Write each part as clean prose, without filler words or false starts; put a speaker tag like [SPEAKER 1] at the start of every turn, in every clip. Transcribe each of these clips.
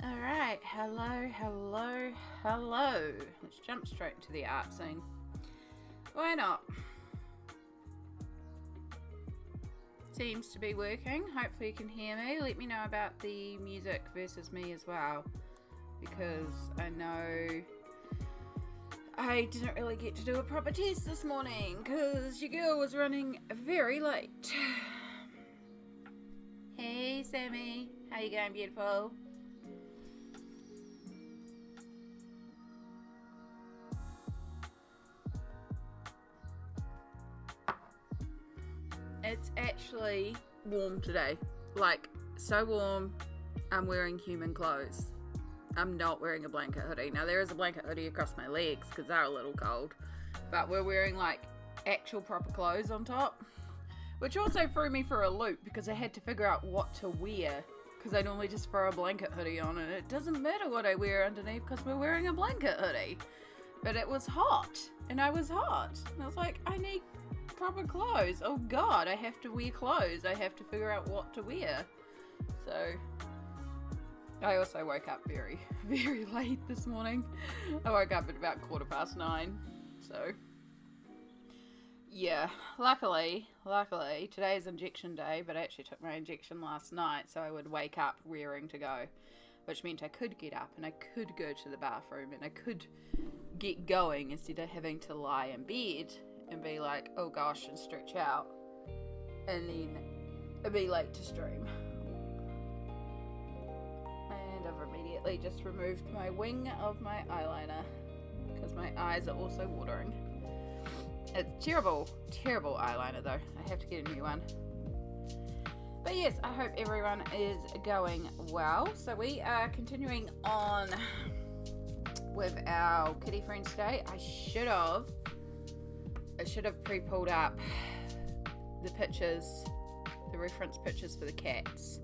[SPEAKER 1] Alright, hello. Let's jump straight into the art scene. Why not? Seems to be working. Hopefully you can hear me. Let me know about the music versus me as well, because I know I didn't really get to do a proper test this morning because your girl was running very late. Hey Sammy, how you going, beautiful? It's actually warm today, like so warm I'm wearing human clothes. I'm not wearing a blanket hoodie. Now there is a blanket hoodie across my legs because they're a little cold, but we're wearing like actual proper clothes on top, which also threw me for a loop because I had to figure out what to wear, because I normally just throw a blanket hoodie on and it doesn't matter what I wear underneath because we're wearing a blanket hoodie. But it was hot and I was hot and I was like, I need proper clothes. Oh god, I have to wear clothes. I have to figure out what to wear. So I also woke up very, very late this morning. I woke up at about 9:15. So yeah, luckily today's injection day, but I actually took my injection last night, so I would wake up rearing to go, which meant I could get up and I could go to the bathroom and I could get going instead of having to lie in bed and be like, oh gosh, and stretch out and then it'd be late to stream. And I've immediately just removed my wing of my eyeliner because my eyes are also watering. It's terrible eyeliner though. I have to get a new one. But yes, I hope everyone is going well. So we are continuing on with our kitty friends today. I should have pre-pulled up the pictures, the reference pictures for the cats,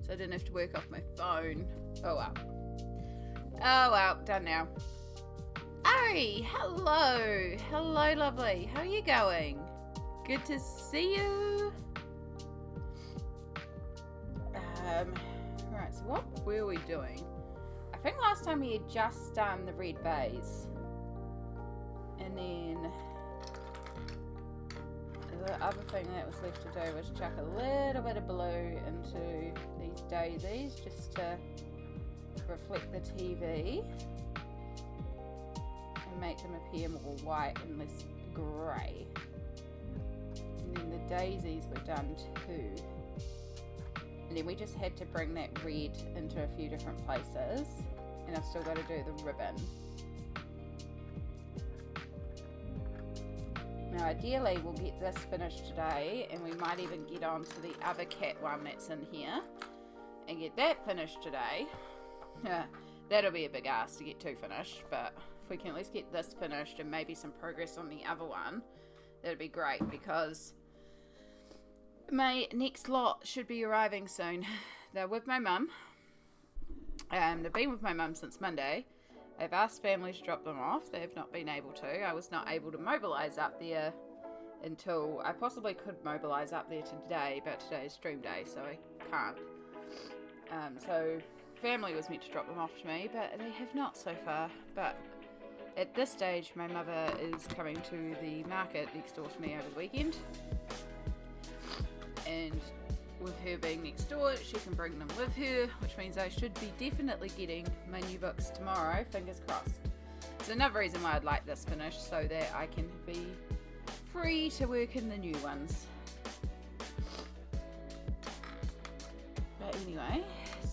[SPEAKER 1] so I didn't have to work off my phone. Oh well, done now. Ari, hello, lovely. How are you going? Good to see you. Right, so what were we doing? I think last time we had just done the red vase, and then the other thing that was left to do was chuck a little bit of blue into these daisies just to reflect the TV and make them appear more white and less grey. And then the daisies were done too. And then we just had to bring that red into a few different places, and I've still got to do the ribbon. Now ideally we'll get this finished today, and we might even get on to the other cat one that's in here and get that finished today. That'll be a big ask to get two finished, but if we can at least get this finished and maybe some progress on the other one, that'd be great, because my next lot should be arriving soon. They're with my mum. They've been with my mum since Monday. I've asked family to drop them off. They have not been able to. I was not able to mobilise up there until I possibly could mobilise up there today, but today is stream day, so I can't. So family was meant to drop them off to me, but they have not so far. But at this stage, my mother is coming to the market next door to me over the weekend, and with her being next door, she can bring them with her, which means I should be definitely getting my new books tomorrow, fingers crossed. It's another reason why I'd like this finished, so that I can be free to work in the new ones. But anyway,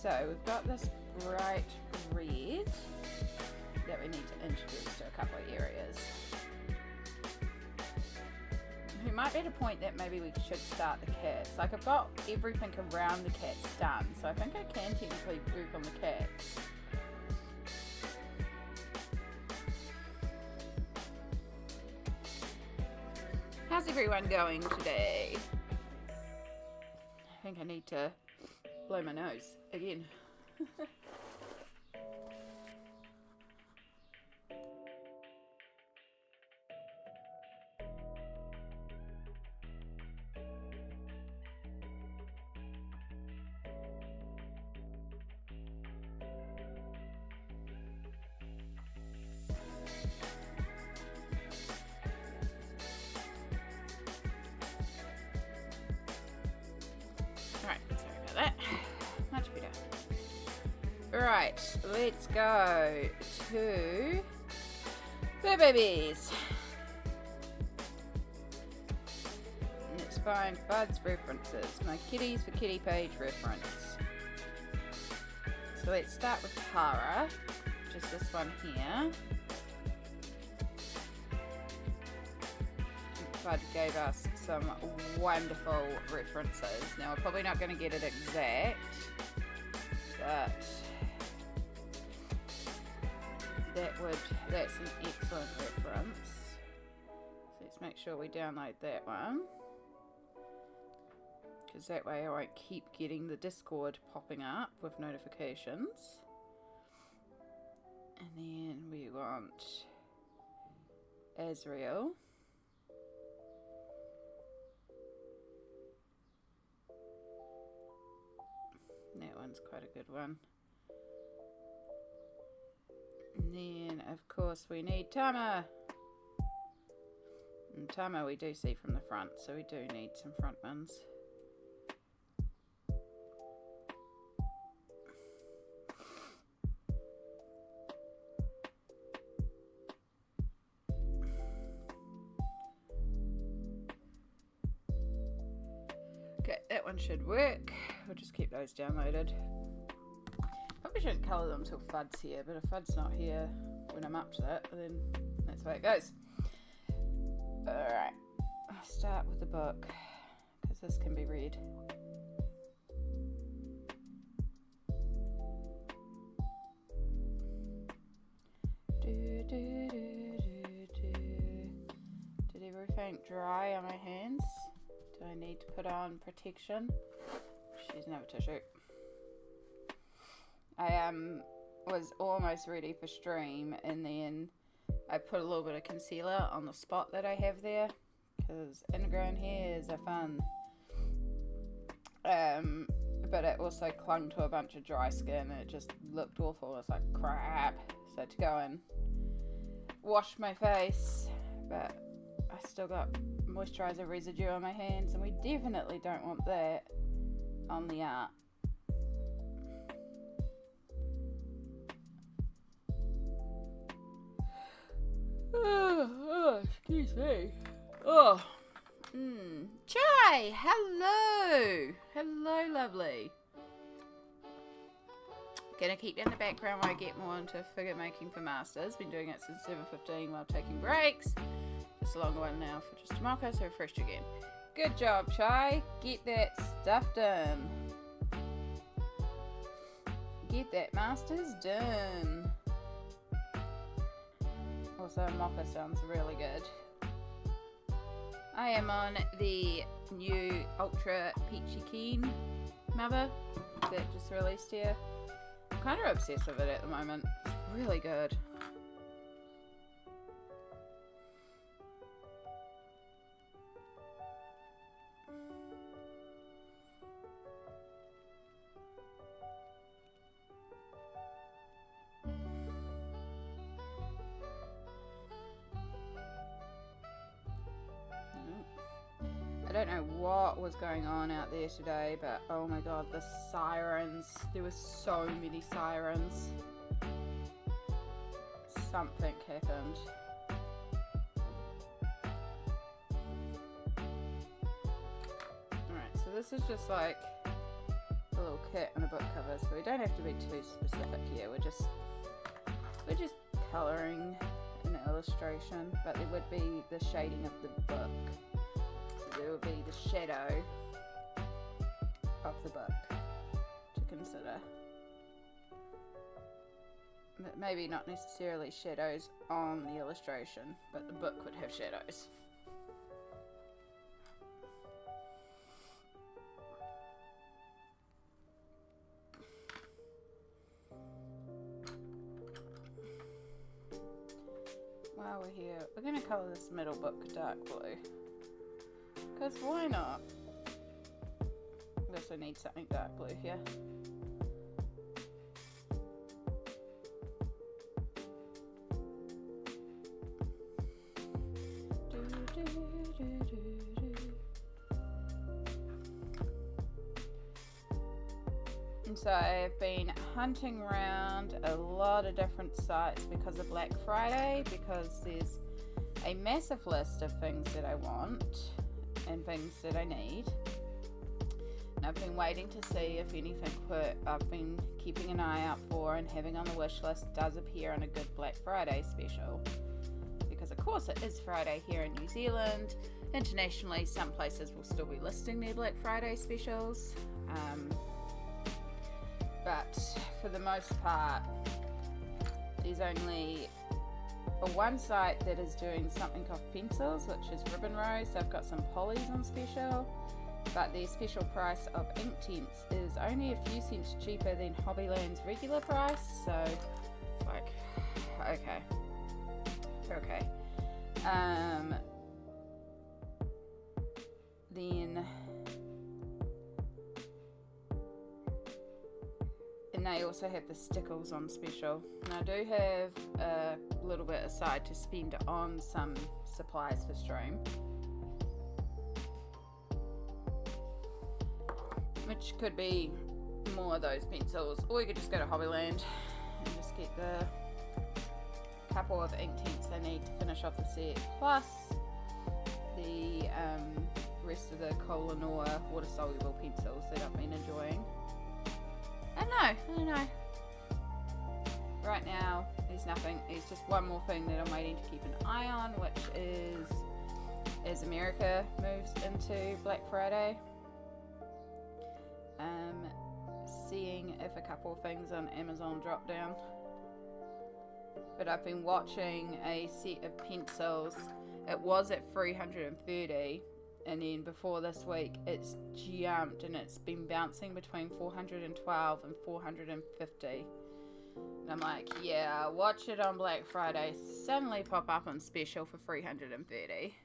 [SPEAKER 1] so we've got this bright red that we need to introduce to a couple of areas. We might be at a point that maybe we should start the cats. Like, I've got everything around the cats done, so I think I can technically work on the cats. How's everyone going today? I think I need to blow my nose again. Right, let's go to Fur Babies. Let's find Fud's references. My kitties for kitty page reference. So let's start with Tara, just this one here. Fud gave us some wonderful references. Now we're probably not going to get it exact, but that's an excellent reference. So let's make sure we download that one, because that way I won't keep getting the Discord popping up with notifications. And then we want Azrael. That one's quite a good one. And then, of course, we need Tama. And Tama we do see from the front, so we do need some front ones. Okay, that one should work. We'll just keep those downloaded. Probably shouldn't colour them till Fud's here, but if Fud's not here when I'm up to that, then that's the way it goes. Alright, I'll start with the book, because this can be read. Did everything dry on my hands? Do I need to put on protection? She's no tissue. I was almost ready for stream, and then I put a little bit of concealer on the spot that I have there, because ingrown hairs are fun. But it also clung to a bunch of dry skin, and it just looked awful. It's like crap. So I had to go and wash my face, but I still got moisturizer residue on my hands, and we definitely don't want that on the art. Oh, excuse me. Oh, Chai, hello. Hello, lovely. Gonna keep you in the background while I get more into figure making for masters. Been doing it since 7:15 while taking breaks. It's a longer one now for just a mocha, so refreshed again. Good job, Chai. Get that stuff done. Get that masters done. Also, mocha sounds really good. I am on the new Ultra Peachy Keen mother that just released here. I'm kind of obsessed with it at the moment. It's really good. I don't know what was going on out there today, but oh my god, the sirens. There were so many sirens. Something happened. Alright, so this is just like a little kit and a book cover, so we don't have to be too specific here. We're just colouring an illustration, but there would be the shading of the book. There will be the shadow of the book to consider. But maybe not necessarily shadows on the illustration, but the book would have shadows. While we're here, we're going to colour this middle book dark blue. Because why not? We also need something dark blue here. So I've been hunting around a lot of different sites because of Black Friday, because there's a massive list of things that I want and things that I need. And I've been waiting to see if anything I've been keeping an eye out for and having on the wish list does appear on a good Black Friday special. Because of course it is Friday here in New Zealand. Internationally, some places will still be listing their Black Friday specials. But for the most part, there's only one site that is doing something off pencils, which is Ribbon Rose. They've got some polys on special, but their special price of ink tints is only a few cents cheaper than Hobbyland's regular price. So it's like, okay. And they also have the Stickles on special. And I do have a little bit aside to spend on some supplies for stream, which could be more of those pencils, or you could just go to Hobbyland and just get the couple of ink tints I need to finish off the set, plus the rest of the Koh-i-noor water soluble pencils that I've been enjoying. I don't know. Right now, there's nothing. There's just one more thing that I'm waiting to keep an eye on, which is as America moves into Black Friday. Seeing if a couple of things on Amazon drop down. But I've been watching a set of pencils. It was at 330. And then before this week, it's jumped and it's been bouncing between 412 and 450. And I'm like, yeah, watch it on Black Friday. Suddenly pop up on special for 330.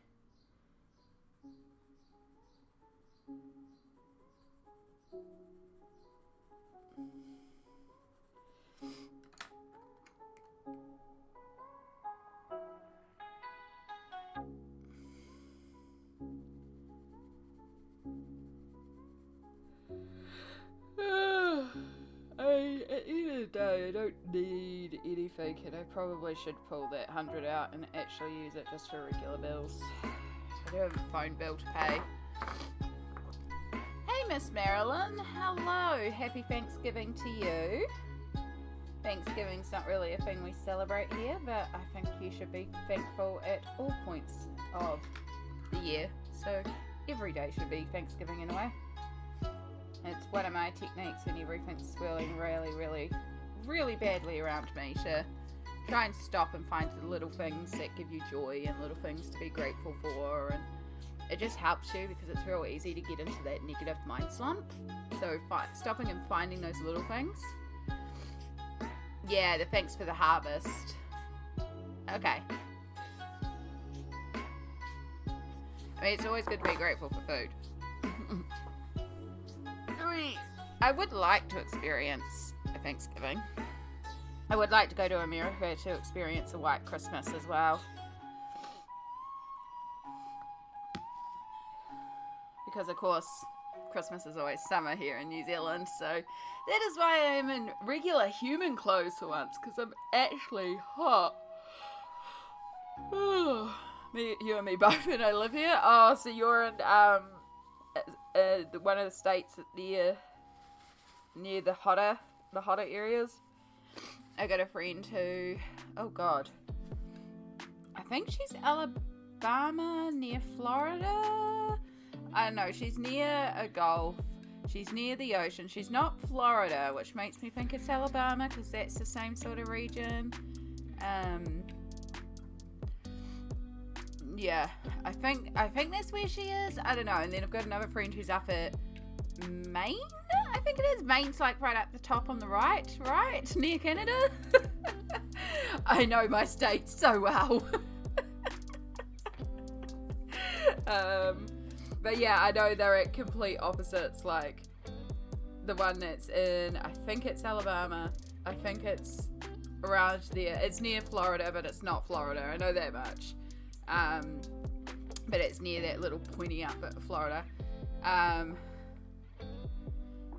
[SPEAKER 1] At the end of the day, I don't need anything, and I probably should pull that 100 out and actually use it just for regular bills. I do have a phone bill to pay. Hey Miss Marilyn, hello, happy Thanksgiving to you. Thanksgiving's not really a thing we celebrate here, but I think you should be thankful at all points of the year, so every day should be Thanksgiving in a way. It's one of my techniques when everything's swirling really badly around me, to try and stop and find the little things that give you joy and little things to be grateful for, and it just helps you because it's real easy to get into that negative mind slump. So stopping and finding those little things. Yeah, the thanks for the harvest. Okay. I mean, it's always good to be grateful for food. I would like to experience a Thanksgiving. I would like to go to America to experience a white Christmas as well. Because of course, Christmas is always summer here in New Zealand, so that is why I'm in regular human clothes for once, because I'm actually hot. You and me both, and I live here. Oh, so you're in one of the states near the hotter areas. I got a friend who, oh god, I think she's Alabama near Florida. I don't know, she's near a Gulf. She's near the ocean. She's not Florida, which makes me think it's Alabama because that's the same sort of region. Yeah, I think that's where she is. I don't know. And then I've got another friend who's up at Maine. I think it is. Maine's like right up the top on the right, near Canada. I know my state so well. But yeah, I know they're at complete opposites. Like the one that's in, I think it's Alabama. I think it's around there. It's near Florida, but it's not Florida. I know that much. But it's near that little pointy up at Florida.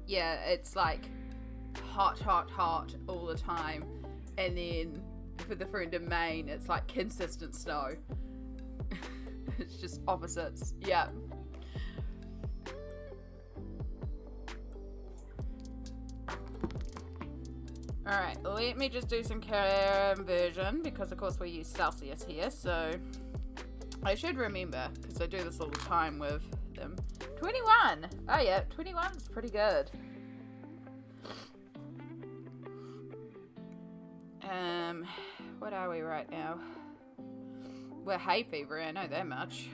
[SPEAKER 1] Yeah, it's like hot, hot, hot all the time. And then for the friend in Maine, it's like consistent snow. It's just opposites. Yeah. Alright, let me just do some conversion because of course we use Celsius here, so I should remember because I do this all the time with them. 21! Oh yeah, 21 is pretty good. What are we right now? We're hay fever, I know that much.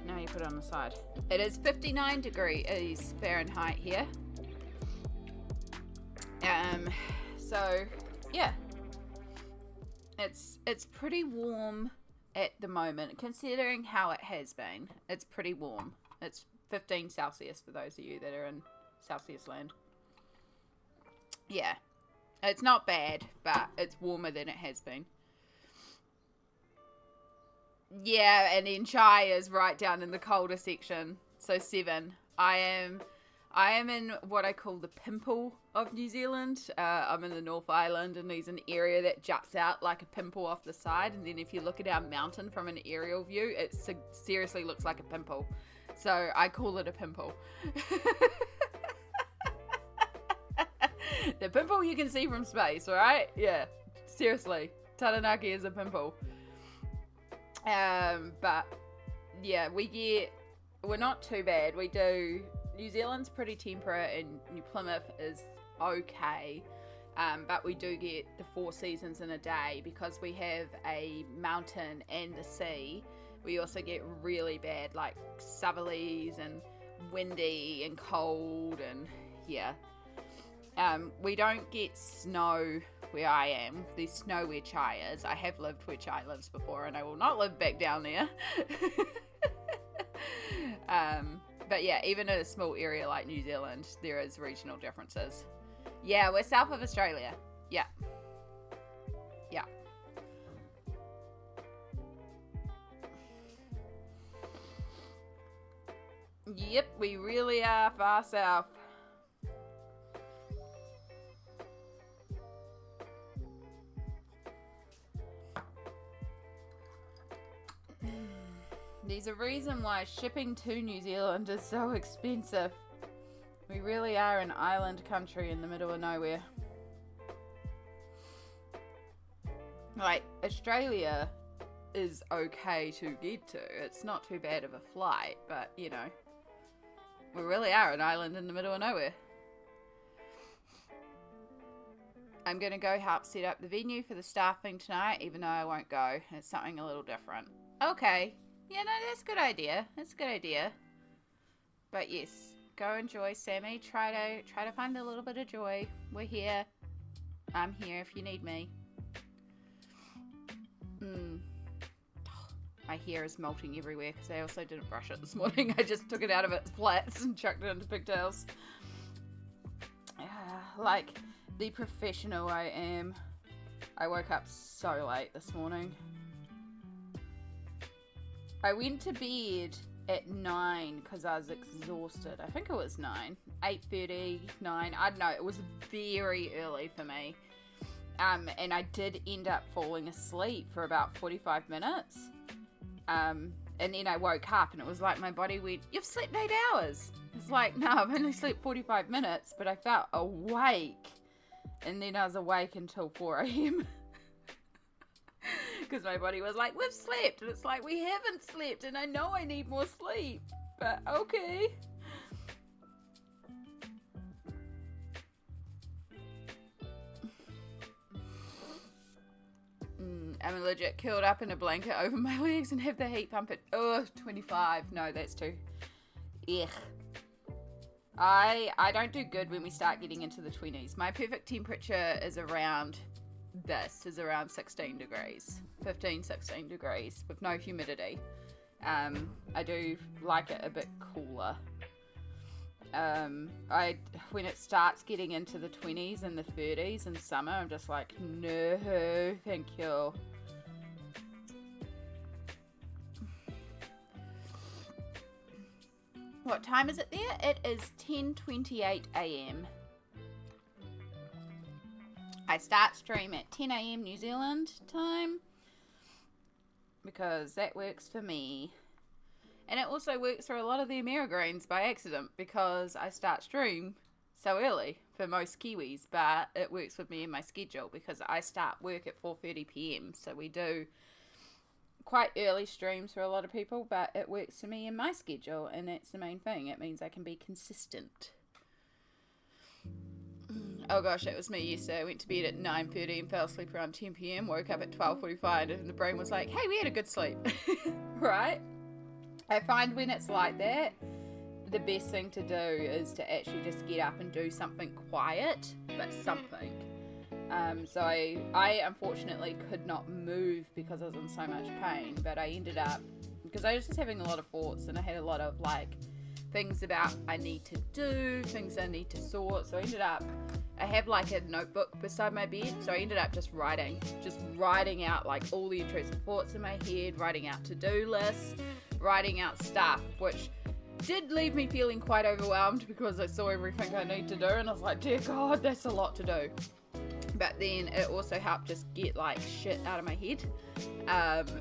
[SPEAKER 1] Now you put it on the side. It is 59 degrees Fahrenheit here. So yeah, it's pretty warm at the moment, considering how it has been. It's pretty warm. It's 15 Celsius for those of you that are in Celsius land. Yeah, it's not bad, but it's warmer than it has been. Yeah, and then Chai is right down in the colder section, so 7. I am in what I call the pimple of New Zealand. I'm in the North Island, and there's an area that juts out like a pimple off the side, and then if you look at our mountain from an aerial view, it seriously looks like a pimple. So I call it a pimple. The pimple you can see from space, alright? Yeah, seriously. Taranaki is a pimple. But yeah, we're not too bad. New Zealand's pretty temperate and New Plymouth is okay. But we do get the 4 seasons in a day because we have a mountain and the sea. We also get really bad like southerlies and windy and cold and yeah. We don't get snow where I am. There's snow where Chai is. I have lived where Chai lives before and I will not live back down there. But yeah, even in a small area like New Zealand, there is regional differences. Yeah, we're south of Australia. Yeah. Yeah. Yep, we really are far south. There's a reason why shipping to New Zealand is so expensive. We really are an island country in the middle of nowhere. Like, Australia is okay to get to. It's not too bad of a flight, but, you know, we really are an island in the middle of nowhere. I'm going to go help set up the venue for the staffing tonight, even though I won't go. It's something a little different. Okay. Yeah, no, that's a good idea. That's a good idea. But yes, go enjoy, Sammy. Try to find a little bit of joy. We're here. I'm here if you need me. My hair is molting everywhere because I also didn't brush it this morning. I just took it out of its plaits and chucked it into pigtails. Like the professional I am. I woke up so late this morning. I went to bed at 9 because I was exhausted. I think it was 9. 8:30, 9. I don't know. It was very early for me. And I did end up falling asleep for about 45 minutes. And then I woke up and it was like my body went, "You've slept 8 hours." It's like, no, I've only slept 45 minutes, but I felt awake. And then I was awake until 4 a.m. Because my body was like, "We've slept." And it's like, we haven't slept. And I know I need more sleep. But okay. I'm legit curled up in a blanket over my legs and have the heat pump at 25. No, that's too. Ugh. I don't do good when we start getting into the 20s. My perfect temperature is around 16 degrees. 15, 16 degrees with no humidity. I do like it a bit cooler. When it starts getting into the 20s and the 30s in summer, I'm just like, no, thank you. What time is it there? It is 10:28 a.m. I start stream at 10 a.m. New Zealand time because that works for me. And it also works for a lot of the Amerigrains by accident because I start stream so early for most Kiwis, but it works with me in my schedule because I start work at 4:30 p.m. So we do quite early streams for a lot of people, but it works for me in my schedule, and that's the main thing. It means I can be consistent. Oh gosh, that was me yesterday. I went to bed at 9:30 and fell asleep around 10 p.m. Woke up at 12:45 and the brain was like, hey, we had a good sleep. Right? I find when it's like that, the best thing to do is to actually just get up and do something quiet, but something. So I unfortunately could not move because I was in so much pain, but I ended up, because I was just having a lot of thoughts and I had a lot of like things about I need to do, things I need to sort, so I ended up, I have like a notebook beside my bed, so I ended up just writing out like all the intrusive thoughts in my head, writing out to-do lists, writing out stuff, which did leave me feeling quite overwhelmed because I saw everything I need to do and I was like, dear God, that's a lot to do. But then it also helped just get like shit out of my head.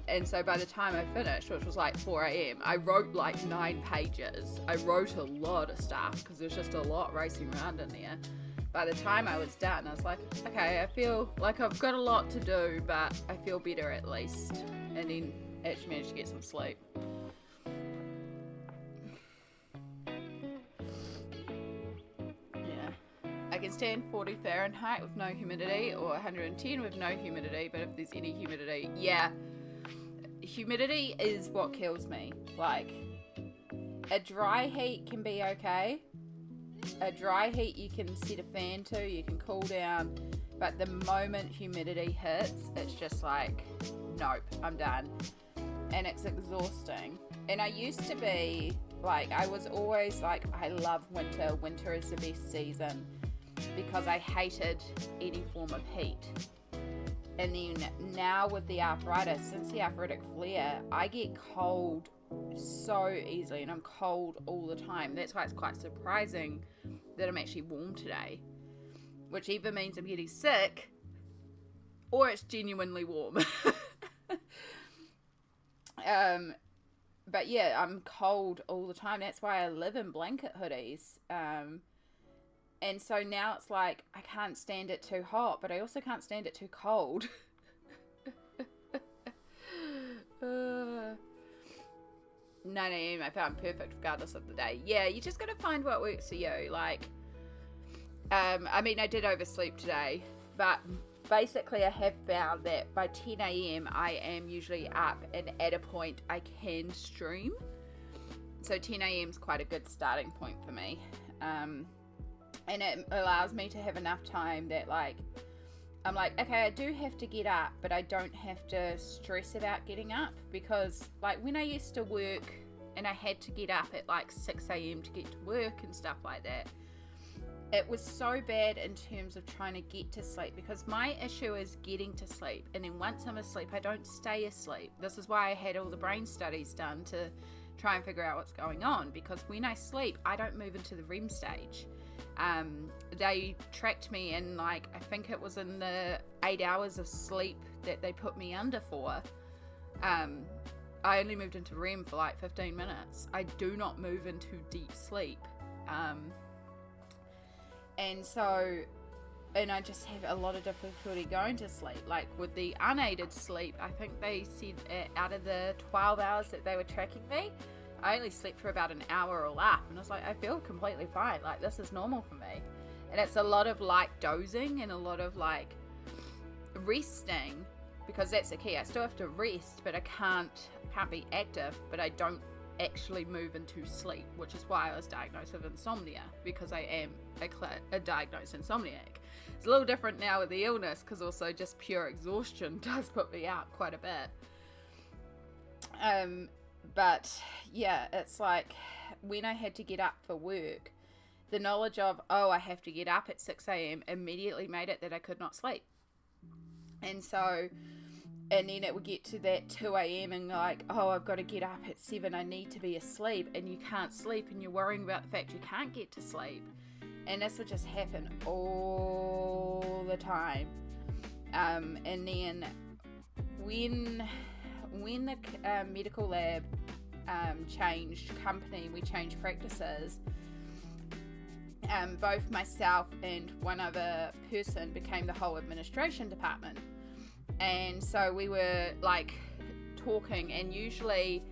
[SPEAKER 1] And so by the time I finished, which was like 4 a.m, I wrote like 9 pages. I wrote a lot of stuff because there's just a lot racing around in there. By the time I was done, I was like, okay, I feel like I've got a lot to do, but I feel better at least. And then actually managed to get some sleep. I can stand 40 Fahrenheit with no humidity or 110 with no humidity, but if there's any humidity, yeah, humidity is what kills me. Like, a dry heat can be okay. A dry heat you can set a fan to, you can cool down, but the moment humidity hits, it's just like, nope, I'm done. And it's exhausting. And I used to be, like, I was always like, I love winter. Winter is the best season. Because I hated any form of heat. And then now with the arthritis, since the arthritic flare, I get cold so easily and I'm cold all the time. That's why it's quite surprising that I'm actually warm today, which either means I'm getting sick or it's genuinely warm. But yeah, I'm cold all the time. That's why I live in blanket hoodies. And so now it's like, I can't stand it too hot, but I also can't stand it too cold. 9 a.m. I found perfect regardless of the day. Yeah, you just got to find what works for you. Like, I mean, I did oversleep today, but basically I have found that by 10 a.m. I am usually up and at a point I can stream. So 10 a.m. is quite a good starting point for me. And it allows me to have enough time that, like, I'm like, okay, I do have to get up, but I don't have to stress about getting up. Because, like, when I used to work and I had to get up at, like, 6 a.m. to get to work and stuff like that, it was so bad in terms of trying to get to sleep. Because my issue is getting to sleep. And then once I'm asleep, I don't stay asleep. This is why I had all the brain studies done to try and figure out what's going on. Because when I sleep, I don't move into the REM stage. They tracked me in, like, I think it was in the 8 hours of sleep that they put me under for. I only moved into REM for like 15 minutes. I do not move into deep sleep. And I just have a lot of difficulty going to sleep. Like with the unaided sleep, I think they said out of the 12 hours that they were tracking me, I only slept for about an hour all up, and I was like, I feel completely fine. Like, this is normal for me. And it's a lot of like dozing and a lot of like resting, because that's the key. I still have to rest, but I can't be active, but I don't actually move into sleep, which is why I was diagnosed with insomnia, because I am a diagnosed insomniac. It's a little different now with the illness, because also just pure exhaustion does put me out quite a bit. But yeah, it's like when I had to get up for work, the knowledge of, oh, I have to get up at 6 a.m. immediately made it that I could not sleep. And so And then it would get to that 2 a.m. and like, oh, I've got to get up at 7. I need to be asleep. And you can't sleep and you're worrying about the fact you can't get to sleep. And this would just happen all the time. And then when the medical lab changed company, we changed practices, both myself and one other person became the whole administration department. And so we were like talking, and usually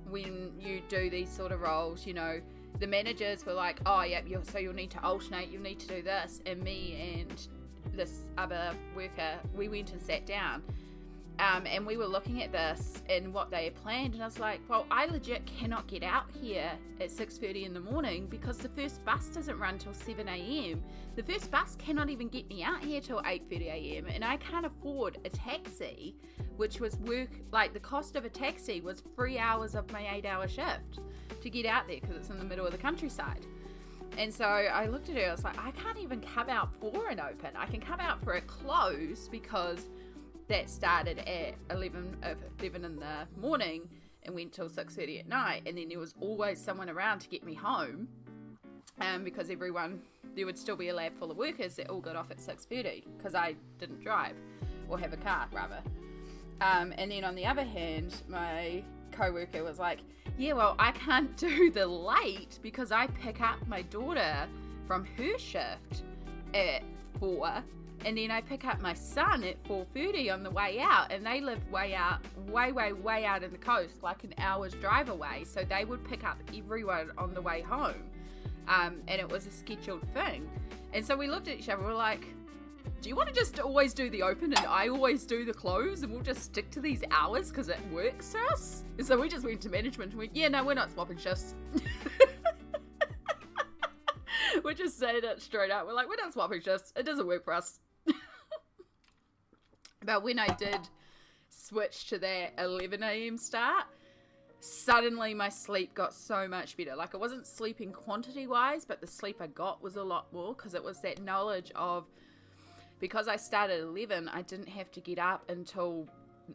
[SPEAKER 1] when you do these sort of roles, you know, the managers were like, oh yeah, so you'll need to alternate, you'll need to do this. And me and this other worker, we went and sat down, and we were looking at this and what they had planned, and I was like, well, I legit cannot get out here at 6:30 in the morning because the first bus doesn't run till 7 a.m. The first bus cannot even get me out here till 8:30 a.m. and I can't afford a taxi, which was like the cost of a taxi was 3 hours of my 8-hour shift to get out there because it's in the middle of the countryside. And so I looked at her, I was like, I can't even come out for an open. I can come out for a close because that started at 11 in the morning and went till 6:30 at night, and then there was always someone around to get me home, because there would still be a lab full of workers that all got off at 6:30 because I didn't drive, or have a car rather. And then on the other hand, my co-worker was like, yeah, well, I can't do the late because I pick up my daughter from her shift at 4, and then I pick up my son at 4:30 on the way out, and they live way out in the coast, like an hour's drive away, so they would pick up everyone on the way home, and it was a scheduled thing. And so we looked at each other, we're like, do you want to just always do the open and I always do the close, and we'll just stick to these hours because it works for us? And so we just went to management and went, yeah, no, we're not swapping shifts. We're just saying it straight up. We're like, we're not swapping shifts. It doesn't work for us. But when I did switch to that 11 a.m. start, suddenly my sleep got so much better. Like, I wasn't sleeping quantity wise, but the sleep I got was a lot more because it was that knowledge of, because I started at 11, I didn't have to get up until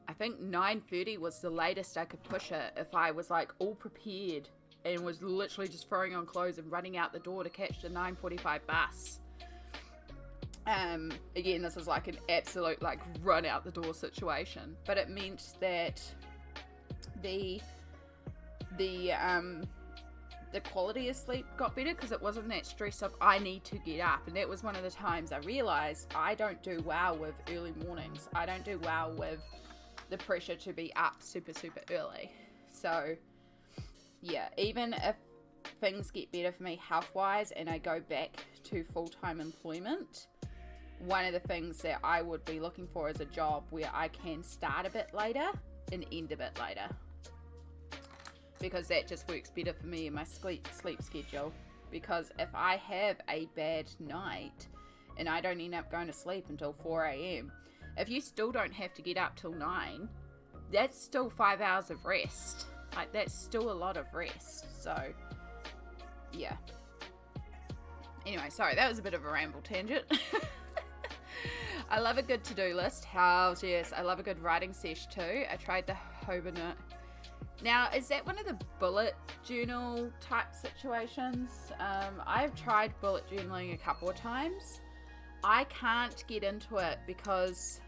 [SPEAKER 1] I think 9:30 was the latest I could push it if I was like all prepared and was literally just throwing on clothes and running out the door to catch the 9:45 bus. Again, this is like an absolute like run out the door situation, but it meant that the quality of sleep got better because it wasn't that stress of I need to get up. And that was one of the times I realized I don't do well with early mornings. I don't do well with the pressure to be up super early. So yeah, even if things get better for me health wise and I go back to full-time employment, one of the things that I would be looking for is a job where I can start a bit later and end a bit later, because that just works better for me in my sleep schedule. Because if I have a bad night and I don't end up going to sleep until 4 a.m, if you still don't have to get up till 9, that's still 5 hours of rest. Like, that's still a lot of rest. So yeah, anyway, sorry, that was a bit of a ramble tangent. I love a good to-do list. Hells yes. I love a good writing sesh too. I tried the Hobart. Now, is that one of the bullet journal type situations? I've tried bullet journaling a couple of times. I can't get into it because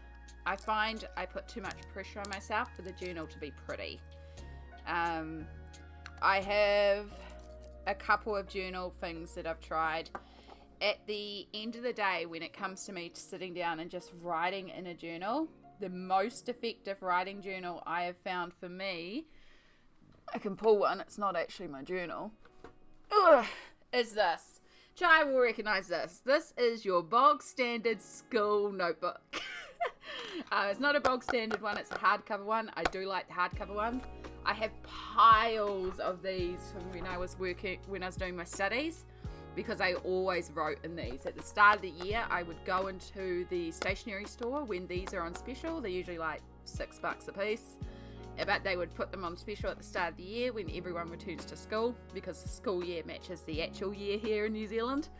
[SPEAKER 1] I find I put too much pressure on myself for the journal to be pretty. I have a couple of journal things that I've tried. At the end of the day, when it comes to me sitting down and just writing in a journal, the most effective writing journal I have found for me, I can pull one, it's not actually my journal, is this. Jai will recognize this. This is your bog standard school notebook. It's not a bog standard one, it's a hardcover one. I do like the hardcover ones. I have piles of these from when I was doing my studies, because I always wrote in these. At the start of the year, I would go into the stationery store when these are on special. They're usually like $6 a piece. But they would put them on special at the start of the year when everyone returns to school, because the school year matches the actual year here in New Zealand.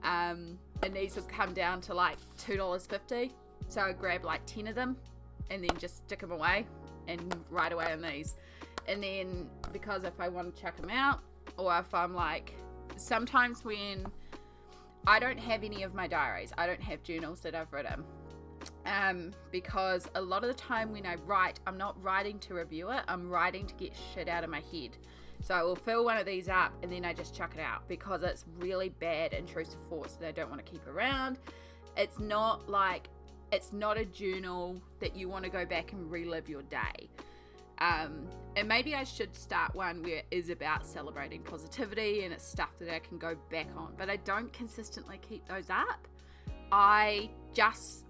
[SPEAKER 1] And these would come down to like $2.50. So I'd grab like 10 of them and then just stick them away and write away on these. And then, because if I want to chuck them out, or if I'm like, sometimes when I don't have any of my diaries, I don't have journals that I've written, because a lot of the time when I write, I'm not writing to review it, I'm writing to get shit out of my head. So I will fill one of these up and then I just chuck it out because it's really bad intrusive thoughts that I don't want to keep around. It's not a journal that you want to go back and relive your day. And maybe I should start one where it is about celebrating positivity and it's stuff that I can go back on, but I don't consistently keep those up.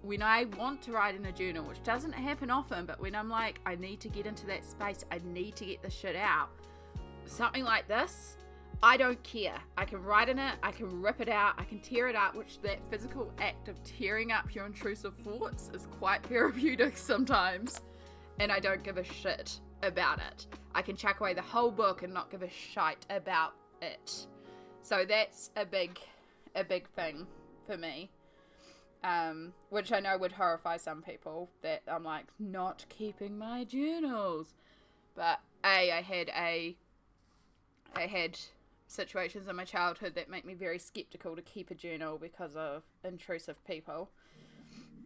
[SPEAKER 1] When I want to write in a journal, which doesn't happen often, but when I'm like, I need to get into that space, I need to get the shit out, something like this, I don't care. I can write in it, I can rip it out, I can tear it up, which that physical act of tearing up your intrusive thoughts is quite therapeutic sometimes, and I don't give a shit about it. I can chuck away the whole book and not give a shite about it. So that's a big thing for me, which I know would horrify some people, that I'm like, not keeping my journals. But I had situations in my childhood that make me very skeptical to keep a journal because of intrusive people.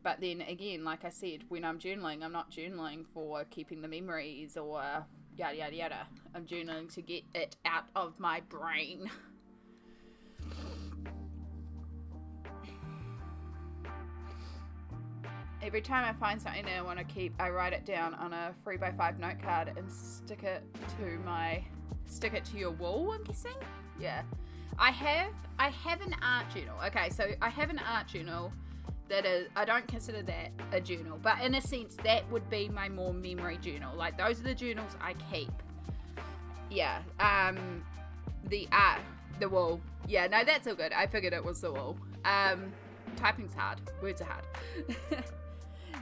[SPEAKER 1] But then again, like I said, when I'm journaling, I'm not journaling for keeping the memories or yada yada yada. I'm journaling to get it out of my brain. Every time I find something that I want to keep, I write it down on a 3x5 note card and stick it to your wall, I'm guessing. Yeah. I have an art journal. Okay, so I have an art journal that is, I don't consider that a journal, but in a sense that would be my more memory journal. Like, those are the journals I keep. Yeah. The wall. Yeah, no, that's all good. I figured it was the wall. Typing's hard. Words are hard.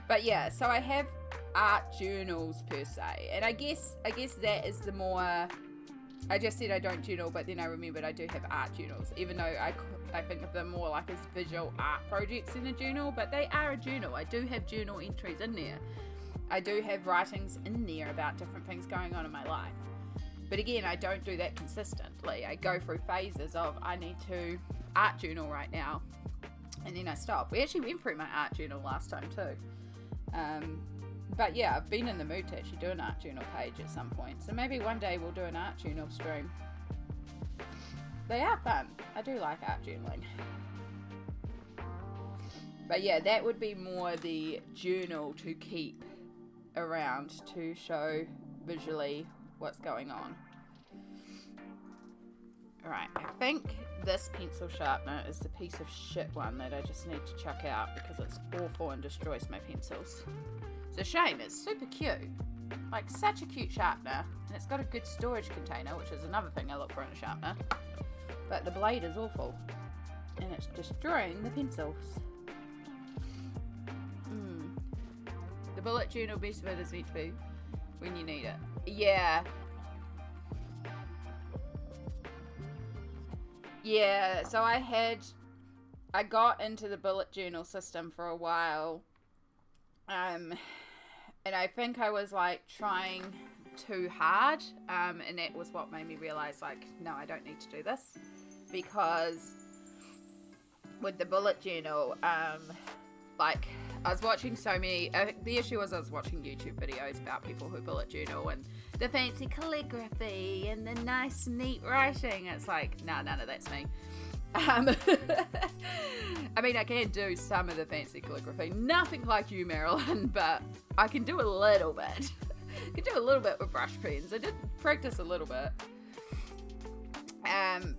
[SPEAKER 1] But yeah, so I have art journals per se, and I guess that is the more. I just said I don't journal, but then I remembered I do have art journals, even though I think of them more like as visual art projects in a journal, but they are a journal. I do have journal entries in there. I do have writings in there about different things going on in my life. But again, I don't do that consistently. I go through phases of, I need to art journal right now, and then I stop. We actually went through my art journal last time too. But yeah, I've been in the mood to actually do an art journal page at some point. So maybe one day we'll do an art journal stream. They are fun. I do like art journaling. But yeah, that would be more the journal to keep around to show visually what's going on. Alright, I think this pencil sharpener is the piece of shit one that I just need to chuck out because it's awful and destroys my pencils. It's a shame, it's super cute. Like, such a cute sharpener, and it's got a good storage container, which is another thing I look for in a sharpener. But the blade is awful, and it's destroying the pencils. The bullet journal best bit is meant to be when you need it. Yeah. Yeah, so I got into the bullet journal system for a while, and I think I was like trying too hard, and that was what made me realize, like, no, I don't need to do this, because with the bullet journal, like, I was watching so many, the issue was I was watching YouTube videos about people who bullet journal and the fancy calligraphy and the nice neat writing. It's like, nah, none of that's me. I mean, I can do some of the fancy calligraphy, nothing like you, Marilyn, but I can do a little bit. I can do a little bit with brush pens. I did practice a little bit.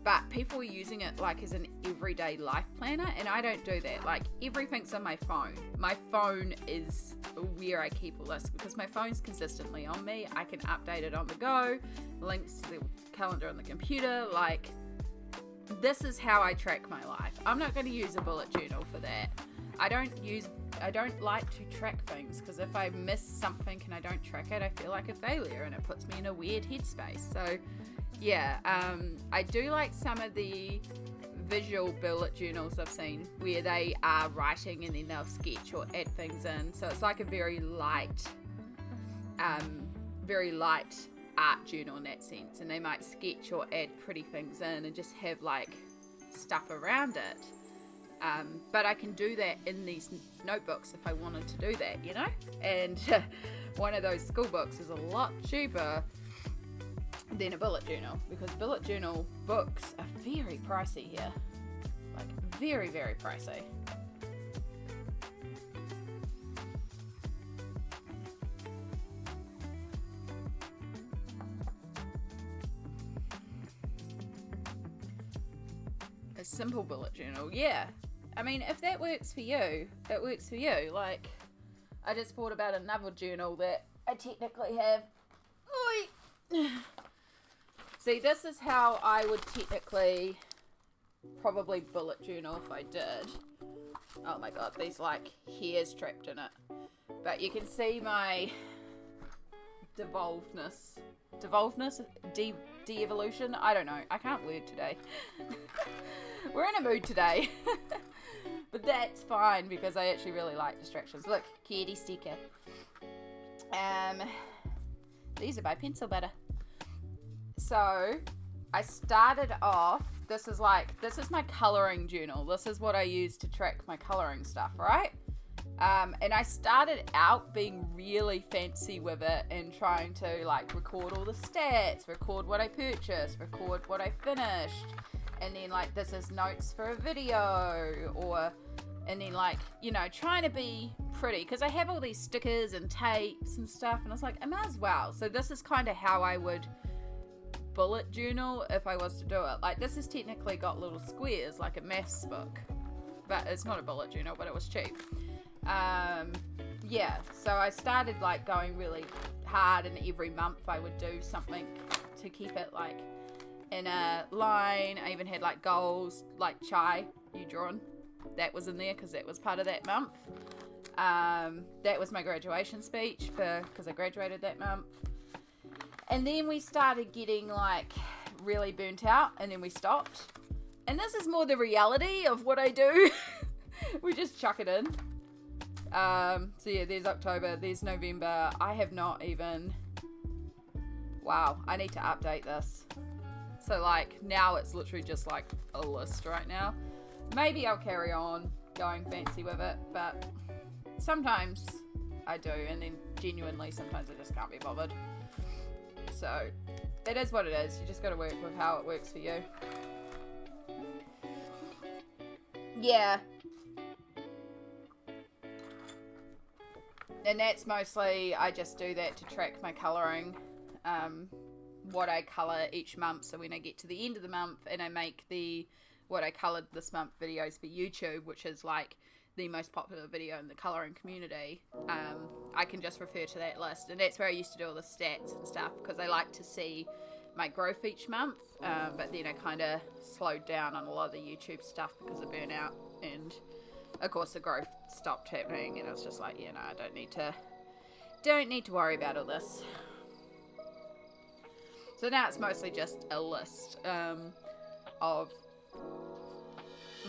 [SPEAKER 1] But people are using it like as an everyday life planner, and I don't do that. Like, everything's on my phone. My phone is where I keep all this because my phone's consistently on me. I can update it on the go, links to the calendar on the computer. Like, this is how I track my life. I'm not going to use a bullet journal for that. I don't like to track things because if I miss something and I don't track it, I feel like a failure and it puts me in a weird headspace. So yeah, I do like some of the visual bullet journals I've seen where they are writing and then they'll sketch or add things in. So it's like a very light art journal in that sense. And they might sketch or add pretty things in and just have like stuff around it. But I can do that in these notebooks if I wanted to do that, you know? And one of those school books is a lot cheaper than a bullet journal, because bullet journal books are very pricey here. Like, very, very pricey. A simple bullet journal, yeah. I mean, if that works for you, it works for you. Like, I just thought about another journal that I technically have. Oi! See, this is how I would technically probably bullet journal if I did. Oh my god, there's like hairs trapped in it. But you can see my devolvedness. De-evolution? I don't know. I can't word today. We're in a mood today. But that's fine because I actually really like distractions. Look, kitty sticker. These are by Pencil Butter. So I started off, this is my colouring journal. This is what I use to track my colouring stuff, right? And I started out being really fancy with it and trying to like record all the stats, record what I purchased, record what I finished. And then like, this is notes for a video, and then like, you know, trying to be pretty because I have all these stickers and tapes and stuff, and I was like, I might as well. So this is kind of how I would bullet journal if I was to do it. Like, this has technically got little squares like a maths book, but it's not a bullet journal, but it was cheap. Yeah, so I started like going really hard, and every month I would do something to keep it like in a line. I even had like goals, like chai you drawn, that was in there because that was part of that month. That was my graduation speech because I graduated that month. And then we started getting like really burnt out, and then we stopped. And this is more the reality of what I do. We just chuck it in. So yeah, there's October, there's November. I have not even, wow, I need to update this. So like now it's literally just like a list right now. Maybe I'll carry on going fancy with it, but sometimes I do, and then genuinely sometimes I just can't be bothered. So it is what it is. You just got to work with how it works for you. Yeah. And that's mostly, I just do that to track my colouring, what I colour each month. So when I get to the end of the month and I make the what I coloured this month videos for YouTube, which is like the most popular video in the colouring community, I can just refer to that list. And that's where I used to do all the stats and stuff, because I like to see my growth each month. But then I kind of slowed down on a lot of the YouTube stuff because of burnout, and of course the growth stopped happening, and I was just like, yeah, no, I don't need to worry about all this. So now it's mostly just a list of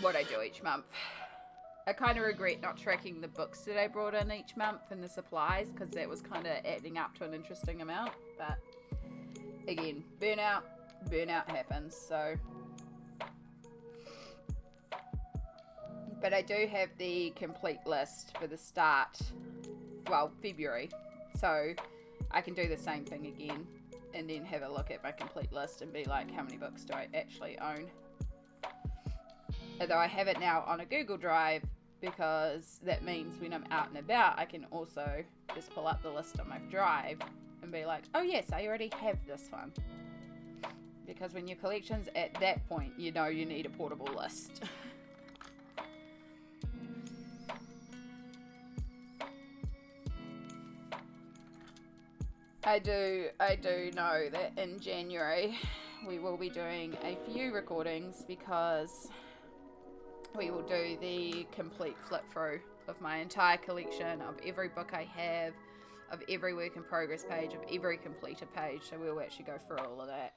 [SPEAKER 1] what I do each month. I kind of regret not tracking the books that I brought in each month and the supplies, because that was kind of adding up to an interesting amount. But again, burnout happens. So, but I do have the complete list for the start, well, February. So I can do the same thing again and then have a look at my complete list and be like, how many books do I actually own? Although I have it now on a Google Drive, because that means when I'm out and about, I can also just pull up the list on my drive and be like, oh yes, I already have this one. Because when your collection's at that point, you know you need a portable list. I do know that in January we will be doing a few recordings, because we will do the complete flip through of my entire collection, of every book I have, of every work in progress page, of every completed page. So we'll actually go through all of that.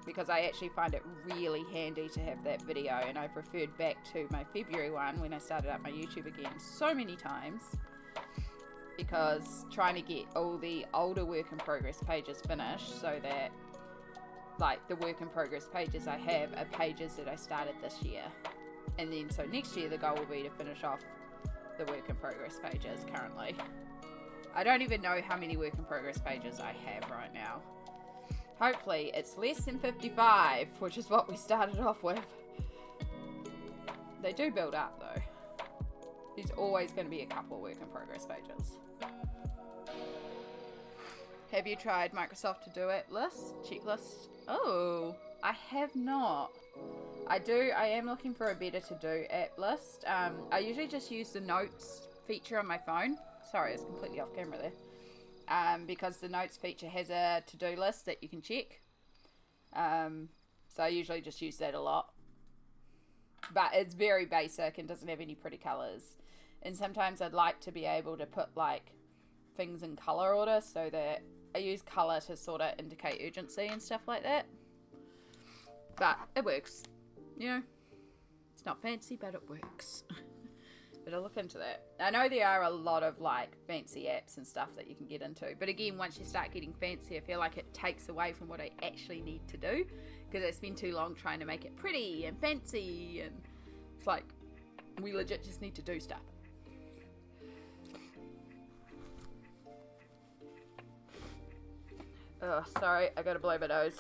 [SPEAKER 1] because I actually find it really handy to have that video, and I've referred back to my February one when I started up my YouTube again so many times, because trying to get all the older work in progress pages finished so that like the work in progress pages I have are pages that I started this year, and then so next year the goal will be to finish off the work in progress pages currently. I don't even know how many work in progress pages I have right now. Hopefully it's less than 55, which is what we started off with. They do build up though. There's always going to be a couple of work in progress pages. Have you tried Microsoft To Do It list? Checklist? Oh, I have not. I am looking for a better to do app list. I usually just use the notes feature on my phone. Sorry, it's completely off camera there. Because the notes feature has a to-do list that you can check. So I usually just use that a lot. But it's very basic and doesn't have any pretty colours. And sometimes I'd like to be able to put like things in colour order, so that I use colour to sort of indicate urgency and stuff like that. But it works. You know, it's not fancy, but it works. But I'll look into that. I know there are a lot of like fancy apps and stuff that you can get into. But again, once you start getting fancy, I feel like it takes away from what I actually need to do. Because I spend too long trying to make it pretty and fancy. And it's like, we legit just need to do stuff. Oh, sorry, I gotta blow my nose.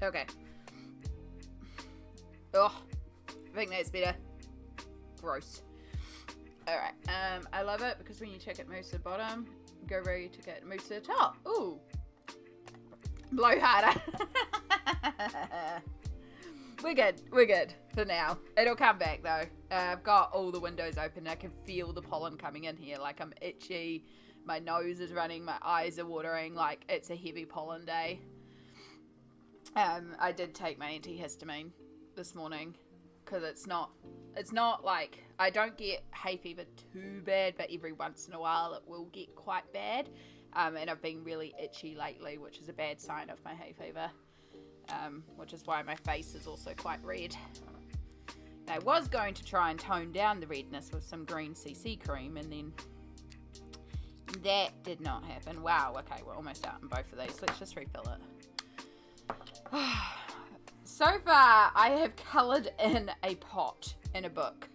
[SPEAKER 1] Okay. Oh, I think that's better. Gross. Alright, I love it because when you check it moves to the bottom, go where you took it moves to the top. Ooh. Blow harder. We're good for now. It'll come back though. I've got all the windows open. I can feel the pollen coming in here. Like, I'm itchy. My nose is running. My eyes are watering. Like, it's a heavy pollen day. I did take my antihistamine this morning because it's not like, I don't get hay fever too bad, but every once in a while it will get quite bad. And I've been really itchy lately, which is a bad sign of my hay fever, which is why my face is also quite red. I was going to try and tone down the redness with some green CC cream, and then that did not happen. Wow, okay, we're almost out in both of these. Let's just refill it. So far, I have coloured in a pot in a book.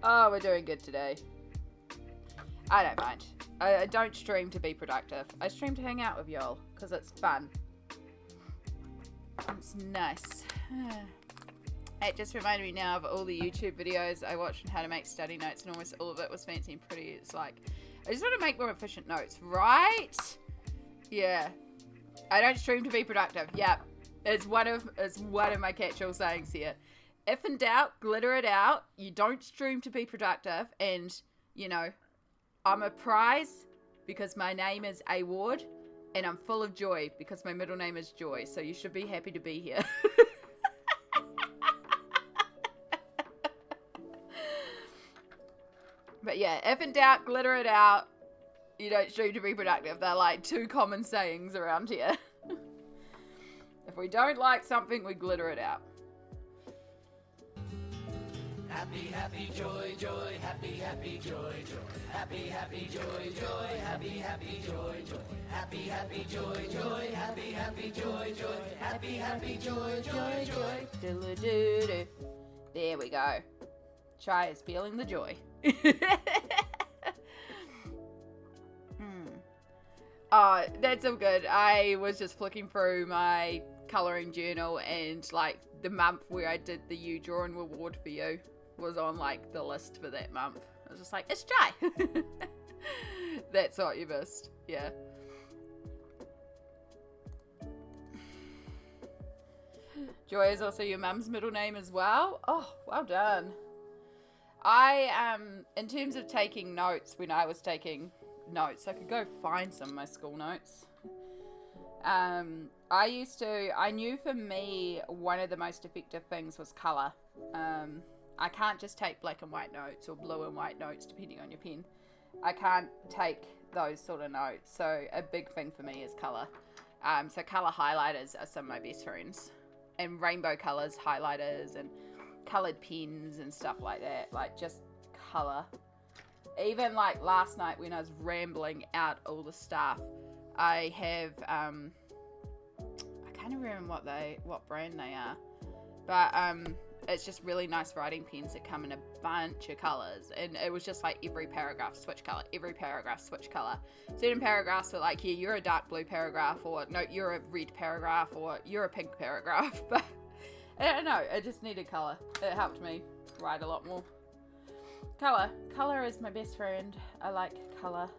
[SPEAKER 1] Oh, we're doing good today. I don't mind. I don't stream to be productive. I stream to hang out with y'all because it's fun. It's nice. It just reminded me now of all the YouTube videos I watched on how to make study notes, and almost all of it was fancy and pretty. It's like, I just want to make more efficient notes, right? Yeah. I don't stream to be productive. Yep. It's one of my catch-all sayings here. If in doubt, glitter it out. You don't stream to be productive. And, you know, I'm a prize because my name is A Ward, and I'm full of joy because my middle name is Joy. So you should be happy to be here. But yeah, if in doubt, glitter it out. You don't stream to be productive. They're like two common sayings around here. If we don't like something, we glitter it out.
[SPEAKER 2] Happy, happy, joy, joy, happy, happy, joy, joy. Happy, happy, joy, joy, happy, happy, joy, joy. Happy, happy, joy, joy, happy, happy, joy, joy. Happy, happy, joy, joy, joy.
[SPEAKER 1] Do-do-do-do. There we go. Chai is feeling the joy. Oh, that's all good. I was just flicking through my colouring journal, and like the month where I did the You Drawing Reward for You was on like the list for that month. I was just like, it's Chai. That's what you missed. Yeah. Joy is also your mum's middle name as well. Oh, well done. In terms of taking notes, when I was taking notes, I could go find some of my school notes. I knew for me, one of the most effective things was colour. I can't just take black and white notes or blue and white notes, depending on your pen. I can't take those sort of notes. So a big thing for me is colour. So colour highlighters are some of my best friends. And rainbow colours highlighters and coloured pens and stuff like that. Like, just colour. Even like last night when I was rambling out all the stuff, I have, I can't remember what brand they are. But it's just really nice writing pens that come in a bunch of colours, and it was just like every paragraph switch colour, every paragraph switch colour. Certain paragraphs were like, yeah, you're a dark blue paragraph, or no, you're a red paragraph, or you're a pink paragraph. But I don't know, it just needed colour. It helped me write a lot more. Colour is my best friend. I like colour.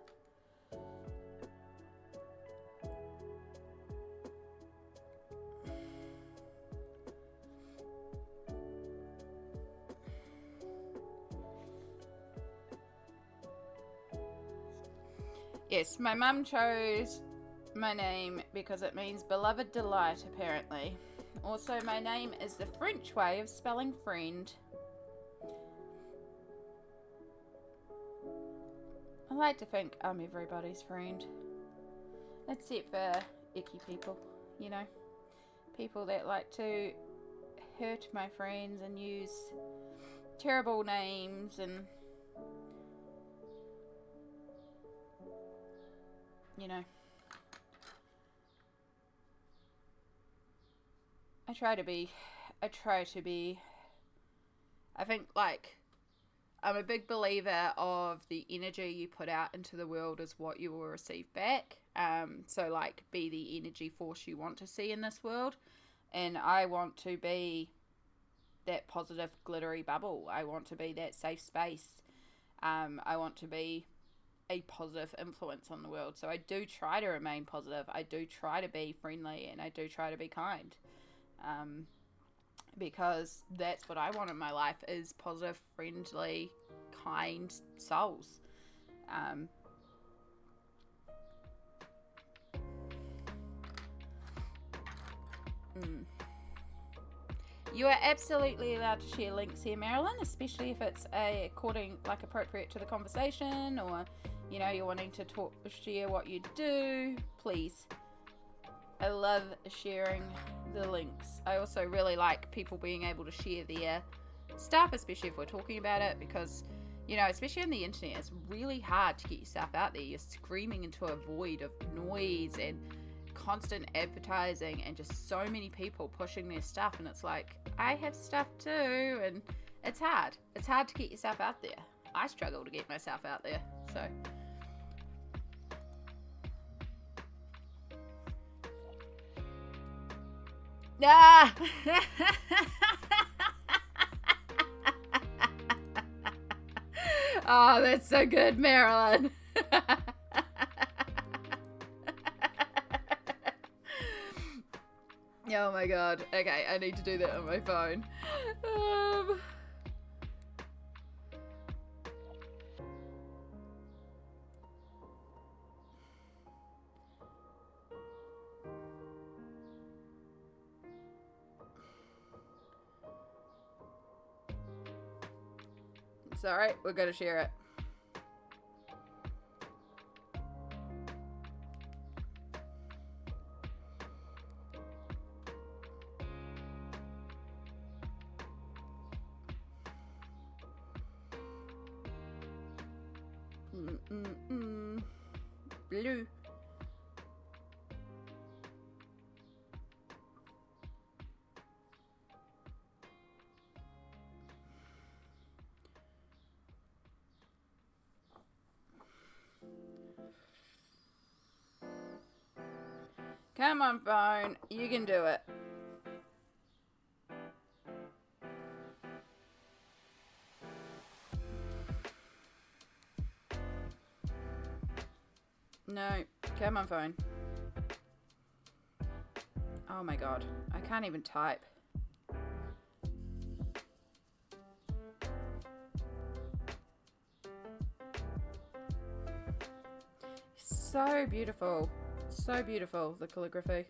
[SPEAKER 1] Yes, my mum chose my name because it means beloved delight, apparently. Also, my name is the French way of spelling friend. I like to think I'm everybody's friend. Except for icky people, you know. People that like to hurt my friends and use terrible names and, you know. I think, like, I'm a big believer of the energy you put out into the world is what you will receive back. So, like, be the energy force you want to see in this world. And I want to be that positive, glittery bubble. I want to be that safe space. I want to be a positive influence on the world. So I do try to remain positive. I do try to be friendly, and I do try to be kind. Because that's what I want in my life, is positive, friendly, kind souls. You are absolutely allowed to share links here, Marilyn, especially if it's appropriate to the conversation, or, you know, you're wanting to share what you do. Please. I love sharing the links. I also really like people being able to share their stuff, especially if we're talking about it, because, you know, especially on the internet, it's really hard to get yourself out there. You're screaming into a void of noise and constant advertising and just so many people pushing their stuff, and it's like, I have stuff too, and it's hard. It's hard to get yourself out there. I struggle to get myself out there, so... Ah! Oh, that's so good, Marilyn. Oh my god. Okay, I need to do that on my phone. It's alright, we're gonna share it. Blue. Come on, phone. You can do it. No. Come on, phone. Oh my god, I can't even type. So beautiful. So beautiful, the calligraphy.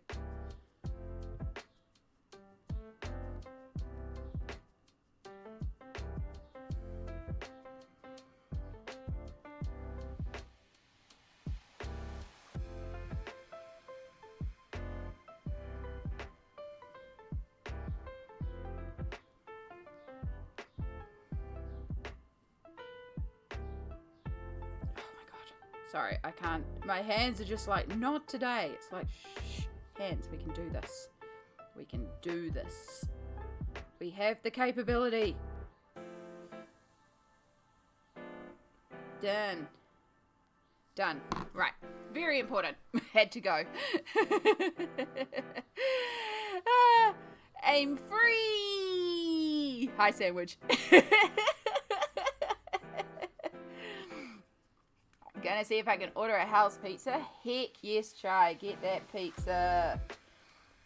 [SPEAKER 1] Sorry, I can't. My hands are just like, not today. It's like, shh, hands, we can do this. We can do this. We have the capability. Done. Done. Right. Very important. Had to go. Aim free. Hi, sandwich. Gonna see if I can order a house pizza. Heck yes, try. Get that pizza.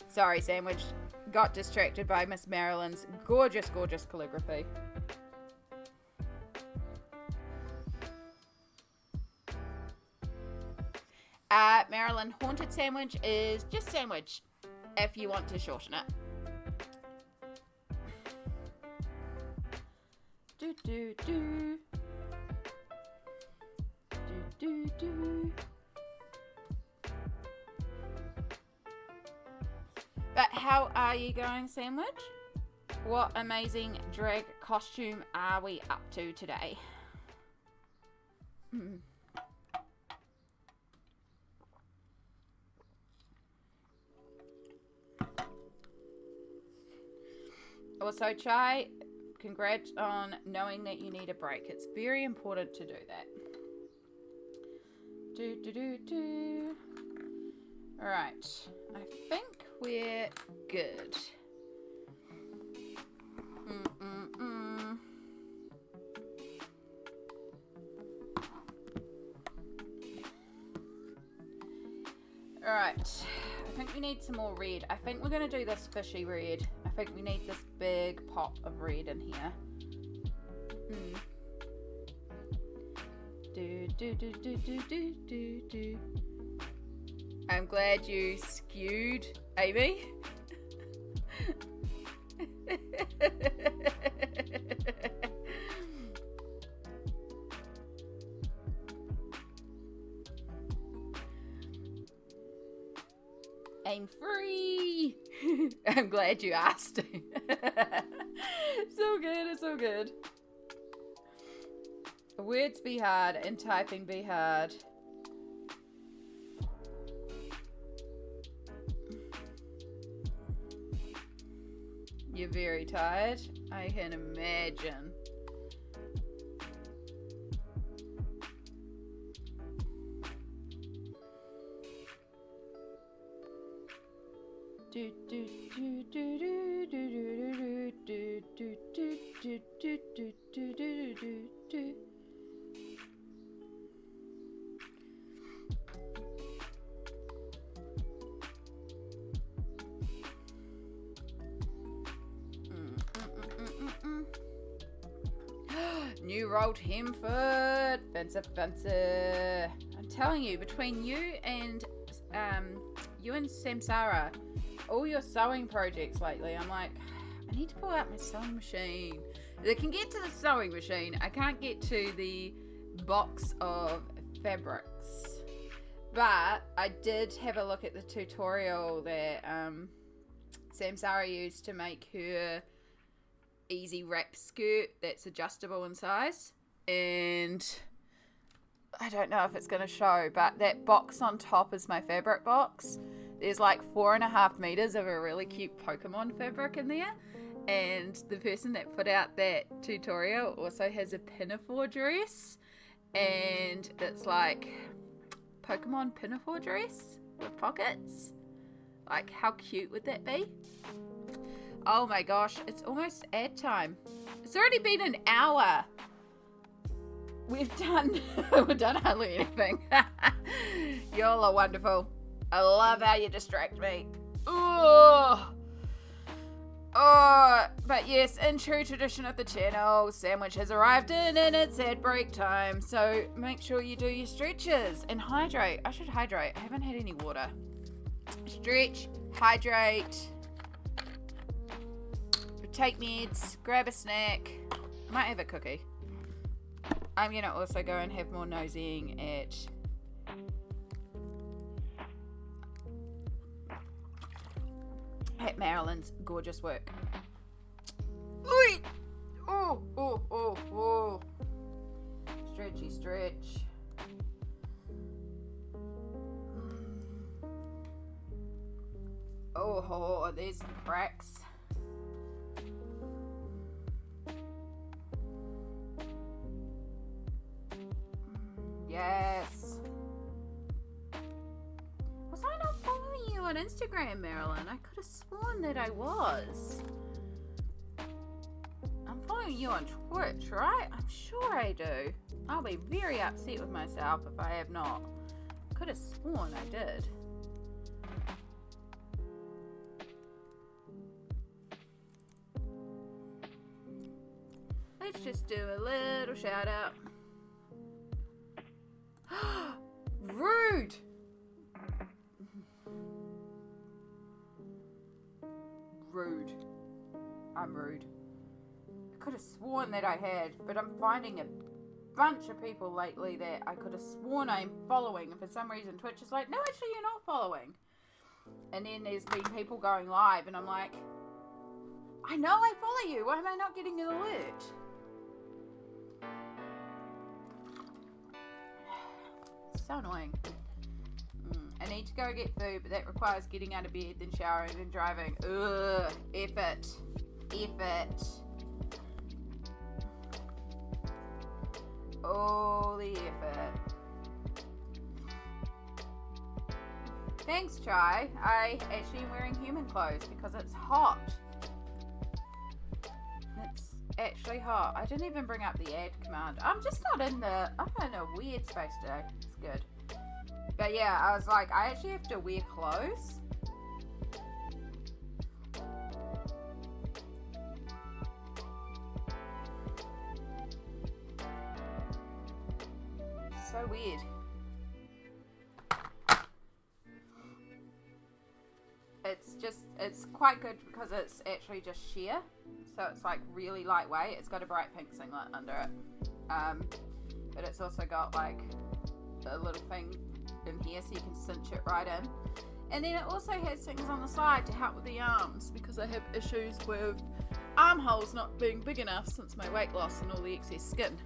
[SPEAKER 1] Sorry, sandwich. Got distracted by Miss Marilyn's gorgeous, gorgeous calligraphy. Marilyn, haunted sandwich is just sandwich if you want to shorten it. Do do do. Do, do. But how are you going, sandwich? What amazing drag costume are we up to today? Also, Chai, congrats on knowing that you need a break. It's very important to do that. Do. Alright, I think we're good. Alright, I think we need some more red. I think we're going to do this fishy red. I think we need this big pot of red in here. Do. I'm glad you skewed, Amy. Aim free. I'm glad you asked. So good, it's so good. Words be hard and typing be hard. You're very tired. I can imagine. New rolled Hemford. Fancy. I'm telling you, between you and Samsara, all your sewing projects lately, I'm like, I need to pull out my sewing machine. I can get to the sewing machine. I can't get to the box of fabrics. But I did have a look at the tutorial that Samsara used to make her easy wrap skirt that's adjustable in size, and I don't know if it's going to show, but that box on top is my fabric box. There's like 4.5 meters of a really cute Pokemon fabric in there, and the person that put out that tutorial also has a pinafore dress, and it's like Pokemon pinafore dress with pockets. Like, how cute would that be? Oh my gosh, it's almost ad time. It's already been an hour. We've done hardly anything. Y'all are wonderful. I love how you distract me. Oh, oh, but yes, in true tradition of the channel, sandwich has arrived in and it's at break time. So make sure you do your stretches and hydrate. I should hydrate. I haven't had any water. Stretch, hydrate, take meds, grab a snack. I might have a cookie. I'm going to also go and have more nosying at Marilyn's gorgeous work. Ooh. Oh, oh, oh, oh. Stretchy stretch. Oh, there's some cracks. Yes. Was I not following you on Instagram, Marilyn? I could have sworn that I was. I'm following you on Twitch, right? I'm sure I do. I'll be very upset with myself if I have not. Could have sworn I did. Let's just do a little shout out. Rude! Rude. I'm rude. I could have sworn that I had, but I'm finding a bunch of people lately that I could have sworn I'm following, and for some reason Twitch is like, no, actually you're not following. And then there's been people going live, and I'm like, I know I follow you, why am I not getting an alert? So annoying. I need to go get food, but that requires getting out of bed, then showering, then driving. Ugh, effort. Oh, the effort. Thanks, Chai. I actually am wearing human clothes because it's hot. It's actually hot. I didn't even bring up the add command. I'm in a weird space today. It's good. But yeah, I was like, I actually have to wear clothes. So weird. It's quite good because it's actually just sheer. So it's like really lightweight. It's got a bright pink singlet under it. But it's also got like a little thing in here so you can cinch it right in. And then it also has things on the side to help with the arms because I have issues with armholes not being big enough since my weight loss and all the excess skin.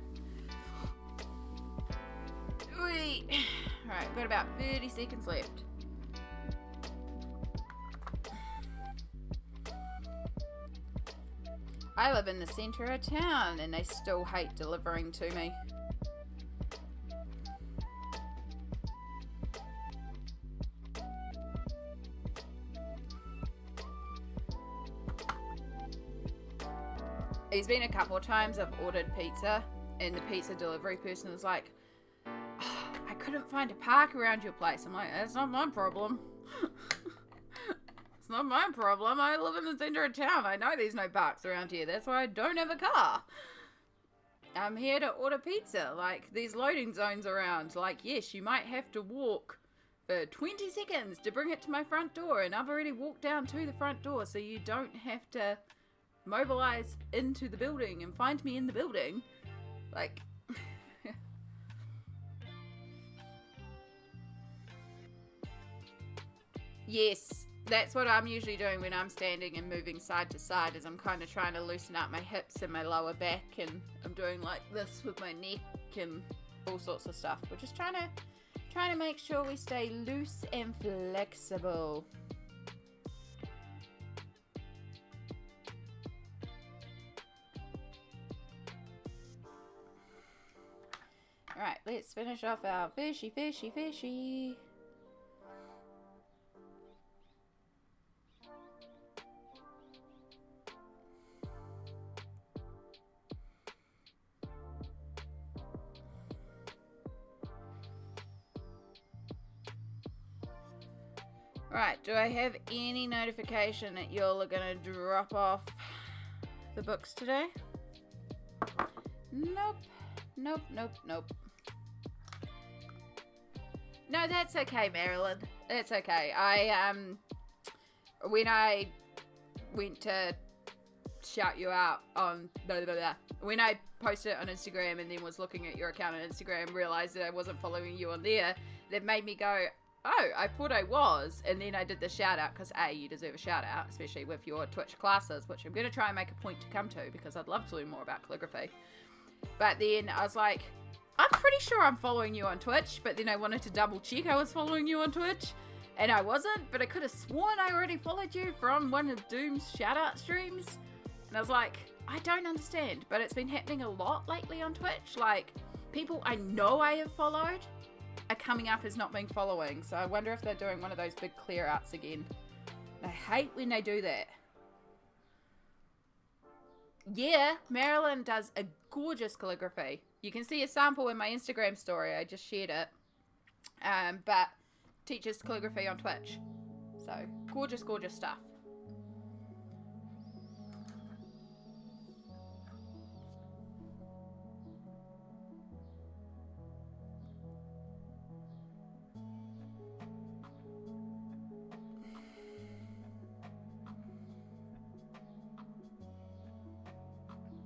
[SPEAKER 1] Alright, got about 30 seconds left. I live in the centre of town and they still hate delivering to me. There's been a couple of times I've ordered pizza and the pizza delivery person is like, oh, I couldn't find a park around your place. I'm like, that's not my problem. It's not my problem. I live in the centre of town. I know there's no parks around here. That's why I don't have a car. I'm here to order pizza. Like, there's loading zones around. Like, yes, you might have to walk for 20 seconds to bring it to my front door. And I've already walked down to the front door, so you don't have to mobilize into the building and find me in the building. Like... Yes. That's what I'm usually doing when I'm standing and moving side to side is I'm kind of trying to loosen up my hips and my lower back and I'm doing like this with my neck and all sorts of stuff. We're just trying to make sure we stay loose and flexible. Alright, let's finish off our fishy. Right, do I have any notification that y'all are going to drop off the books today? Nope. Nope, nope, nope. No, that's okay, Marilyn. That's okay. When I went to shout you out on when I posted it on Instagram and then was looking at your account on Instagram, realized that I wasn't following you on there, that made me go, oh, I thought I was. And then I did the shout out because A, you deserve a shout out, especially with your Twitch classes, which I'm going to try and make a point to come to because I'd love to learn more about calligraphy. But then I was like, I'm pretty sure I'm following you on Twitch, but then I wanted to double check I was following you on Twitch, and I wasn't, but I could have sworn I already followed you from one of Doom's shout out streams. And I was like, I don't understand, but it's been happening a lot lately on Twitch. Like, people I know I have followed are coming up as not being following, so I wonder if they're doing one of those big clear outs again. I hate when they do that. Yeah, Marilyn does a gorgeous calligraphy. You can see a sample in my Instagram story. I just shared it. But teaches calligraphy on Twitch. So, gorgeous, gorgeous stuff.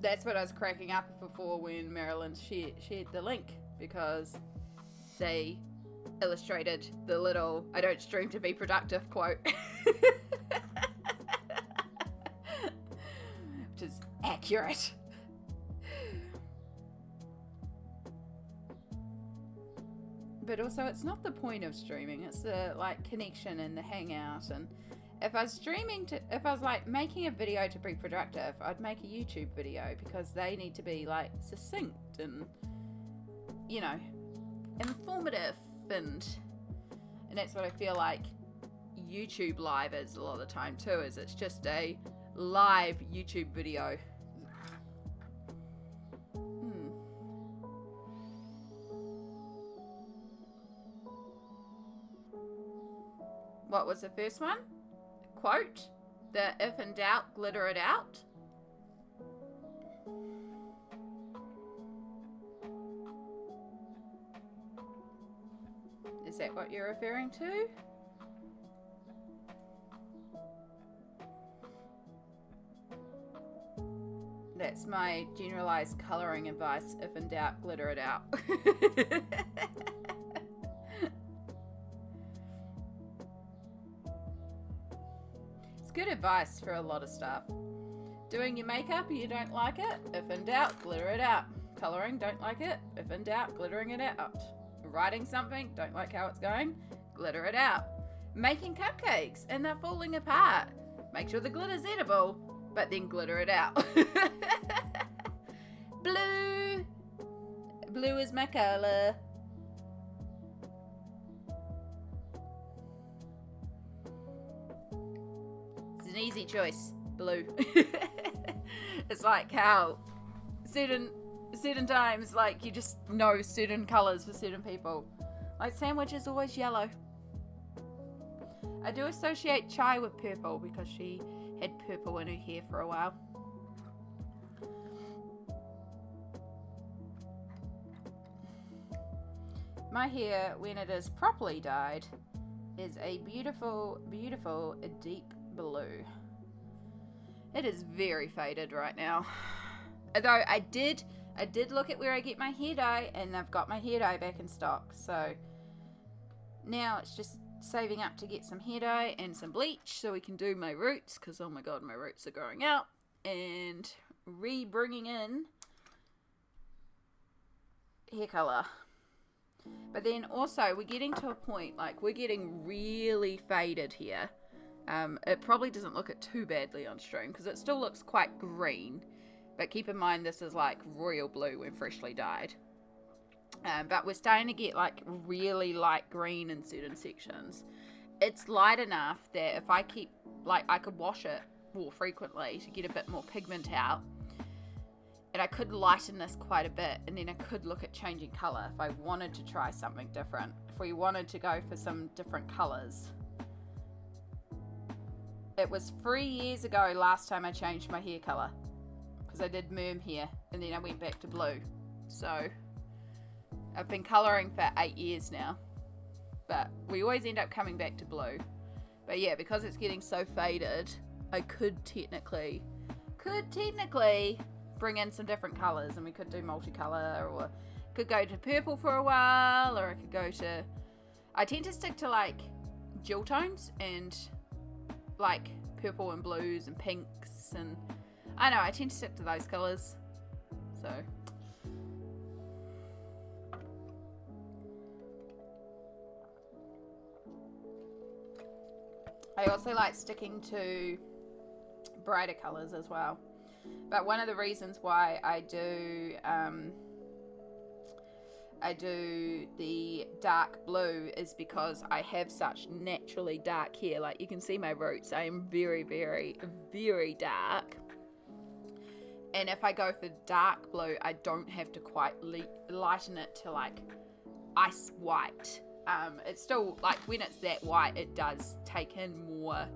[SPEAKER 1] That's what I was cracking up before when Marilyn shared the link, because they illustrated the little "I don't stream to be productive" quote. Which is accurate. But also, it's not the point of streaming, it's the connection and the hangout. And if I was making a video to be productive, I'd make a YouTube video, because they need to be succinct and, informative, and that's what I feel like YouTube live is a lot of the time too, is it's just a live YouTube video. What was the first one? Quote, the "if in doubt, glitter it out." Is that what you're referring to? That's my generalized colouring advice. If in doubt, glitter it out. Good advice for a lot of stuff. Doing your makeup, you don't like it? If in doubt, glitter it out. Colouring, don't like it? If in doubt, glittering it out. Writing something, don't like how it's going? Glitter it out. Making cupcakes and they're falling apart. Make sure the glitter's edible, but then glitter it out. Blue. Blue is my colour. Easy choice, blue. It's like how certain times, you just know certain colours for certain people. Like sandwich is always yellow. I do associate Chai with purple because she had purple in her hair for a while. My hair, when it is properly dyed, is a beautiful, beautiful, deep blue. It is very faded right now. Although I did look at where I get my hair dye, and I've got my hair dye back in stock. So now it's just saving up to get some hair dye and some bleach so we can do my roots, because oh my god, my roots are growing out, and bringing in hair color. But then also we're getting to a point, we're getting really faded here. It probably doesn't look it too badly on stream because it still looks quite green, but keep in mind this is royal blue when freshly dyed. But we're starting to get really light green in certain sections. It's light enough that if I keep I could wash it more frequently to get a bit more pigment out, and I could lighten this quite a bit, and then I could look at changing colour if I wanted to try something different. If we wanted to go for some different colours, it was 3 years ago last time I changed my hair colour, because I did merm hair and then I went back to blue. So I've been colouring for 8 years now, but we always end up coming back to blue. But yeah, because it's getting so faded, I could technically bring in some different colours, and we could do multicolour, or could go to purple for a while, or I could go to, I tend to stick to like gel tones and like purple and blues and pinks, and I know I tend to stick to those colours. So I also like sticking to brighter colours as well. But one of the reasons why I do the dark blue is because I have such naturally dark hair. Like you can see my roots. I am very, very, very dark. And if I go for dark blue, I don't have to quite lighten it to like ice white. It's still like when it's that white, it does take in more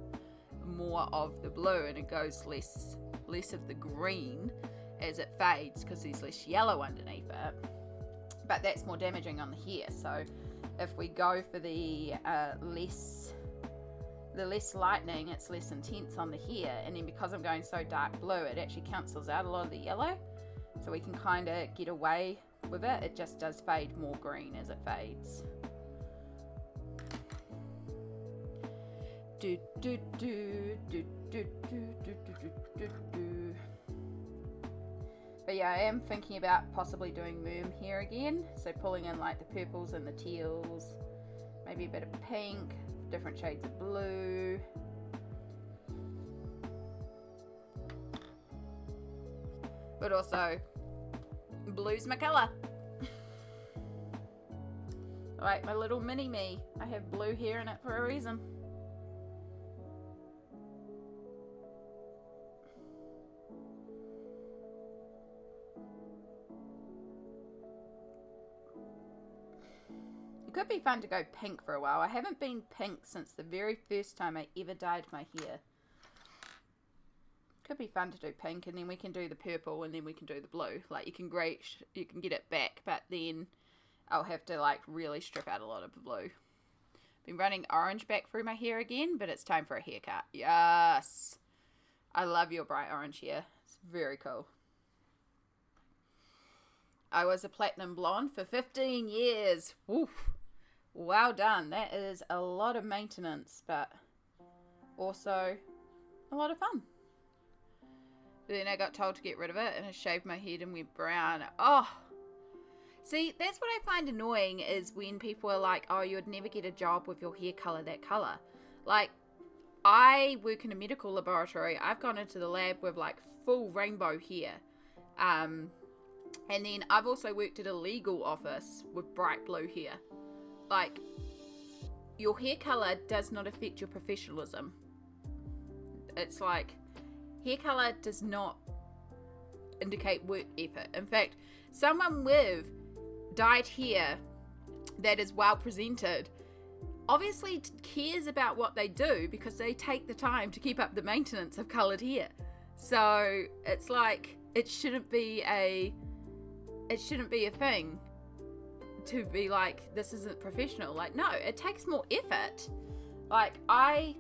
[SPEAKER 1] of the blue, and it goes less of the green as it fades because there's less yellow underneath it. But that's more damaging on the hair. So if we go for the less lightening, it's less intense on the hair, and then because I'm going so dark blue, it actually cancels out a lot of the yellow, so we can kind of get away with it. It just does fade more green as it fades. Do, do, do, do, do, do, do, do, do, do. But yeah, I am thinking about possibly doing merm here again, so pulling in like the purples and the teals, maybe a bit of pink, different shades of blue. But also, blue's my colour. Like my little mini me, I have blue hair in it for a reason. It could be fun to go pink for a while. I haven't been pink since the very first time I ever dyed my hair. Could be fun to do pink, and then we can do the purple, and then we can do the blue. Like you can get it back, but then I'll have to like really strip out a lot of the blue. Been running orange back through my hair again, but it's time for a haircut. Yes! I love your bright orange hair. It's very cool. I was a platinum blonde for 15 years. Woof. Well done. That is a lot of maintenance, but also a lot of fun. But then I got told to get rid of it, and I shaved my head and went brown. Oh! See, that's what I find annoying, is when people are like, oh, you would never get a job with your hair colour that colour. Like, I work in a medical laboratory. I've gone into the lab with like full rainbow hair. And then I've also worked at a legal office with bright blue hair. Like, your hair colour does not affect your professionalism. It's like, hair colour does not indicate work effort. In fact, someone with dyed hair that is well presented obviously cares about what they do, because they take the time to keep up the maintenance of coloured hair. So it's like, it shouldn't be a thing to be like, this isn't professional. Like, no, it takes more effort. Like, I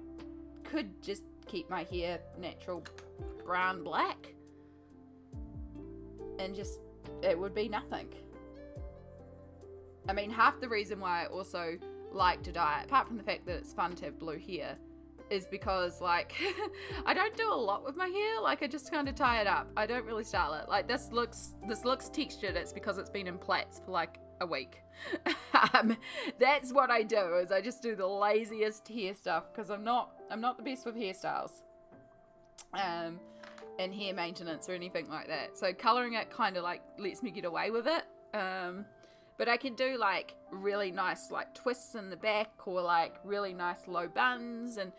[SPEAKER 1] could just keep my hair natural brown black and just, it would be nothing. I mean, half the reason why I also like to dye it, apart from the fact that it's fun to have blue hair, is because, like, I don't do a lot with my hair. Like, I just kind of tie it up. I don't really style it. Like, this looks textured. It's because it's been in plaits for like a week. That's what I do, is I just do the laziest hair stuff, because I'm not the best with hairstyles and hair maintenance or anything like that. So colouring it kind of like lets me get away with it. But I can do like really nice like twists in the back, or like really nice low buns, and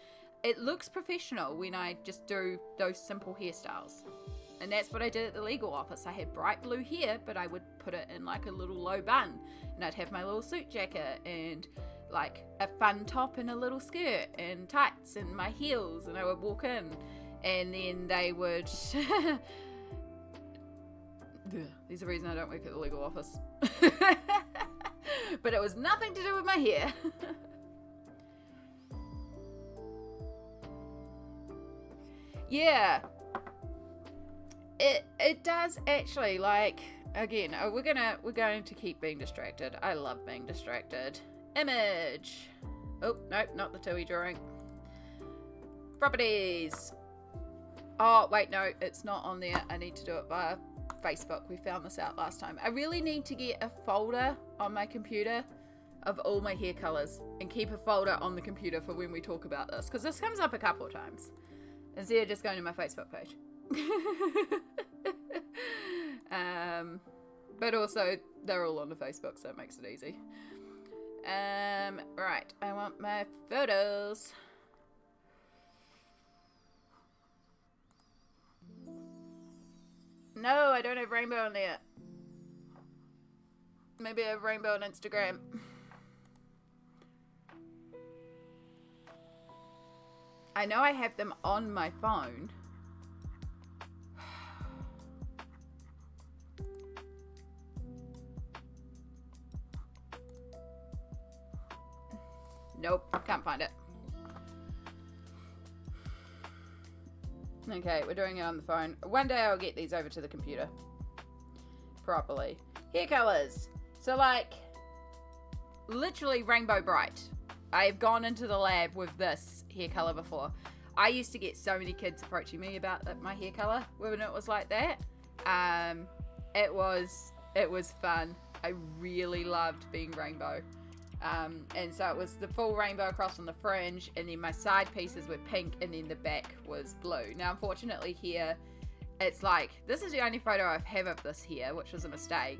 [SPEAKER 1] it looks professional when I just do those simple hairstyles. And that's what I did at the legal office. I had bright blue hair, but I would put it in like a little low bun, and I'd have my little suit jacket and like a fun top and a little skirt and tights and my heels, and I would walk in and then they would there's a reason I don't work at the legal office. But it was nothing to do with my hair. Yeah, it does actually. Like, again, we're going to keep being distracted. I love being distracted. Image. Oh nope, not the TUI drawing. Properties. Oh wait, no, it's not on there. I need to do it via Facebook. We found this out last time. I really need to get a folder on my computer of all my hair colors and keep a folder on the computer for when we talk about this, because this comes up a couple of times instead of just going to my Facebook page. But also they're all on the Facebook, so it makes it easy. Right, I want my photos. No, I don't have rainbow on there. Maybe I have rainbow on Instagram. I know I have them on my phone. Nope, can't find it. Okay, we're doing it on the phone. One day I'll get these over to the computer properly. Hair colors. So, like, literally rainbow bright. I've gone into the lab with this hair color before. I used to get so many kids approaching me about my hair color when it was like that. It was fun. I really loved being rainbow. And so it was the full rainbow across on the fringe, and then my side pieces were pink, and then the back was blue. Now, unfortunately here, it's like, this is the only photo I have of this here, which was a mistake.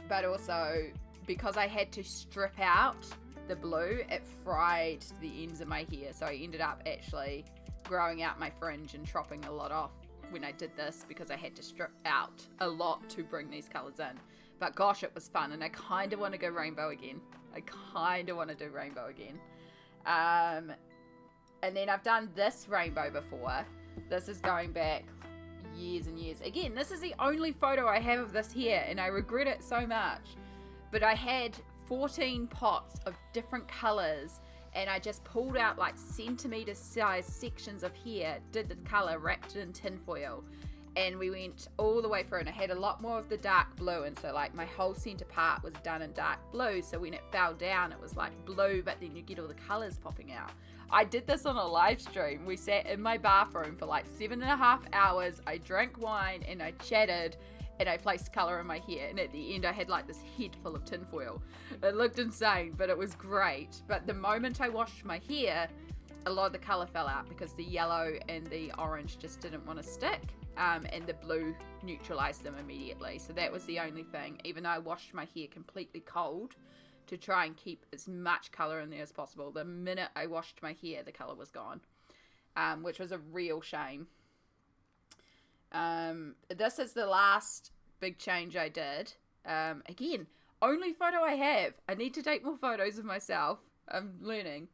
[SPEAKER 1] But also, because I had to strip out the blue, it fried the ends of my hair. So I ended up actually growing out my fringe and chopping a lot off when I did this, because I had to strip out a lot to bring these colors in. But gosh, it was fun, and I kind of want to go rainbow again. I kind of want to do rainbow again. And then I've done this rainbow before. This is going back years and years. Again, this is the only photo I have of this here, and I regret it so much. But I had 14 pots of different colors, and I just pulled out like centimeter size sections of hair, did the color, wrapped it in tinfoil. And we went all the way through, and I had a lot more of the dark blue, and so like my whole center part was done in dark blue, so when it fell down it was like blue, but then you get all the colors popping out. I did this on a live stream. We sat in my bathroom for like 7.5 hours. I drank wine and I chatted, and I placed color in my hair, and at the end I had like this head full of tinfoil. It looked insane, but it was great. But the moment I washed my hair, a lot of the color fell out because the yellow and the orange just didn't want to stick. And the blue neutralized them immediately. So that was the only thing. Even though I washed my hair completely cold to try and keep as much color in there as possible, the minute I washed my hair, the color was gone, which was a real shame. This is the last big change I did. Again, only photo I have. I need to take more photos of myself. I'm learning.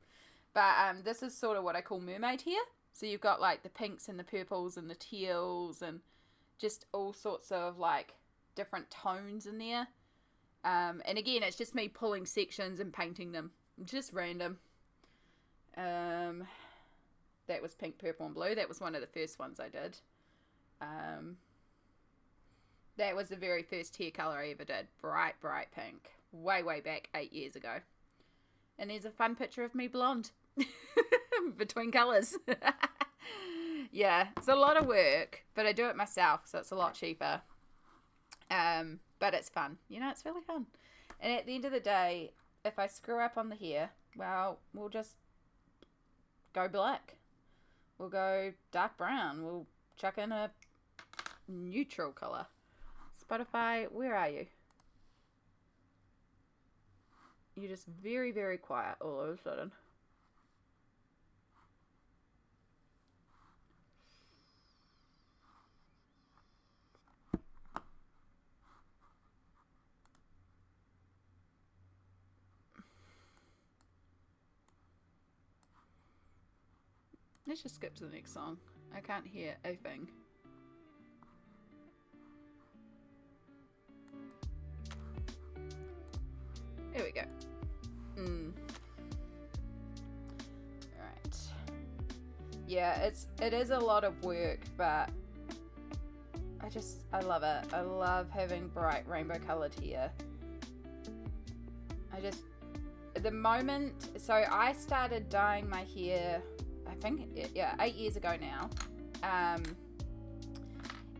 [SPEAKER 1] But this is sort of what I call mermaid hair. So you've got like the pinks and the purples and the teals and just all sorts of like different tones in there. And again, it's just me pulling sections and painting them. Just random. That was pink, purple and blue. That was one of the first ones I did. That was the very first hair color I ever did. Bright, bright pink. Way, way back 8 years ago. And there's a fun picture of me blonde. Between colors. Yeah, it's a lot of work, but I do it myself, so it's a lot cheaper. But it's fun. You know, it's really fun. And at the end of the day, if I screw up on the hair, well, we'll just go black. We'll go dark brown. We'll chuck in a neutral color. Spotify, where are you? You're just very, very quiet all of a sudden. Let's just skip to the next song. I can't hear a thing. Here we go. Alright. Yeah, it is a lot of work, but I love it. I love having bright rainbow colored hair. The moment, so I started dyeing my hair, I think, yeah, 8 years ago now. And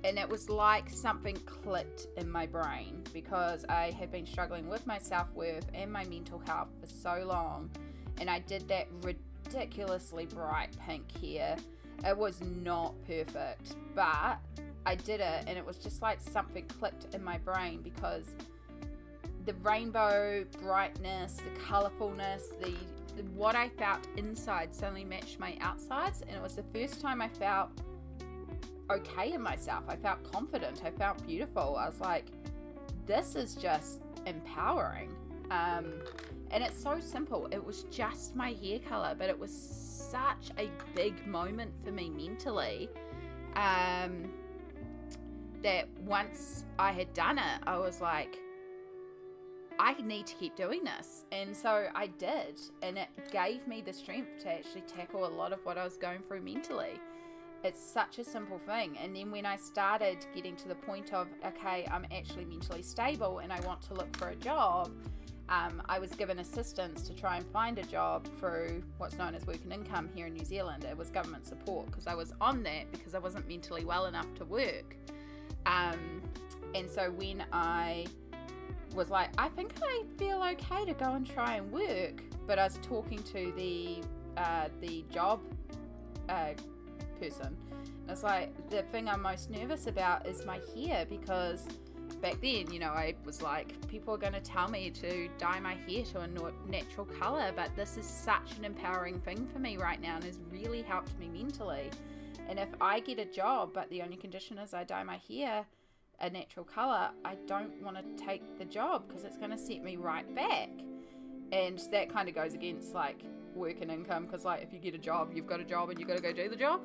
[SPEAKER 1] it was like something clicked in my brain because I had been struggling with my self-worth and my mental health for so long. And I did that ridiculously bright pink hair. It was not perfect, but I did it, and it was just like something clicked in my brain because the rainbow brightness, the colorfulness, the what I felt inside suddenly matched my outsides, and it was the first time I felt okay in myself. I felt confident. I felt beautiful. I was like, this is just empowering. And it's so simple. It was just my hair color, but it was such a big moment for me mentally. That once I had done it, I was like, I need to keep doing this. And so I did, and it gave me the strength to actually tackle a lot of what I was going through mentally. It's such a simple thing. And then when I started getting to the point of, okay, I'm actually mentally stable and I want to look for a job, I was given assistance to try and find a job through what's known as work and income here in New Zealand. It was government support because I was on that because I wasn't mentally well enough to work. And so when I was like, I think I feel okay to go and try and work, but I was talking to the job person, and I was like, the thing I'm most nervous about is my hair, because back then, you know, I was like, people are going to tell me to dye my hair to a natural color, but this is such an empowering thing for me right now and has really helped me mentally. And if I get a job, but the only condition is I dye my hair a natural color, I don't want to take the job because it's going to set me right back. And that kind of goes against like work and income, because like if you get a job, you've got a job and you've got to go do the job.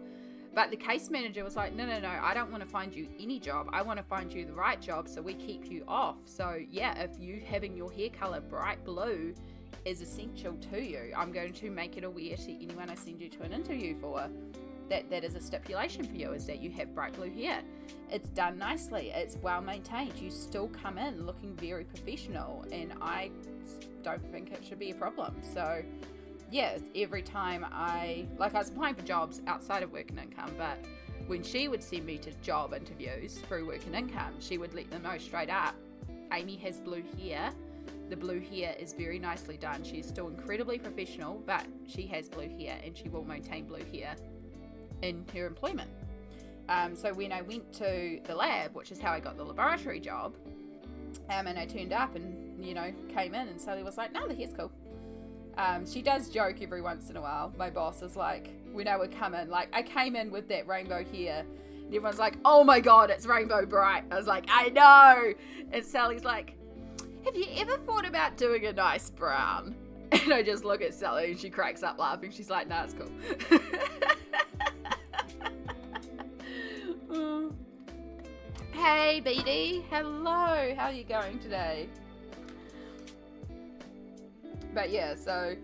[SPEAKER 1] But the case manager was like, no, I don't want to find you any job. I want to find you the right job, so we keep you off. So yeah, if you having your hair color bright blue is essential to you, I'm going to make it aware to anyone I send you to an interview for. That is a stipulation for you, is that you have bright blue hair. It's done nicely. It's well maintained. You still come in looking very professional, and I don't think it should be a problem. So yeah, every time I was applying for jobs outside of work and income, but when she would send me to job interviews through work and income, she would let them know straight up, Amy has blue hair. The blue hair is very nicely done. She's still incredibly professional, but she has blue hair and she will maintain blue hair in her employment. So when I went to the lab, which is how I got the laboratory job, and I turned up and, you know, came in, and Sally was like, no, the hair's cool. She does joke every once in a while. My boss is like, when I would come in, like I came in with that rainbow hair, and everyone's like, oh my god, it's rainbow bright. I was like, I know. And Sally's like, have you ever thought about doing a nice brown? And I just look at Sally and she cracks up laughing. She's like, nah, it's cool. Hey, BD. Hello. How are you going today? But yeah, so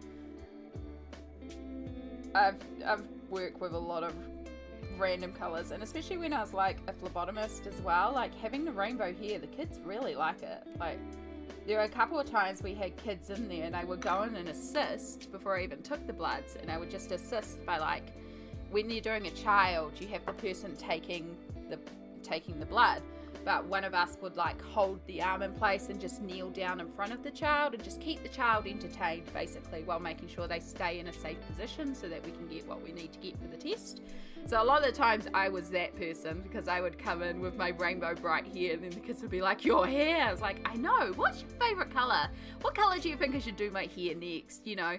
[SPEAKER 1] I've worked with a lot of random colors, and especially when I was like a phlebotomist as well, like having the rainbow hair, the kids really like it. Like there were a couple of times we had kids in there and I would go in and assist before I even took the bloods, and I would just assist by, like, when you're doing a child, you have the person taking the blood, but one of us would like hold the arm in place and just kneel down in front of the child and just keep the child entertained basically, while making sure they stay in a safe position so that we can get what we need to get for the test. So a lot of the times I was that person, because I would come in with my rainbow bright hair and then the kids would be like, your hair. I was like, I know, what's your favorite color? What color do you think I should do my hair next? You know,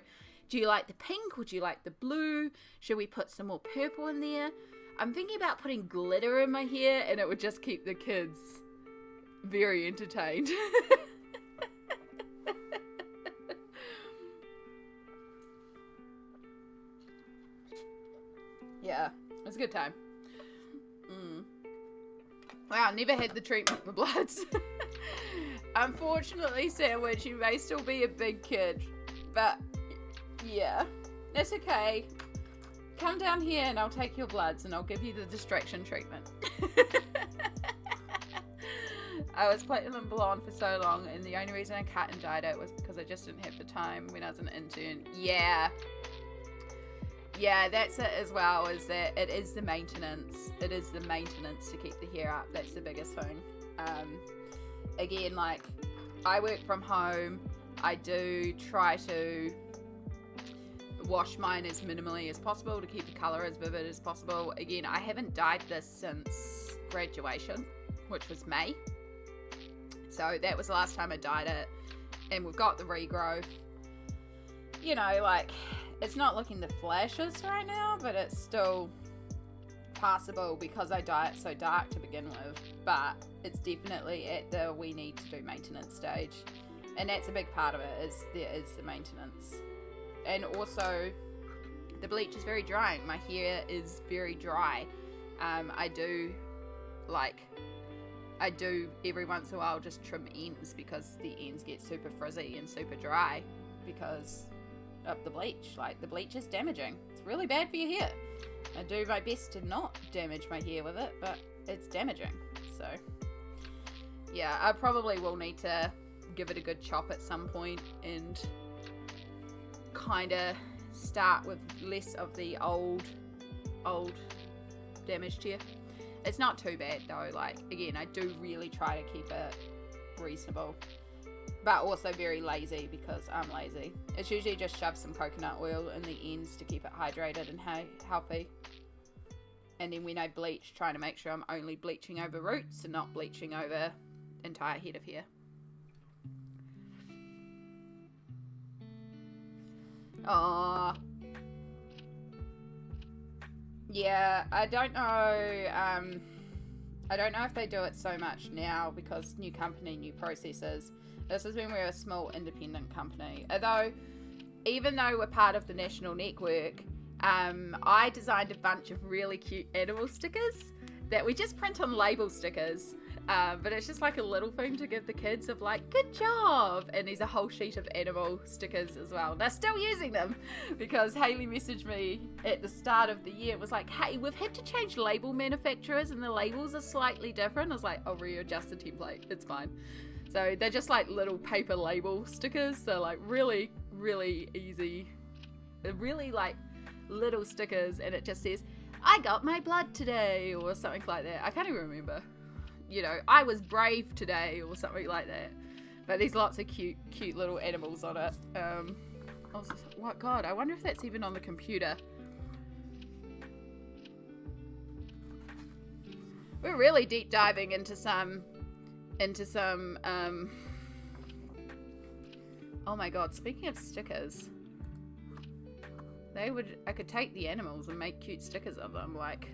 [SPEAKER 1] do you like the pink? Would you like the blue? Should we put some more purple in there? I'm thinking about putting glitter in my hair, and it would just keep the kids very entertained. Yeah, it was a good time. Wow, never had the treatment for bloods. Unfortunately, Sandwich, you may still be a big kid, but yeah, that's okay. Come down here and I'll take your bloods and I'll give you the distraction treatment. I was platinum blonde for so long, and the only reason I cut and dyed it was because I just didn't have the time when I was an intern. Yeah, that's it as well, is that it is the maintenance. It is the maintenance to keep the hair up. That's the biggest thing. Again, like, I work from home. I do try to wash mine as minimally as possible to keep the colour as vivid as possible. Again, I haven't dyed this since graduation, which was May. So that was the last time I dyed it. And we've got the regrowth. You know, like, it's not looking the flashiest right now, but it's still passable because I dye it so dark to begin with. But it's definitely at the we need to do maintenance stage. And that's a big part of it, is there is the maintenance. And also, the bleach is very drying. My hair is very dry. I do every once in a while just trim ends because the ends get super frizzy and super dry because of the bleach. Like, the bleach is damaging. It's really bad for your hair. I do my best to not damage my hair with it, but it's damaging. So, yeah, I probably will need to give it a good chop at some point and kind of start with less of the old damaged hair. It's not too bad though. Like, again, I do really try to keep it reasonable, but also very lazy because I'm lazy. It's usually just shove some coconut oil in the ends to keep it hydrated and healthy. And then when I bleach, trying to make sure I'm only bleaching over roots and not bleaching over entire head of hair. Oh, yeah, I don't know. I don't know if they do it so much now because new company, new processes. This is when we're a small independent company. Although, even though we're part of the national network, I designed a bunch of really cute animal stickers that we just print on label stickers. But it's just like a little thing to give the kids of like, good job. And there's a whole sheet of animal stickers as well. They're still using them because Hayley messaged me at the start of the year. It was like, hey, we've had to change label manufacturers and the labels are slightly different. I was like, I'll readjust the template. It's fine. So they're just like little paper label stickers. They're like really, really easy. They're really like little stickers, and it just says, I got my blood today, or something like that. I can't even remember. You know, I was brave today, or something like that. But there's lots of cute little animals on it. What, God, I wonder if that's even on the computer. We're really deep diving into some oh my God, speaking of stickers, I could take the animals and make cute stickers of them, like.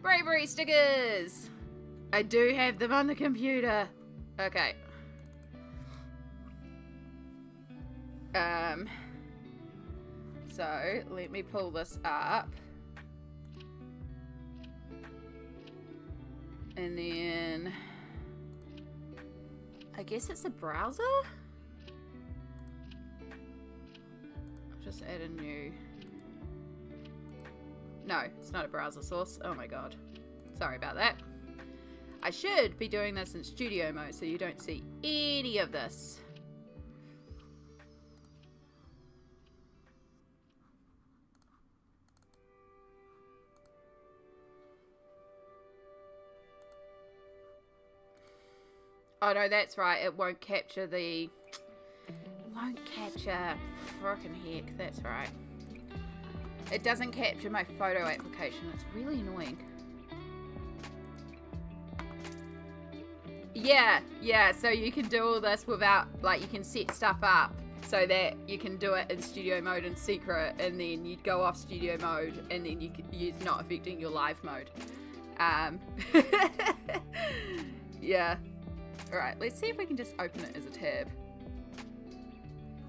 [SPEAKER 1] Bravery stickers! I do have them on the computer. Okay. So, let me pull this up. And then, I guess it's a browser? I'll just add a new. No, it's not a browser source. Oh my God. Sorry about that. I should be doing this in studio mode so you don't see any of this. Oh no, that's right. It won't capture the... Frickin' heck, that's right. It doesn't capture my photo application. It's really annoying. Yeah, so you can do all this without, like, you can set stuff up so that you can do it in studio mode in secret, and then you'd go off studio mode, and then you're not affecting your live mode. Yeah. Alright, let's see if we can just open it as a tab.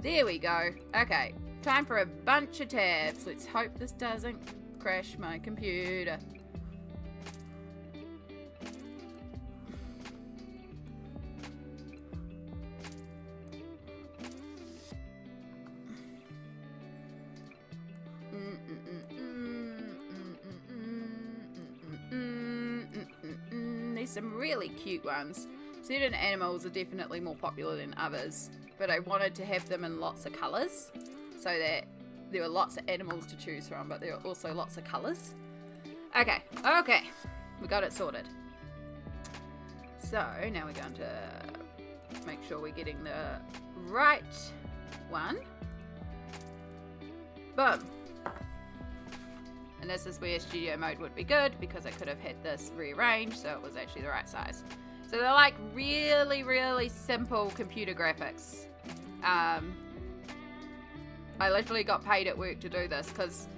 [SPEAKER 1] There we go. Okay, time for a bunch of tabs. Let's hope this doesn't crash my computer. There's some really cute ones. Certain animals are definitely more popular than others, but I wanted to have them in lots of colours so that there were lots of animals to choose from, but there were also lots of colours. Okay, we got it sorted. So now we're going to make sure we're getting the right one. Boom. And this is where studio mode would be good, because I could have had this rearranged so it was actually the right size. So they're like really, really simple computer graphics. I literally got paid at work to do this because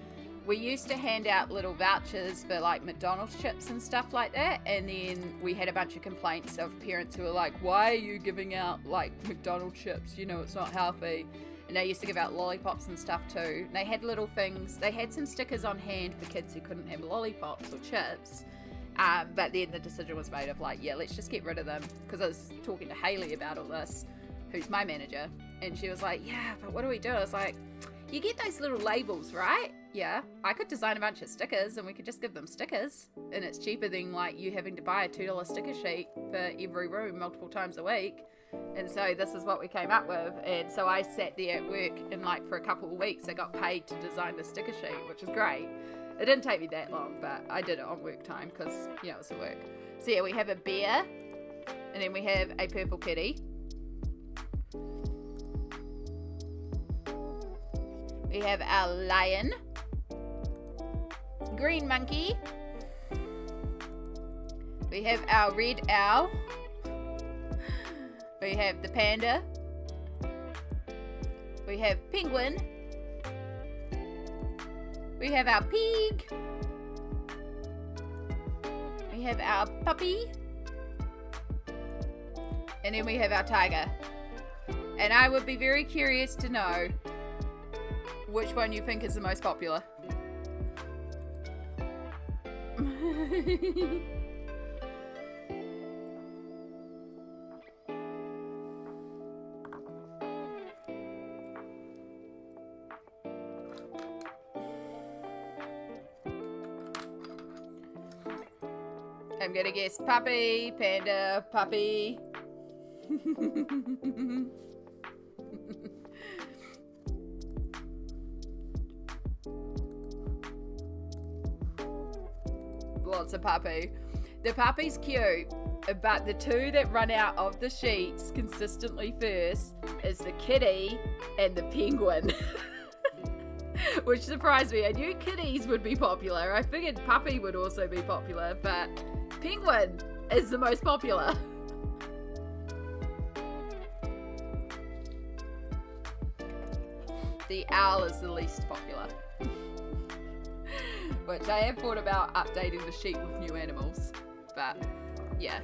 [SPEAKER 1] we used to hand out little vouchers for like McDonald's chips and stuff like that, and then we had a bunch of complaints of parents who were like, why are you giving out like McDonald's chips? You know, it's not healthy. And they used to give out lollipops and stuff too. And they had little things. They had some stickers on hand for kids who couldn't have lollipops or chips. But then the decision was made of like, yeah, let's just get rid of them. Because I was talking to Hayley about all this, who's my manager. And she was like, yeah, but what do we do? I was like, you get those little labels, right? Yeah, I could design a bunch of stickers and we could just give them stickers. And it's cheaper than like you having to buy a $2 sticker sheet for every room multiple times a week. And so this is what we came up with. And so I sat there at work and like for a couple of weeks I got paid to design the sticker sheet, which is great. It didn't take me that long, but I did it on work time because, you know, it's at work. So yeah, we have a bear, and then we have a purple kitty. We have our lion, green monkey. We have our red owl. We have the panda. We have penguin. We have our pig. We have our puppy. And then we have our tiger. And I would be very curious to know which one you think is the most popular. I'm gonna guess puppy, panda, puppy. Lots of puppy. The puppy's cute, but the two that run out of the sheets consistently first is the kitty and the penguin. Which surprised me. I knew kitties would be popular. I figured puppy would also be popular, but penguin is the most popular. The owl is the least popular. Which I have thought about updating the sheet with new animals. But, yeah.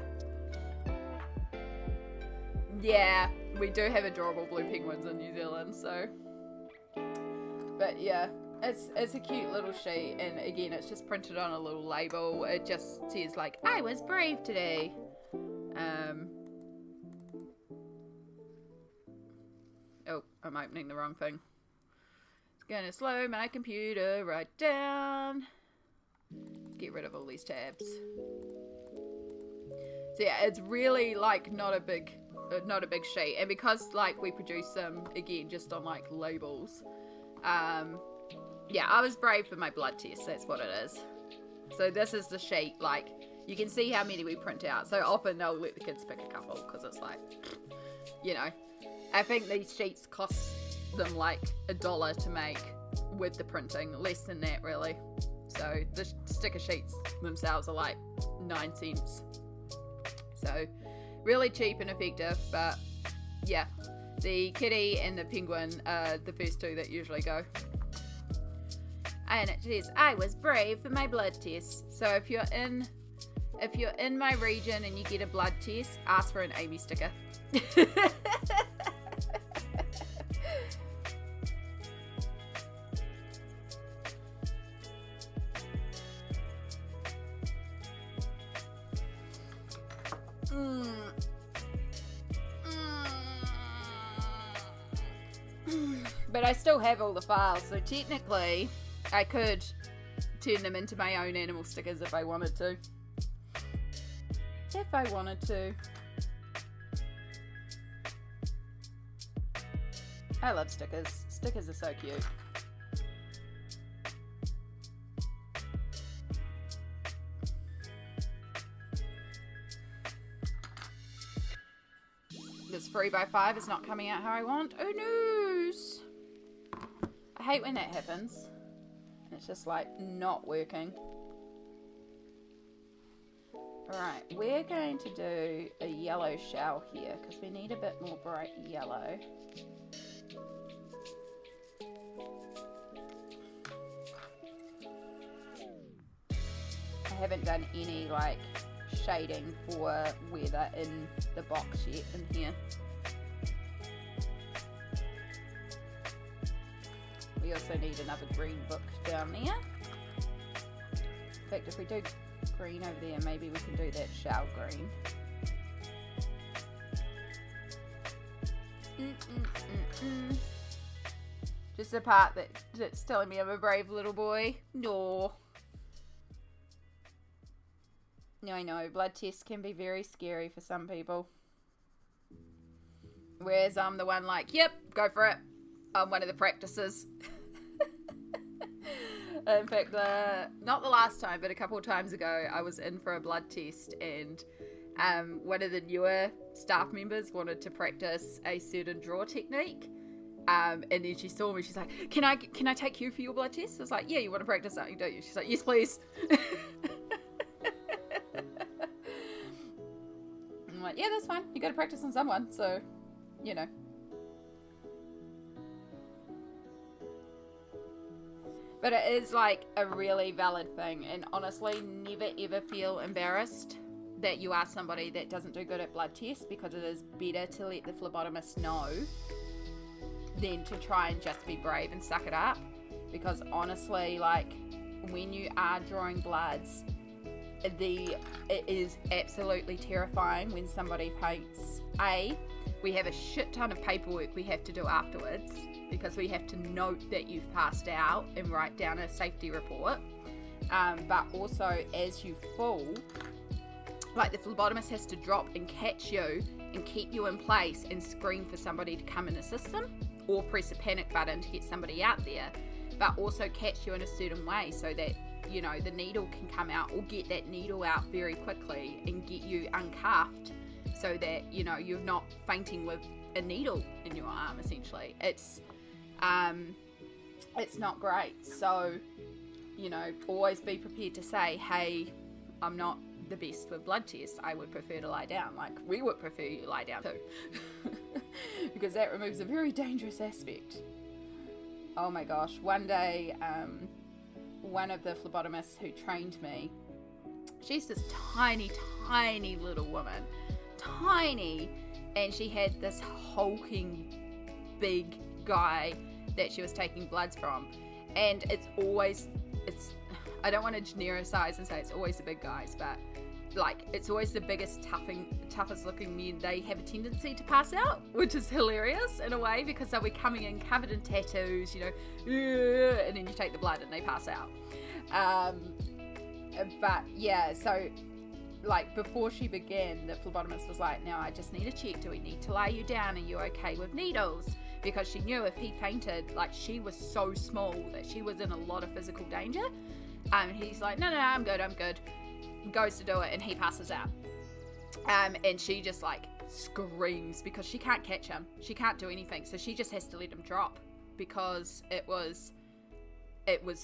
[SPEAKER 1] Yeah, we do have adorable blue penguins in New Zealand, so... But yeah, it's a cute little sheet, and again, it's just printed on a little label. It just says like, I was brave today. Oh, I'm opening the wrong thing. It's gonna slow my computer right down. Let's get rid of all these tabs. So yeah, it's really like not a big sheet, and because like we produce them again just on like labels. Yeah, I was brave for my blood test, that's what it is. So this is the sheet, like, you can see how many we print out. So often they'll let the kids pick a couple, because it's like, you know. I think these sheets cost them like $1 to make with the printing, less than that really. So the sticker sheets themselves are like 9 cents. So really cheap and effective, but yeah. The kitty and the penguin are the first two that usually go. And it says, I was brave for my blood test. So if you're in If you're in my region and you get a blood test, ask for an Amy sticker. But I still have all the files, so technically I could turn them into my own animal stickers if I wanted to. If I wanted to. I love stickers. Stickers are so cute. This 3x5 is not coming out how I want. Oh no! I hate when that happens. It's just like not working. Alright, we're going to do a yellow shell here because we need a bit more bright yellow. I haven't done any like shading for where they're in the box yet in here. We also need another green book down there. In fact, if we do green over there, maybe we can do that shell green. Just the part that's telling me I'm a brave little boy. No. No, I know. Blood tests can be very scary for some people. Whereas I'm the one like, yep, go for it. I'm one of the practices. In fact, not the last time, but a couple of times ago, I was in for a blood test, and one of the newer staff members wanted to practice a certain draw technique. And then she saw me. She's like, "Can I take you for your blood test?" I was like, "Yeah, you want to practice something, don't you?" She's like, "Yes, please." I'm like, "Yeah, that's fine. You got to practice on someone, so you know." But it is like a really valid thing, and honestly, never ever feel embarrassed that you are somebody that doesn't do good at blood tests, because it is better to let the phlebotomist know than to try and just be brave and suck it up. Because honestly, like, when you are drawing bloods, it is absolutely terrifying when somebody paints. We have a shit ton of paperwork we have to do afterwards, because we have to note that you've passed out and write down a safety report. But also, as you fall, like, the phlebotomist has to drop and catch you and keep you in place and scream for somebody to come and assist them, or press a panic button to get somebody out there, but also catch you in a certain way so that, you know, the needle can come out, or get that needle out very quickly and get you uncuffed so that, you know, you're not fainting with a needle in your arm, essentially. It's not great. So, you know, always be prepared to say, hey, I'm not the best with blood tests. I would prefer to lie down. Like, we would prefer you lie down too. Because that removes a very dangerous aspect. Oh my gosh. One day, one of the phlebotomists who trained me, she's this tiny, tiny little woman. Tiny. And she had this hulking big guy that she was taking bloods from. And it's I don't want to genericize and say it's always the big guys, but like, it's always the biggest, toughest looking men. They have a tendency to pass out, which is hilarious in a way, because they'll be coming in covered in tattoos, you know, and then you take the blood and they pass out. But yeah, so like, before she began, the phlebotomist was like, now I just need to check, do we need to lie you down? Are you okay with needles? Because she knew if he fainted, like, she was so small that she was in a lot of physical danger. He's like, no, I'm good. Goes to do it, and he passes out. And she just like screams because she can't catch him. She can't do anything. So she just has to let him drop, because it was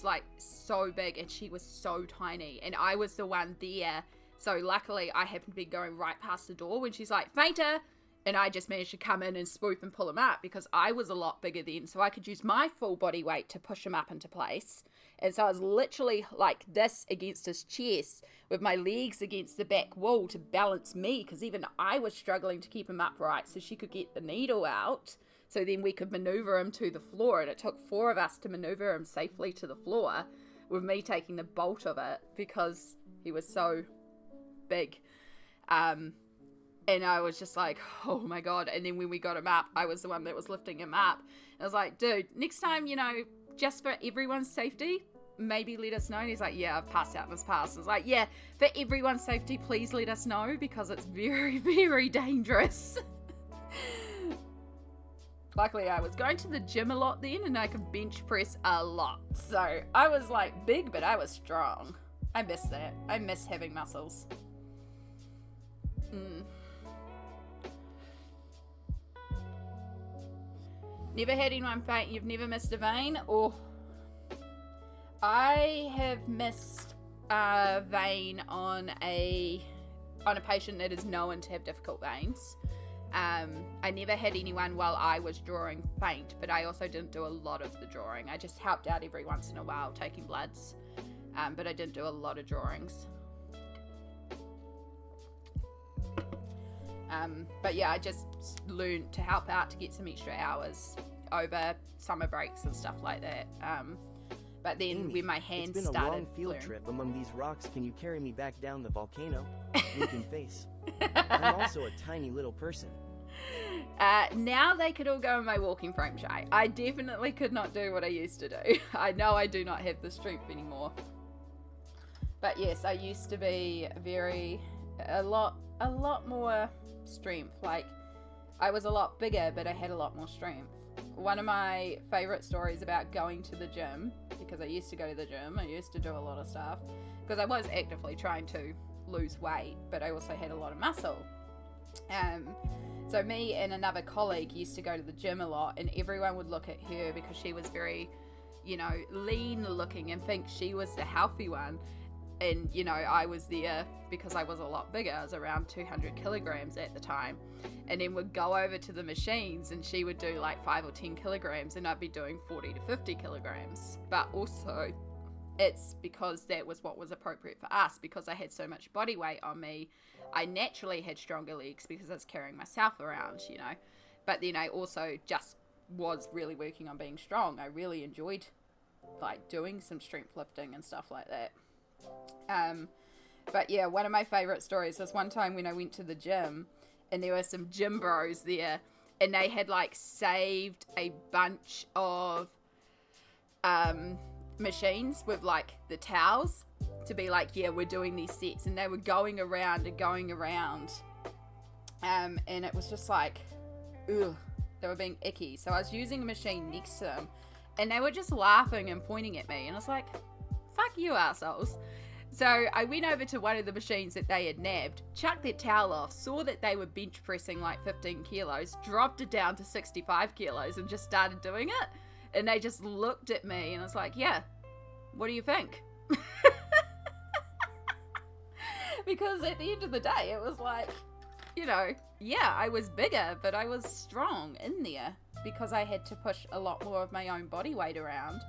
[SPEAKER 1] like so big and she was so tiny. And I was the one there. So luckily I happened to be going right past the door when she's like, fainter. And I just managed to come in and swoop and pull him up because I was a lot bigger then. So I could use my full body weight to push him up into place. And so I was literally like this against his chest with my legs against the back wall to balance me, because even I was struggling to keep him upright so she could get the needle out. So then we could maneuver him to the floor. And it took 4 of us to maneuver him safely to the floor, with me taking the bolt of it because he was so big. And I was just like, oh my God. And then when we got him up, I was the one that was lifting him up. I was like, dude, next time, you know, just for everyone's safety, maybe let us know. And he's like, yeah, I've passed out in this past. I was like, yeah, for everyone's safety, please let us know, because it's very, very dangerous. Luckily, I was going to the gym a lot then, and I could bench press a lot. So I was like big, but I was strong. I miss that. I miss having muscles. Never had anyone faint. You've never missed a vein? Or I have missed a vein on a patient that is known to have difficult veins. I never had anyone while I was drawing faint, but I also didn't do a lot of the drawing. I just helped out every once in a while taking bloods, but I didn't do a lot of drawings. But yeah, I just learned to help out to get some extra hours over summer breaks and stuff like that. But then
[SPEAKER 3] Amy,
[SPEAKER 1] when my hands
[SPEAKER 3] it's been
[SPEAKER 1] started
[SPEAKER 3] a long field trip among these rocks. Can you carry me back down the volcano? Winking face. I'm also a tiny little person.
[SPEAKER 1] Now they could all go in my walking frame, Shay. I definitely could not do what I used to do. I know I do not have the strength anymore. But yes, I used to be a lot more strength. Like, I was a lot bigger, but I had a lot more strength. One of my favorite stories about going to the gym, because I used to go to the gym, I used to do a lot of stuff, because I was actively trying to lose weight, but I also had a lot of muscle. So me and another colleague used to go to the gym a lot, and everyone would look at her because she was very, you know, lean looking, and think she was the healthy one. And, you know, I was there because I was a lot bigger. I was around 200 kilograms at the time. And then we'd go over to the machines and she would do like 5 or 10 kilograms and I'd be doing 40 to 50 kilograms. But also, it's because that was what was appropriate for us, because I had so much body weight on me. I naturally had stronger legs because I was carrying myself around, you know. But then I also just was really working on being strong. I really enjoyed like doing some strength lifting and stuff like that. But yeah, one of my favorite stories was one time when I went to the gym and there were some gym bros there, and they had like saved a bunch of machines with like the towels to be like, yeah, we're doing these sets, and they were going around and it was just like, ugh, they were being icky. So I was using a machine next to them and they were just laughing and pointing at me, and I was like, fuck you assholes. So I went over to one of the machines that they had nabbed, chucked their towel off, saw that they were bench pressing like 15 kilos, dropped it down to 65 kilos and just started doing it. And they just looked at me and I was like, yeah, what do you think? Because at the end of the day, it was like, you know, yeah, I was bigger, but I was strong in there because I had to push a lot more of my own body weight around.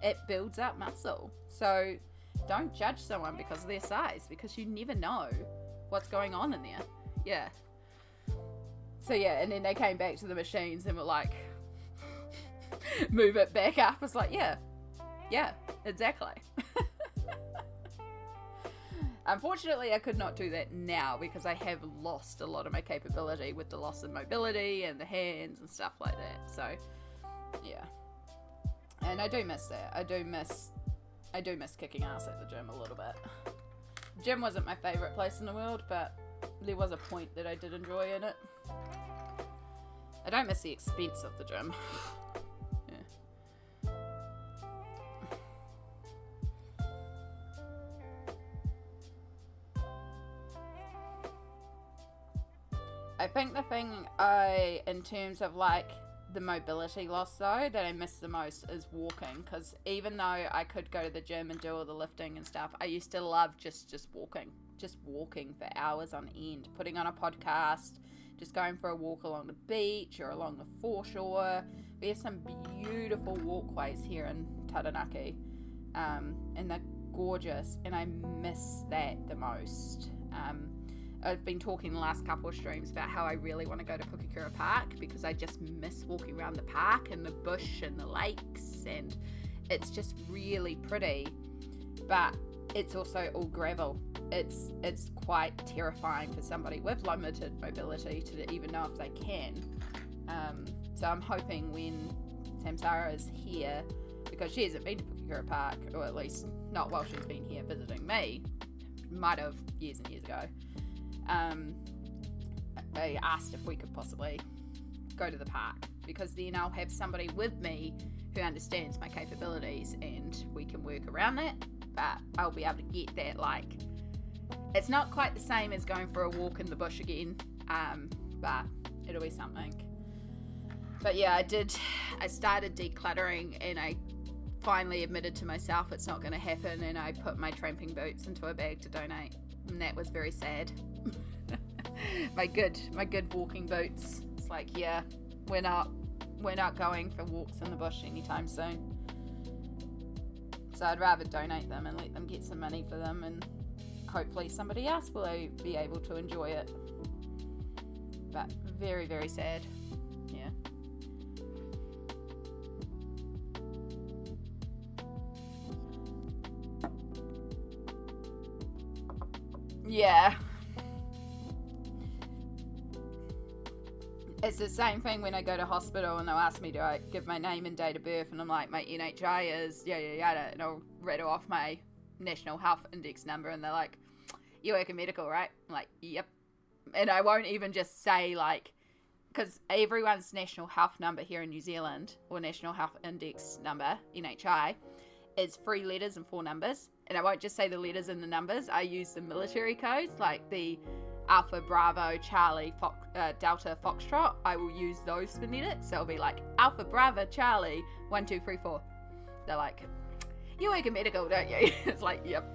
[SPEAKER 1] It builds up muscle. So don't judge someone because of their size, because you never know what's going on in there. Yeah. So yeah, and then they came back to the machines and were like, move it back up. It's like, yeah, exactly. Unfortunately, I could not do that now because I have lost a lot of my capability with the loss of mobility and the hands and stuff like that. So yeah. And I do miss that. I do miss kicking ass at the gym a little bit. Gym wasn't my favorite place in the world, but there was a point that I did enjoy in it. I don't miss the expense of the gym. Yeah. I think the thing in terms of like the mobility loss though that I miss the most is walking, because even though I could go to the gym and do all the lifting and stuff, I used to love just walking. just walking for hours on end, putting on a podcast, just going for a walk along the beach or along the foreshore. We have some beautiful walkways here in Taranaki, and they're gorgeous, and I miss that the most. I've been talking the last couple of streams about how I really want to go to Pukekura Park because I just miss walking around the park and the bush and the lakes, and it's just really pretty, but it's also all gravel. It's quite terrifying for somebody with limited mobility to even know if they can. So I'm hoping when Samsara is here, because she hasn't been to Pukekura Park, or at least not while she's been here visiting me, might have years and years ago. I asked if we could possibly go to the park, because then I'll have somebody with me who understands my capabilities and we can work around that, but I'll be able to get that, like, it's not quite the same as going for a walk in the bush again, but it'll be something. But yeah, I started decluttering, and I finally admitted to myself it's not going to happen, and I put my tramping boots into a bag to donate, and that was very sad. my good walking boots. It's like, yeah, we're not going for walks in the bush anytime soon. So I'd rather donate them and let them get some money for them, and hopefully somebody else will be able to enjoy it. But very, very sad. Yeah. Yeah. It's the same thing when I go to hospital and they'll ask me, do I give my name and date of birth? And I'm like, my NHI is yada yada, and I'll rattle off my National Health Index number, and they're like, you work in medical, right? I'm like, yep. And I won't even just say, like, because everyone's National Health number here in New Zealand, or National Health Index number, NHI, is 3 letters and 4 numbers. And I won't just say the letters and the numbers. I use the military codes, like the Alpha, Bravo, Charlie, Delta, Foxtrot. I will use those phonetics. So it'll be like Alpha, Bravo, Charlie, 1, 2, 3, 4. They're like, you work in medical, don't you? It's like, yep.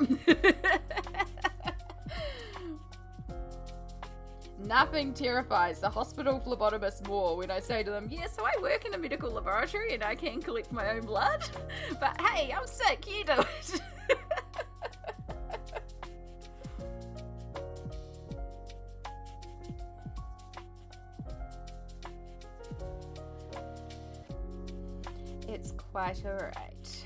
[SPEAKER 1] Nothing terrifies the hospital phlebotomist more when I say to them, yeah, so I work in a medical laboratory and I can collect my own blood. But hey, I'm sick, you do it. It's quite alright.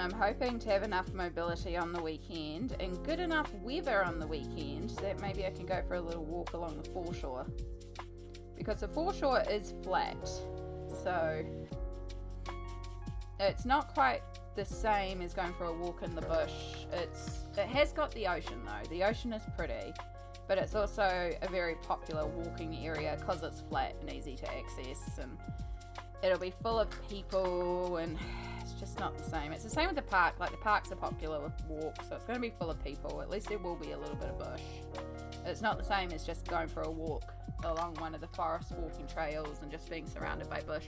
[SPEAKER 1] I'm hoping to have enough mobility on the weekend and good enough weather on the weekend that maybe I can go for a little walk along the foreshore. Because the foreshore is flat, so it's not quite the same as going for a walk in the bush. It has got the ocean though. The ocean is pretty, but it's also a very popular walking area because it's flat and easy to access, and it'll be full of people, and it's just not the same. It's the same with the park. Like, the parks are popular with walks, so it's going to be full of people. At least there will be a little bit of bush. It's not the same as just going for a walk along one of the forest walking trails and just being surrounded by bush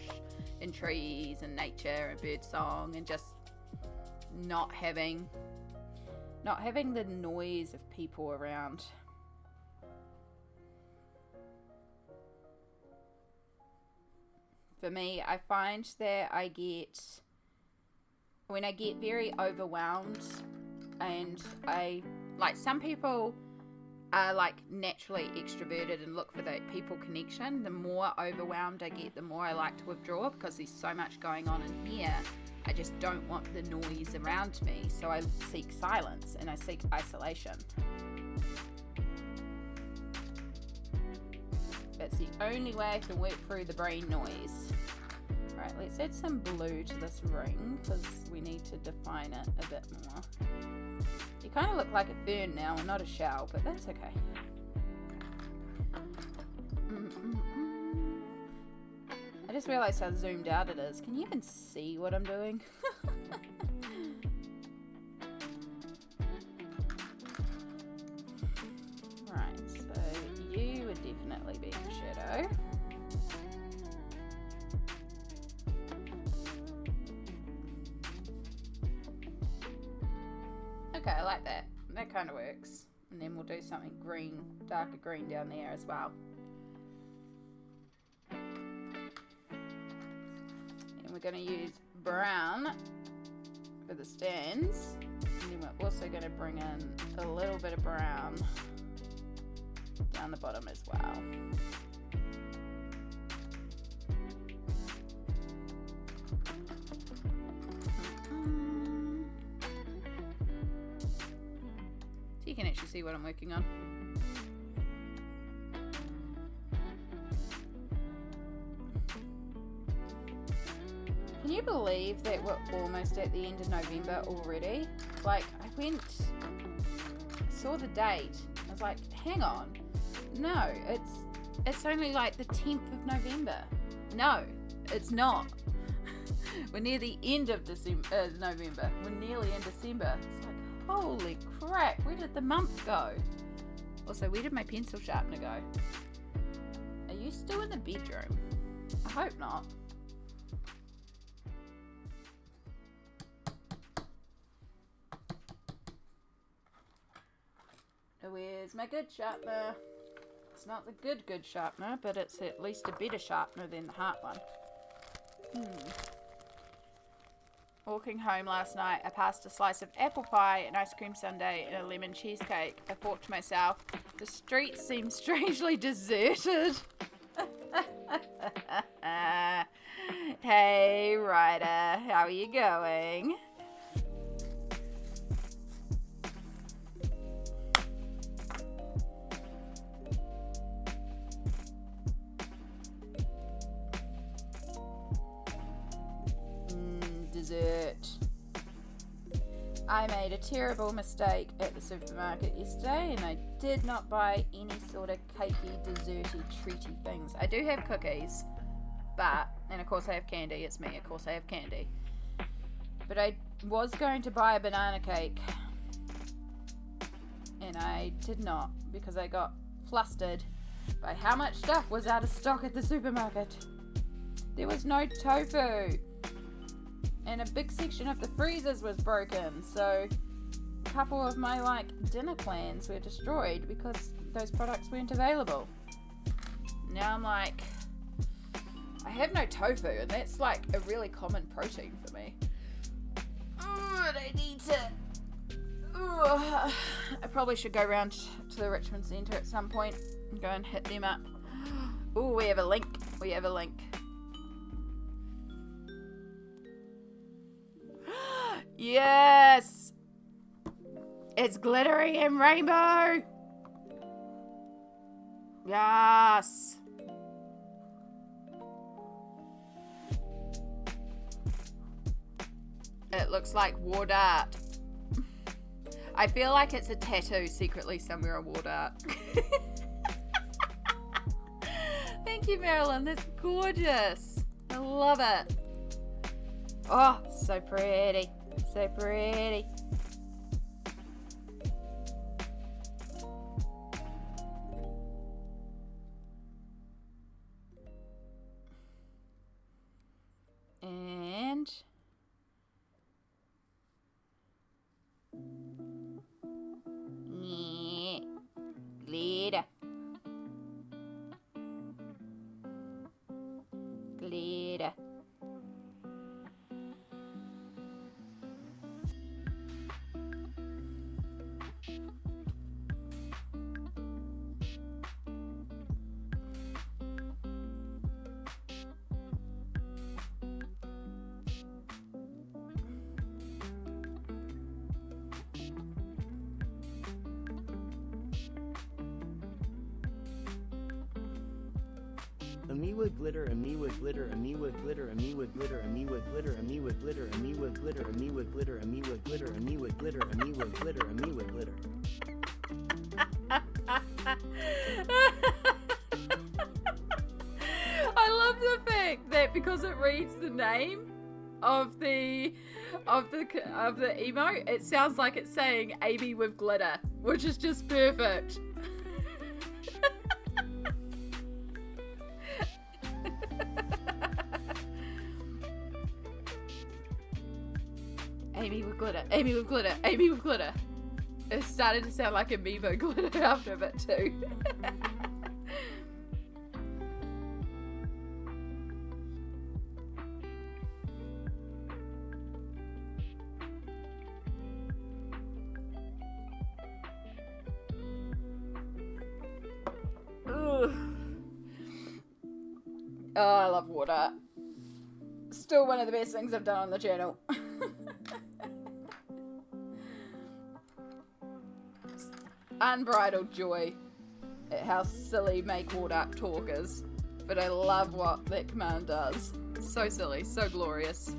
[SPEAKER 1] and trees and nature and bird song, and just not having the noise of people around. For me, I find that when I get very overwhelmed, and some people are like naturally extroverted and look for that people connection. The more overwhelmed I get, the more I like to withdraw, because there's so much going on in here. I just don't want the noise around me, so I seek silence and I seek isolation. That's the only way I can work through the brain noise. Alright, let's add some blue to this ring, because we need to define it a bit more. You kind of look like a fern now and not a shell, but that's okay. I just realised how zoomed out it is. Can you even see what I'm doing? Right, so you would definitely be in shadow. Okay, I like that. That kind of works. And then we'll do something green, darker green down there as well. And we're going to use brown for the stands. And then we're also going to bring in a little bit of brown down the bottom as well. So you can actually see what I'm working on. Can you believe that we're almost at the end of November already? Like, I saw the date. I was like, hang on. No, it's only like the 10th of November. No, it's not. We're near the end of November. We're nearly in December. It's like, holy crap, where did the month go? Also, where did my pencil sharpener go? Are you still in the bedroom? I hope not. Where's my good sharpener? It's not the good sharpener, but it's at least a better sharpener than the Heart one. Walking home last night, I passed a slice of apple pie, an ice cream sundae, and a lemon cheesecake. I thought to myself, the streets seem strangely deserted. Hey, Ryder, how are you going? Dessert. I made a terrible mistake at the supermarket yesterday and I did not buy any sort of cakey, desserty, treaty things. I do have cookies, and of course I have candy. It's me, of course I have candy. But I was going to buy a banana cake and I did not because I got flustered by how much stuff was out of stock at the supermarket. There was no tofu. And a big section of the freezers was broken, so a couple of my dinner plans were destroyed because those products weren't available. Now I'm like, I have no tofu, and that's like a really common protein for me. And I need to. I probably should go around to the Richmond Centre at some point and go and hit them up. Oh, we have a link. We have a link. Yes! It's glittery and rainbow! Yes! It looks like war dart. I feel like it's a tattoo secretly somewhere on war dart. Thank you, Marilyn. That's gorgeous. I love it. Oh, so pretty. So pretty. And glitter. Glitter.
[SPEAKER 3] Amiwa glitter, Amiwa glitter, Amiwa glitter, Amiwa glitter, Amiwa glitter, Amiwa glitter, Amiwa glitter, Amiwa glitter, Amiwa glitter, Amiwa glitter, Amiwa glitter, Amiwa glitter.
[SPEAKER 1] I love the fact that because it reads the name of the emote, it sounds like it's saying Amy with glitter, which is just perfect. Amy with glitter, Amy with glitter, Amy with glitter. It started to sound like amoeba glitter after a bit too. Ugh. Oh, I love water. Still one of the best things I've done on the channel. Unbridled joy at how silly make water talk is, but I love what that command does. So silly, so glorious.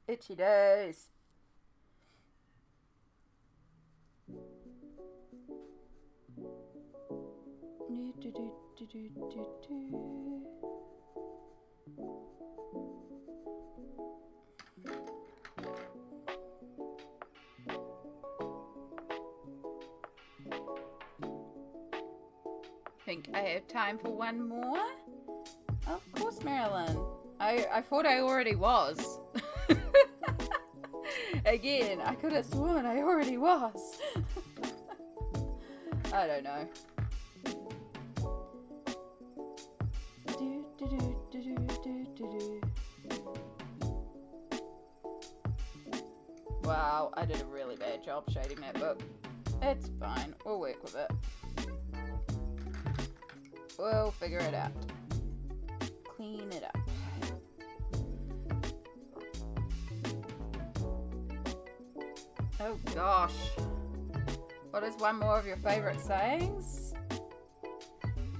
[SPEAKER 1] Itchy days. Think I have time for one more? Of course, Marilyn. I thought I already was. Again, I could have sworn I already was. I don't know. Wow, I did a really bad job shading that book. It's fine. We'll work with it. We'll figure it out. Clean it up. Oh gosh. What is one more of your favorite sayings?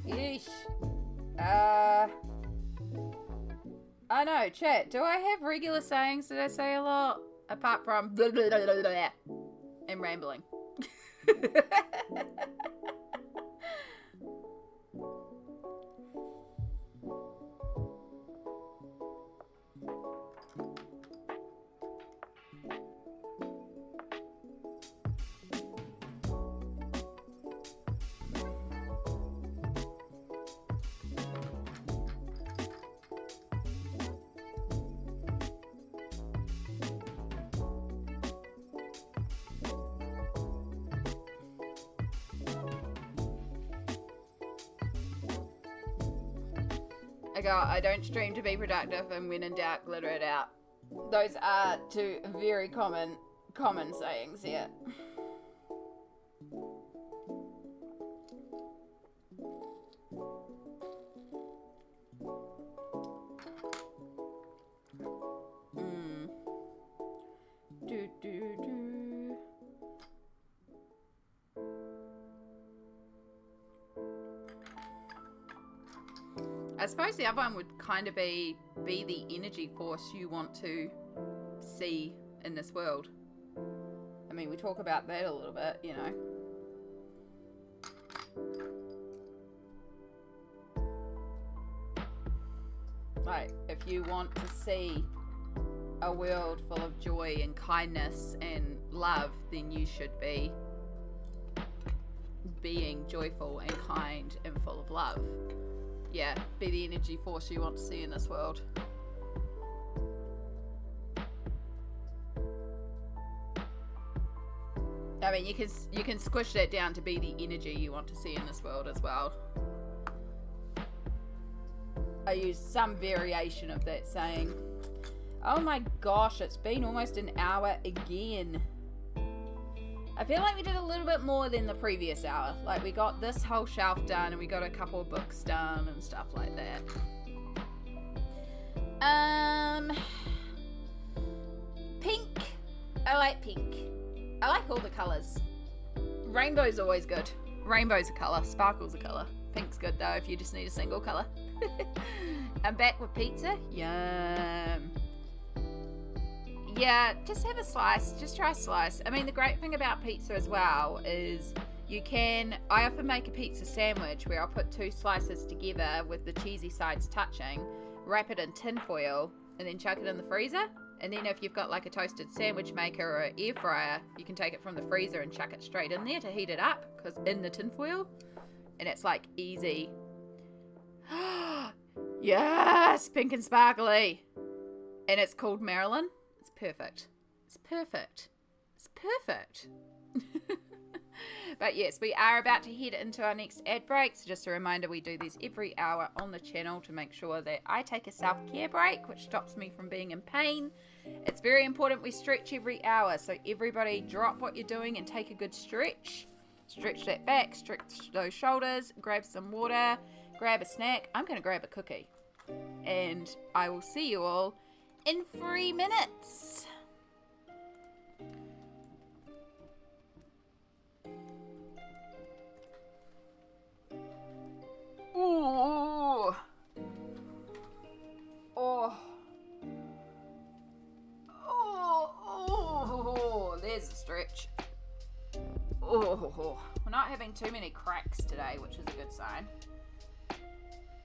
[SPEAKER 1] Yeesh. I know, chat. Do I have regular sayings that I say a lot? Apart from blah, blah, blah, blah, blah, and rambling. I don't stream to be productive, and when in doubt, glitter it out. Those are two very common sayings here. I suppose the other one would kind of be the energy force you want to see in this world. I mean, we talk about that a little bit, you know. Like, if you want to see a world full of joy and kindness and love, then you should be being joyful and kind and full of love. Yeah, be the energy force you want to see in this world. I mean, you can squish that down to be the energy you want to see in this world as well. I use some variation of that saying. Oh my gosh, it's been almost an hour again. I feel like we did a little bit more than the previous hour. Like, we got this whole shelf done and we got a couple of books done and stuff like that. Pink. I like pink. I like all the colours. Rainbow's always good. Rainbow's a colour. Sparkle's a colour. Pink's good though if you just need a single colour. I'm back with pizza. Yum. Yeah, just have a slice. Just try a slice. I mean, the great thing about pizza as well is I often make a pizza sandwich where I'll put 2 slices together with the cheesy sides touching, wrap it in tin foil, and then chuck it in the freezer. And then if you've got like a toasted sandwich maker or an air fryer, you can take it from the freezer and chuck it straight in there to heat it up, because in the tin foil, and it's like easy. Yes, pink and sparkly. And it's called Marilyn. It's perfect. It's perfect. It's perfect. But yes, we are about to head into our next ad break. So just a reminder, we do these every hour on the channel to make sure that I take a self-care break, which stops me from being in pain. It's very important we stretch every hour. So everybody drop what you're doing and take a good stretch. Stretch that back, stretch those shoulders, grab some water, grab a snack. I'm going to grab a cookie. And I will see you all in 3 minutes. Ooh. Oh. Oh. There's a stretch. Oh. We're not having too many cracks today, which is a good sign.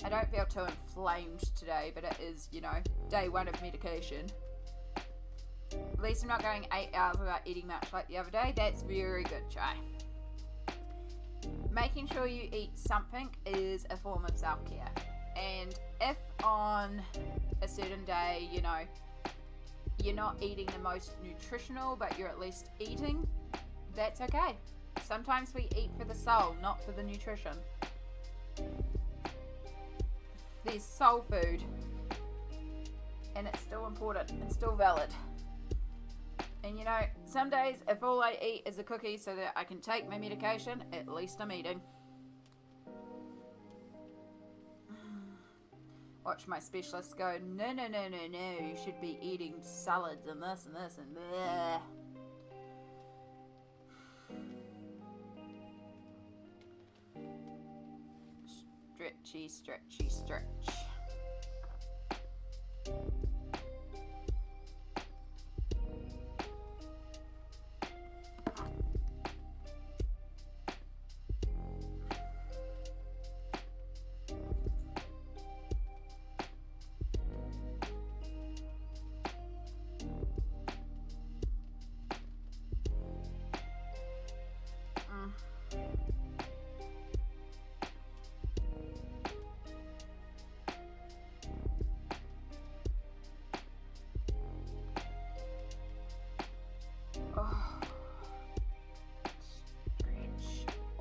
[SPEAKER 1] I don't feel too inflamed today, but it is, day 1 of medication. At least I'm not going 8 hours without eating much like the other day. That's very good, Chai. Making sure you eat something is a form of self-care. And if on a certain day, you're not eating the most nutritional, but you're at least eating, that's okay. Sometimes we eat for the soul, not for the nutrition. There's soul food, and it's still important and still valid. And some days if all I eat is a cookie so that I can take my medication, at least I'm eating. Watch my specialist go, no, you should be eating salads and this and this and bleh. Stretch.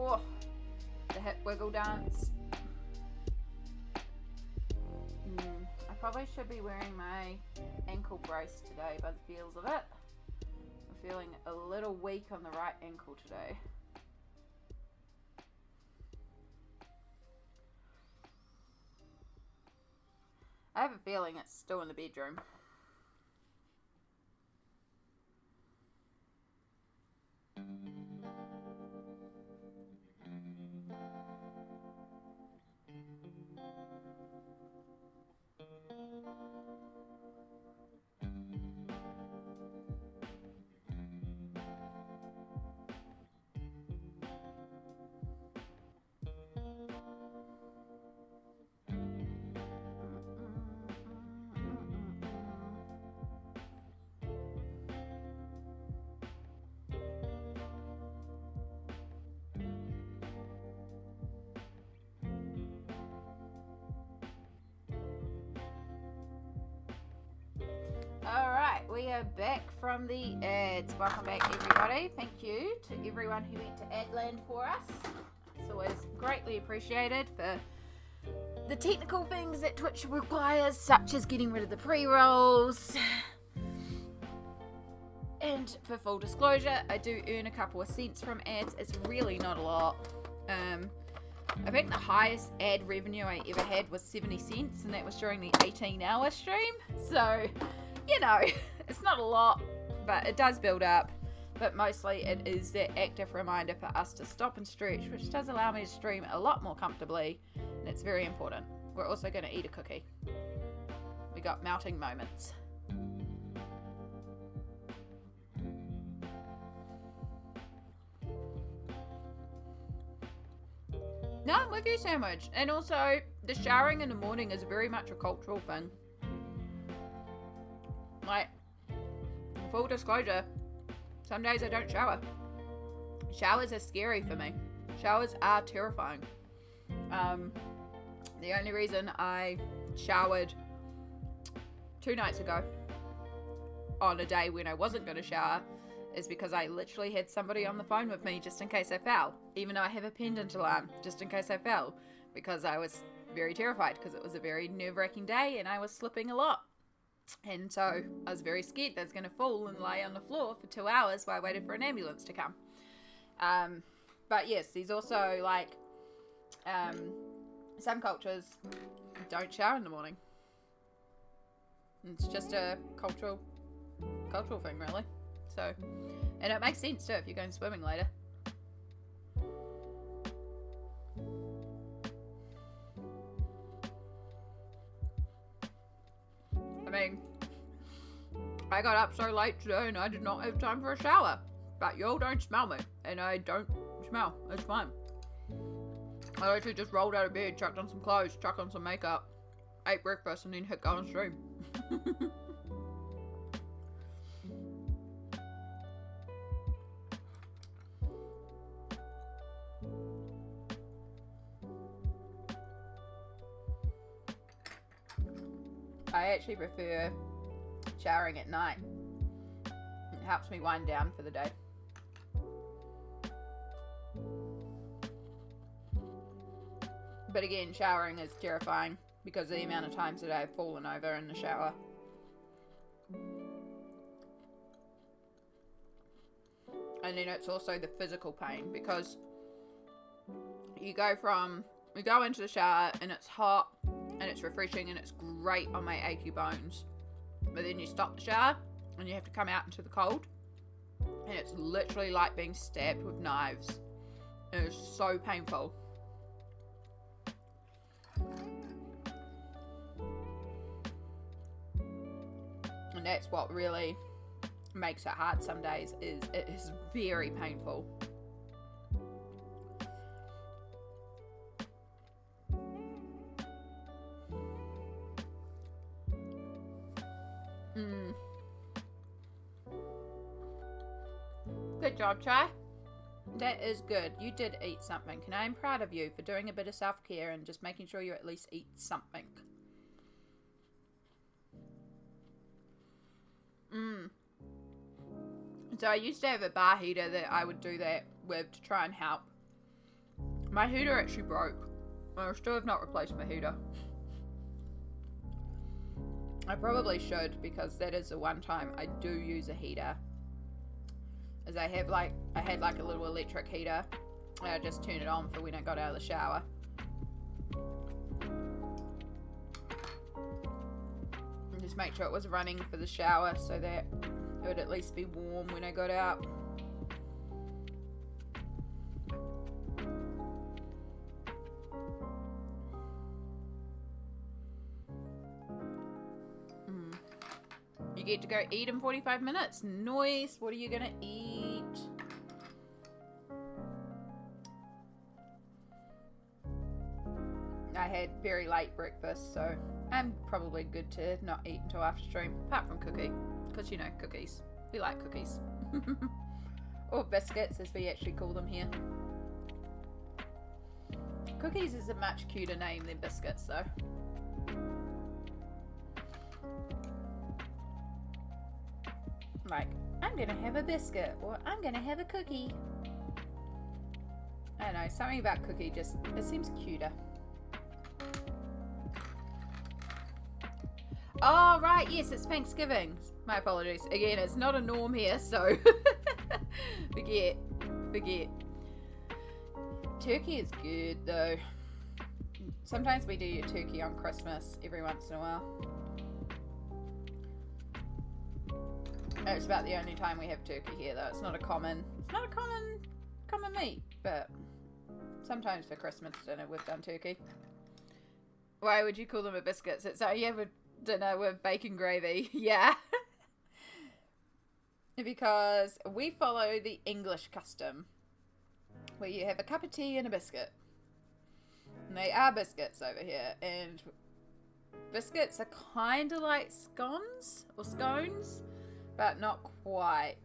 [SPEAKER 1] Oh, the hip wiggle dance. I probably should be wearing my ankle brace today by the feels of it. I'm feeling a little weak on the right ankle today. I have a feeling it's still in the bedroom. Alright, we are back from the ads. Welcome back, everybody. Thank you to everyone who went to Adland for us. It's always greatly appreciated for the technical things that Twitch requires, such as getting rid of the pre-rolls. And for full disclosure, I do earn a couple of cents from ads. It's really not a lot. I think the highest ad revenue I ever had was 70 cents, and that was during the 18-hour stream. So, it's not a lot, but it does build up. But mostly it is that active reminder for us to stop and stretch, which does allow me to stream a lot more comfortably, and it's very important. We're also going to eat a cookie. We got melting moments. with you, Sandwich. And also, the showering in the morning is very much a cultural thing. Like, full disclosure, some days I don't shower. Showers are scary for me. Showers are terrifying. The only reason I showered 2 nights ago on a day when I wasn't going to shower is because I literally had somebody on the phone with me just in case I fell, even though I have a pendant alarm, just in case I fell, because I was very terrified because it was a very nerve-wracking day and I was slipping a lot. And so I was very scared that I was going to fall and lie on the floor for 2 hours while I waited for an ambulance to come. But yes, there's also like some cultures don't shower in the morning. It's just a cultural thing, really. So, and it makes sense too if you're going swimming later. I mean, I got up so late today and I did not have time for a shower. But y'all don't smell me, and I don't smell. It's fine. I literally just rolled out of bed, chucked on some clothes, chucked on some makeup, ate breakfast, and then hit go on stream. I actually prefer showering at night. It helps me wind down for the day. But again, showering is terrifying because of the amount of times that I've fallen over in the shower. And then it's also the physical pain because you go into the shower and it's hot and it's refreshing and it's great on my achy bones. But then you stop the shower and you have to come out into the cold and it's literally like being stabbed with knives. It is so painful. And that's what really makes it hard some days, is it is very painful. Good job, Chai. That is good. You did eat something, and I'm proud of you for doing a bit of self-care and just making sure you at least eat something. So I used to have a bar heater that I would do that with to try and help. My heater actually broke. I still have not replaced my heater. I probably should, because that is the one time I do use a heater. As I had like a little electric heater and I just turned it on for when I got out of the shower. And just make sure it was running for the shower so that it would at least be warm when I got out. You get to go eat in 45 minutes. Nice. What are you gonna eat? I had very late breakfast, so I'm probably good to not eat until after stream, apart from cookie, because you know, cookies. We like cookies. Or biscuits, as we actually call them here. Cookies is a much cuter name than biscuits, though. Like, I'm gonna have a biscuit, or I'm gonna have a cookie. I don't know, something about cookie just, it seems cuter. Oh, right, yes, it's Thanksgiving. My apologies. Again, it's not a norm here, so forget. Turkey is good, though. Sometimes we do your turkey on Christmas every once in a while. It's about the only time we have turkey here, though. It's not a common meat, but sometimes for Christmas dinner we've done turkey. Why would you call them a biscuits? It's you have a dinner with bacon gravy. Yeah. Because we follow the English custom where you have a cup of tea and a biscuit. they are biscuits over here, and biscuits are kind of like scones, but not quite.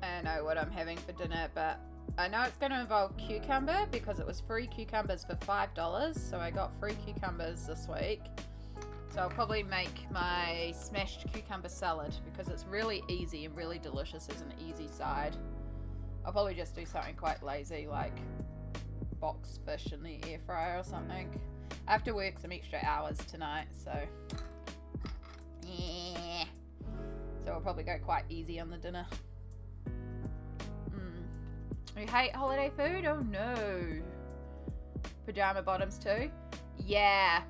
[SPEAKER 1] I don't know what I'm having for dinner, but I know it's going to involve cucumber because it was free cucumbers for $5, so I got free cucumbers this week. So I'll probably make my smashed cucumber salad because it's really easy and really delicious as an easy side. I'll probably just do something quite lazy like box fish in the air fryer or something. I have to work some extra hours tonight, so yeah. So we'll probably go quite easy on the dinner. You hate holiday food? Oh no. Pajama bottoms too? Yeah.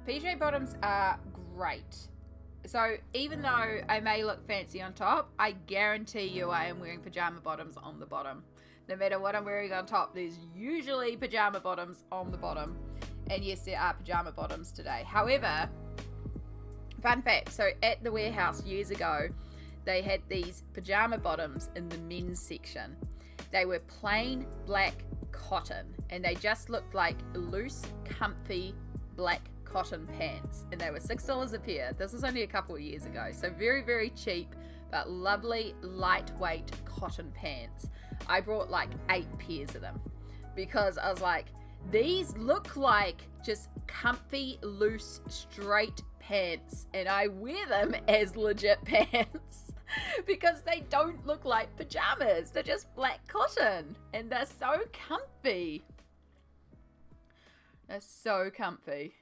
[SPEAKER 1] PJ bottoms are great. So even though I may look fancy on top, I guarantee you I am wearing pajama bottoms on the bottom. No matter what I'm wearing on top, there's usually pajama bottoms on the bottom. And yes, there are pajama bottoms today. However, fun fact, so at the warehouse years ago, they had these pajama bottoms in the men's section. They were plain black cotton, and they just looked like loose, comfy black cotton pants, and they were $6 a pair. This was only a couple of years ago, so very, very cheap, but lovely, lightweight cotton pants. I brought like 8 pairs of them because I was like, these look like just comfy, loose, straight pants, and I wear them as legit pants. Because they don't look like pajamas. They're just black cotton. And they're so comfy. They're so comfy.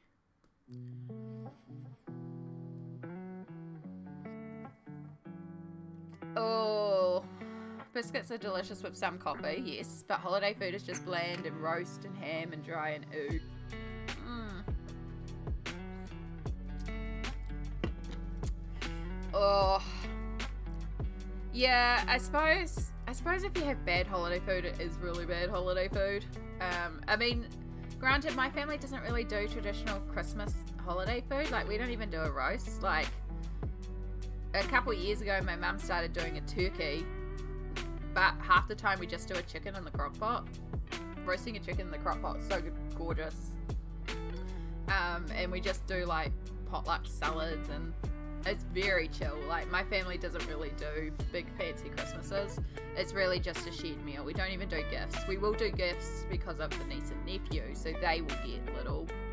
[SPEAKER 1] Oh, biscuits are delicious with some coffee, yes. But holiday food is just bland and roast and ham and dry and ooh. Oh. Yeah, I suppose if you have bad holiday food, it is really bad holiday food. I mean, granted, my family doesn't really do traditional Christmas holiday food. Like, we don't even do a roast. Like, a couple of years ago, my mum started doing a turkey, but half the time we just do a chicken in the crock pot. Roasting a chicken in the crock pot is so gorgeous. And we just do, like, potluck salads, and it's very chill. Like, my family doesn't really do big fancy Christmases. It's really just a shared meal. We don't even do gifts. We will do gifts because of the niece and nephew, so they will get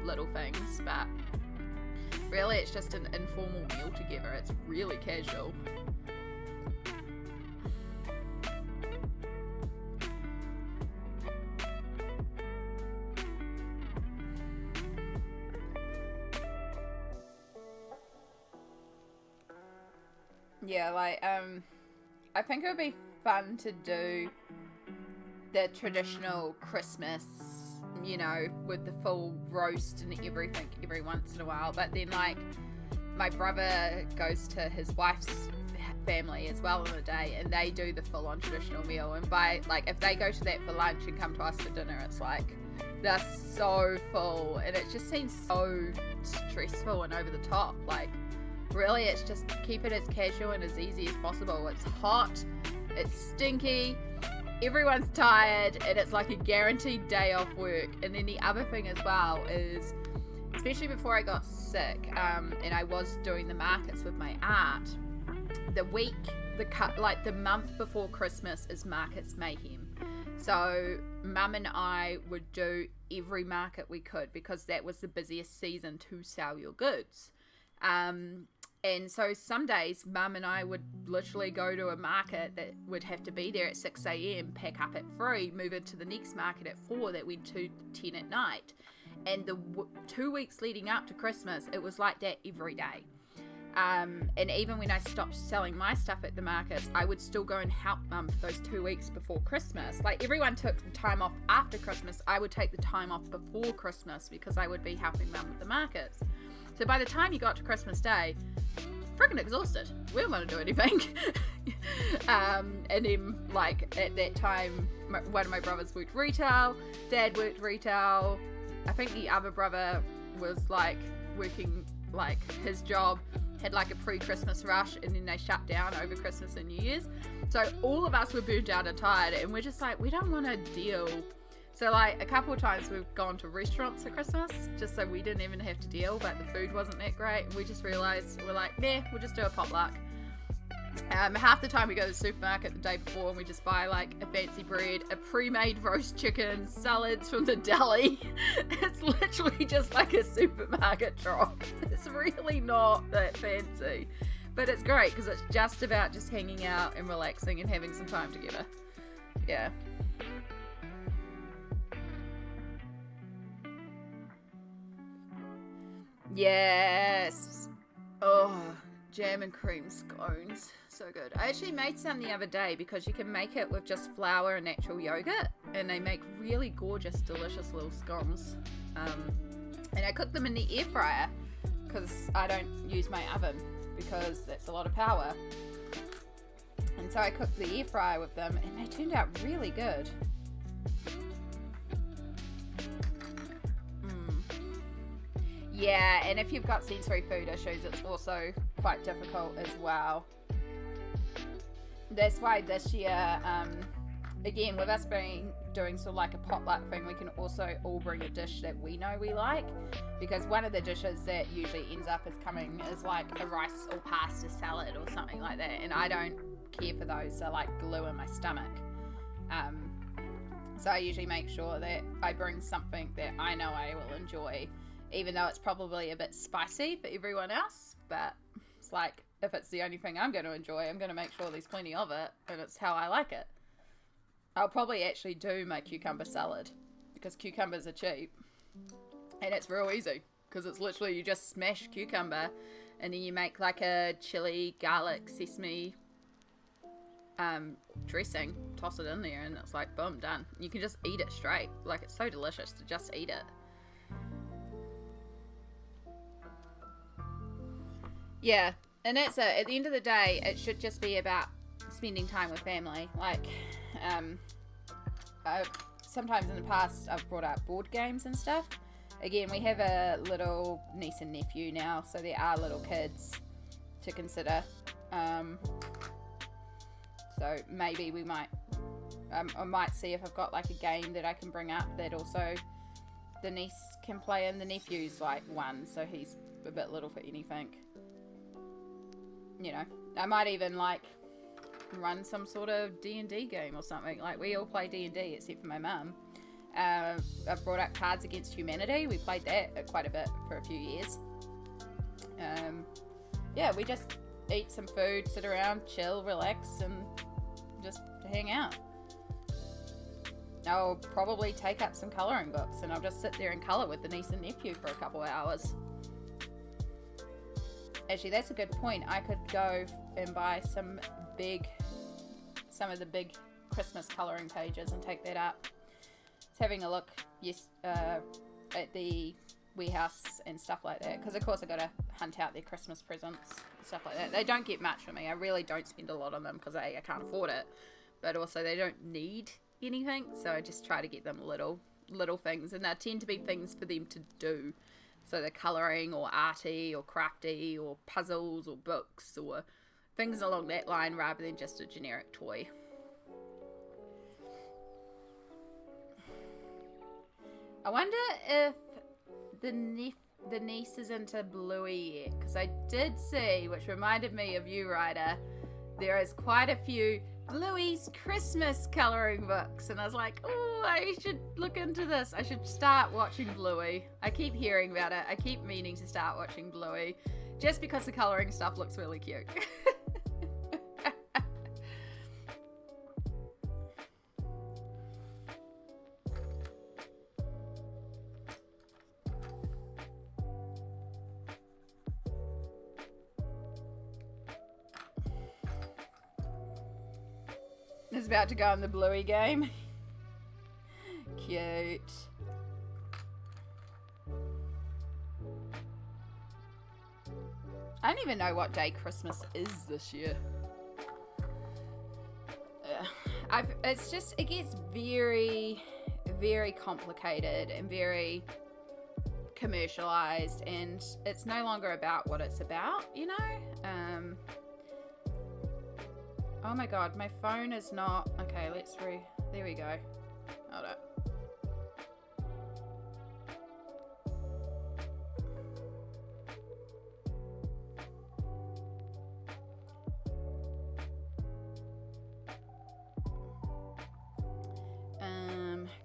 [SPEAKER 1] little things, but really it's just an informal meal together. It's really casual. Yeah, like, I think it would be fun to do the traditional Christmas, you know, with the full roast and everything every once in a while. But then, like, my brother goes to his wife's family as well in the day, and they do the full-on traditional meal. And by, like, if they go to that for lunch and come to us for dinner, it's like they're so full, and it just seems so stressful and over the top. Like, really, it's just keep it as casual and as easy as possible. It's hot, it's stinky, everyone's tired, and it's like a guaranteed day off work. And then the other thing as well is, especially before I got sick, and I was doing the markets with my art, the month before Christmas is markets mayhem. So Mum and I would do every market we could because that was the busiest season to sell your goods. And so some days Mum and I would literally go to a market that would have to be there at 6 a.m, pack up at 3, move into the next market at 4 that went to 10 at night. And the 2 weeks leading up to Christmas, it was like that every day. And even when I stopped selling my stuff at the markets, I would still go and help Mum for those 2 weeks before Christmas. Like, everyone took the time off after Christmas. I would take the time off before Christmas because I would be helping Mum with the markets. So by the time you got to Christmas Day, freaking exhausted. We don't want to do anything. And then, like, at that time, one of my brothers worked retail, Dad worked retail. I think the other brother was, like, working, like, his job had, like, a pre-Christmas rush, and then they shut down over Christmas and New Year's. So all of us were burnt out and tired, and we're just like, we don't want to deal. So, like, a couple of times we've gone to restaurants at Christmas just so we didn't even have to deal, but the food wasn't that great. And we just realised, we're like, nah, we'll just do a potluck. Half the time we go to the supermarket the day before and we just buy, like, a fancy bread, a pre-made roast chicken, salads from the deli. It's literally just like a supermarket drop. It's really not that fancy. But it's great because it's just about just hanging out and relaxing and having some time together. Yeah. Yes. Oh, jam and cream scones. So good. I actually made some the other day because you can make it with just flour and natural yogurt, and they make really gorgeous, delicious little scones. And I cook them in the air fryer because I don't use my oven because that's a lot of power. And so I cooked the air fryer with them, and they turned out really good. Yeah, and if you've got sensory food issues, it's also quite difficult as well. That's why this year, again, with us doing sort of like a potluck thing, we can also all bring a dish that we know we like, because one of the dishes that usually ends up is like a rice or pasta salad or something like that, and I don't care for those. They're like glue in my stomach. So I usually make sure that I bring something that I know I will enjoy, even though it's probably a bit spicy for everyone else. But it's like, if it's the only thing I'm going to enjoy, I'm going to make sure there's plenty of it, and it's how I like it. I'll probably actually do my cucumber salad, because cucumbers are cheap, and it's real easy, because it's literally you just smash cucumber, and then you make like a chili, garlic, sesame dressing, toss it in there, and it's like, boom, done. You can just eat it straight. Like, it's so delicious to just eat it. Yeah, and that's it. At the end of the day, it should just be about spending time with family. Like, sometimes in the past, I've brought up board games and stuff. Again, we have a little niece and nephew now, so there are little kids to consider. So maybe we might, I might see if I've got like a game that I can bring up that also the niece can play in. The nephew's like 1, so he's a bit little for anything. You know, I might even like run some sort of D&D game or something. Like, we all play D&D except for my mum. I've brought up Cards Against Humanity. We played that quite a bit for a few years. Yeah, we just eat some food, sit around, chill, relax, and just hang out. I'll probably take up some colouring books, and I'll just sit there and colour with the niece and nephew for a couple of hours. Actually, that's a good point. I could go and buy some of the big Christmas colouring pages and take that up. Just having a look, at the warehouse and stuff like that, because of course I got to hunt out their Christmas presents and stuff like that. They don't get much from me. I really don't spend a lot on them because I can't afford it, but also they don't need anything, so I just try to get them little things, and they tend to be things for them to do. So they're colouring or arty or crafty or puzzles or books or things along that line, rather than just a generic toy. I wonder if the niece is into Bluey yet, because I did see, which reminded me of you, Ryder, there is quite a few Bluey's Christmas colouring books, and I was like, oh, I should look into this. I should start watching Bluey. I keep hearing about it. I keep meaning to start watching Bluey, just because the colouring stuff looks really cute. Is about to go on the Bluey game. Cute. I don't even know what day Christmas is this year. It gets very, very complicated and very commercialized, and it's no longer about what it's about, you know? Oh my god, my phone is not... Okay, there we go. Hold up.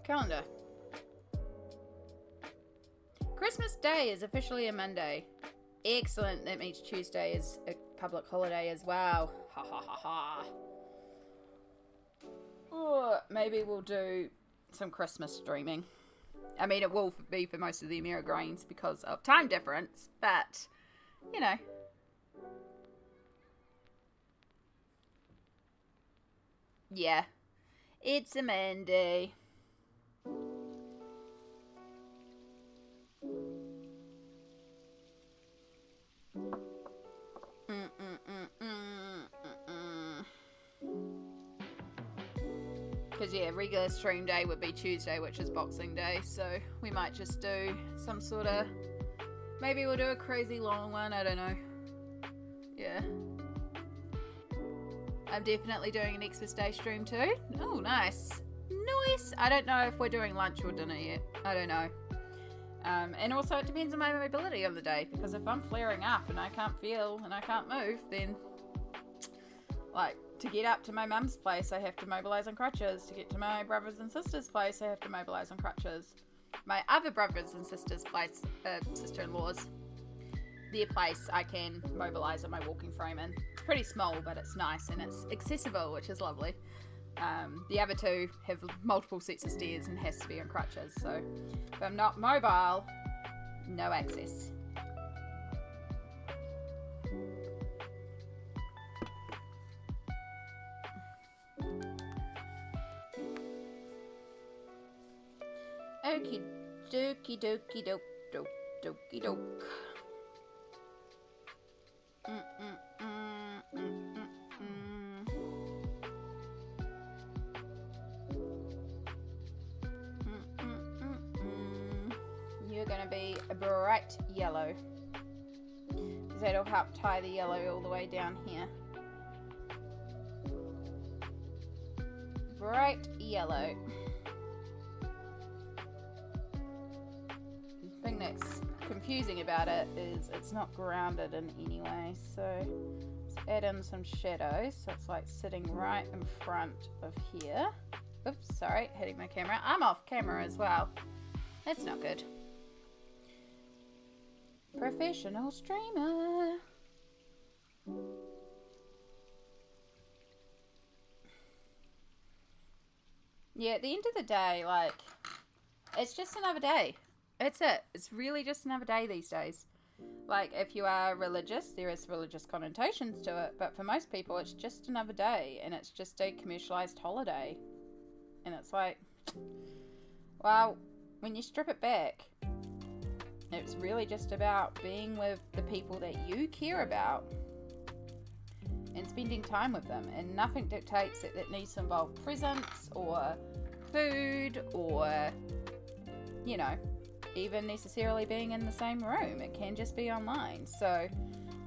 [SPEAKER 1] Calendar. Christmas Day is officially a Monday. Excellent. That means Tuesday is a public holiday as well. Ha ha ha ha. Or maybe we'll do some Christmas streaming. I mean, it will be for most of the Amerigrains because of time difference, but, you know. Yeah. It's a Monday. Because, yeah, regular stream day would be Tuesday, which is Boxing Day, so we might just do some sort of... Maybe we'll do a crazy long one, I don't know. Yeah. I'm definitely doing an Xmas Day stream too. Oh, nice. Nice! I don't know if we're doing lunch or dinner yet. I don't know. And also it depends on my mobility on the day, because if I'm flaring up and I can't feel and I can't move, then, like, to get up to my mum's place, I have to mobilise on crutches. To get to my brothers and sisters' place, I have to mobilise on crutches. My other brothers and sisters' place, sister-in-laws, their place, I can mobilise on my walking frame in. It's pretty small, but it's nice and it's accessible, which is lovely. The other two have multiple sets of stairs and has to be on crutches, so if I'm not mobile, no access. Okie dokie dokie doke doke dokie doke. You're gonna be a bright yellow, because that'll help tie the yellow all the way down here. Bright yellow. The thing that's confusing about it is it's not grounded in any way, so let's add in some shadows so it's like sitting right in front of here. Oops, sorry, hitting my camera. I'm off camera as well. That's not good. Professional streamer. Yeah, at the end of the day, like, it's just another day. It's it. It's really just another day these days. Like, if you are religious, there is religious connotations to it, but for most people, it's just another day, and it's just a commercialized holiday. And it's like, well, when you strip it back, it's really just about being with the people that you care about and spending time with them, and nothing dictates that that needs to involve presents or food or, you know, even necessarily being in the same room. It can just be online. So,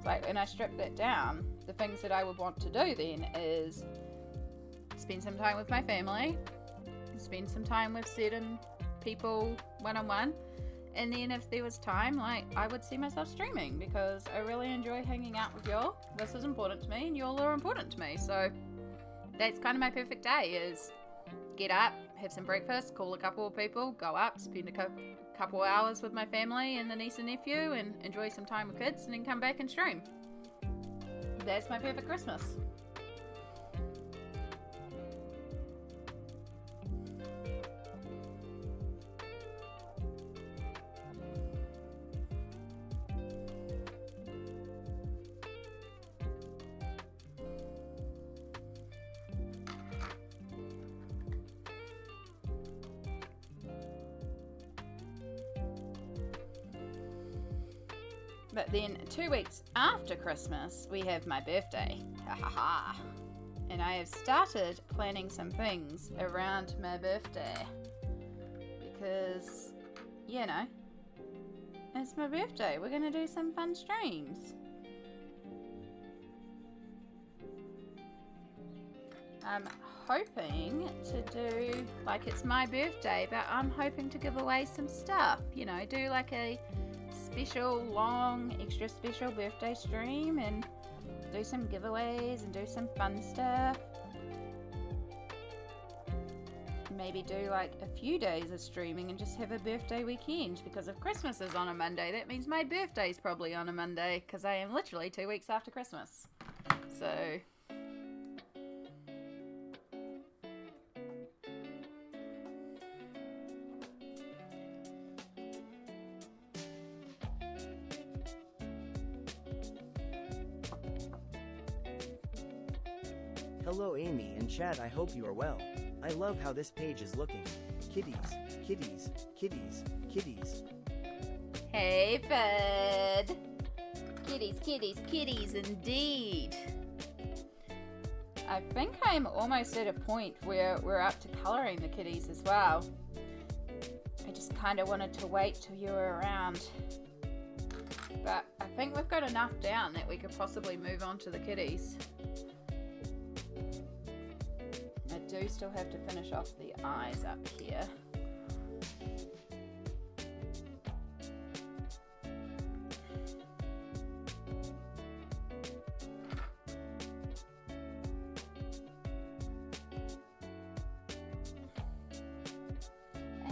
[SPEAKER 1] like, when I strip that down, the things that I would want to do then is spend some time with my family, spend some time with certain people one-on-one, and then if there was time, like, I would see myself streaming, because I really enjoy hanging out with y'all. This is important to me, and y'all are important to me. So that's kind of my perfect day, is get up, have some breakfast, call a couple of people, go up, spend a couple hours with my family and the niece and nephew, and enjoy some time with kids, and then come back and stream. That's my perfect Christmas. But then 2 weeks after Christmas, we have my birthday. Ha ha ha. And I have started planning some things around my birthday. Because, you know, it's my birthday. We're going to do some fun streams. I'm hoping to do, like, it's my birthday, but I'm hoping to give away some stuff. You know, do like a special, long, extra special birthday stream and do some giveaways and do some fun stuff. Maybe do like a few days of streaming and just have a birthday weekend, because if Christmas is on a Monday, that means my birthday's probably on a Monday, because I am literally 2 weeks after Christmas. So
[SPEAKER 3] Hello Amy and Chad, I hope you are well. I love how this page is looking. Kitties, kitties, kitties, kitties.
[SPEAKER 1] hey, Fed. Kitties, kitties, kitties, indeed. I think I'm almost at a point where we're up to colouring the kitties as well. I just kind of wanted to wait till you were around. But I think we've got enough down that we could possibly move on to the kitties. I do still have to finish off the eyes up here.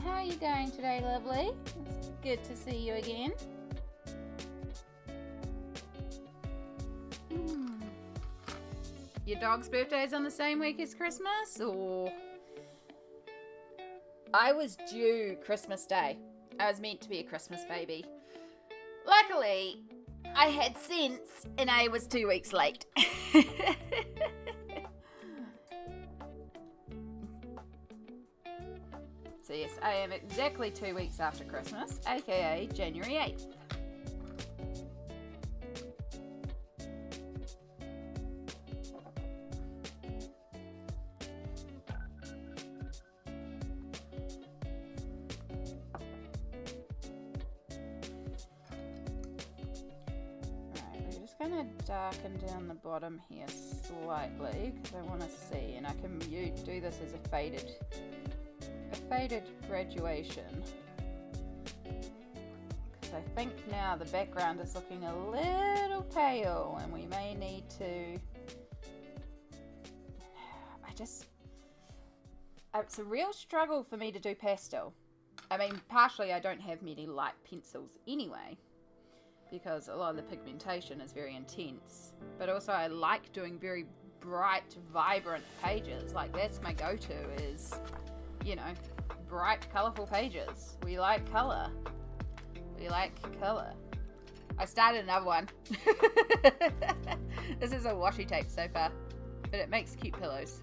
[SPEAKER 1] How are you going today, lovely? It's good to see you again. Your dog's birthday is on the same week as Christmas, or? I was due Christmas Day. I was meant to be a Christmas baby. Luckily, I had sense and I was 2 weeks late. So yes, I am exactly 2 weeks after Christmas, aka January 8th. I'm going to darken down the bottom here slightly because I want to see, and I can do this as a faded graduation, because I think now the background is looking a little pale and we may need to, it's a real struggle for me to do pastel. I mean, partially I don't have many light pencils anyway, because a lot of the pigmentation is very intense, but also I like doing very bright, vibrant pages. Like, that's my go-to, is, you know, bright, colourful pages. We like colour. We like colour. I started another one. This is a washi tape so far, but it makes cute pillows.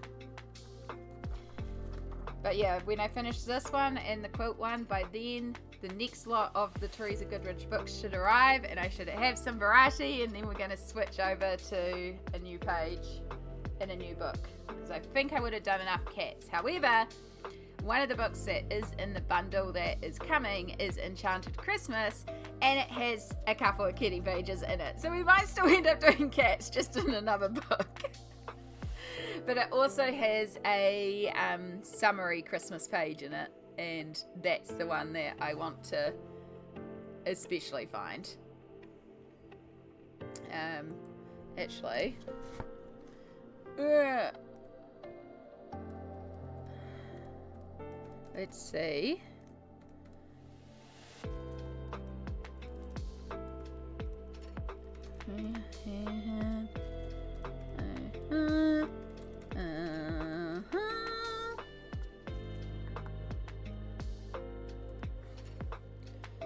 [SPEAKER 1] But yeah, when I finish this one and the quilt one, by then the next lot of the Teresa Goodridge books should arrive, and I should have some variety, and then we're going to switch over to a new page in a new book, because I think I would have done enough cats. However, one of the books that is in the bundle that is coming is Enchanted Christmas, and it has a couple of kitty pages in it, so we might still end up doing cats, just in another book. But it also has a summary Christmas page in it, and that's the one that I want to especially find. Actually, let's see.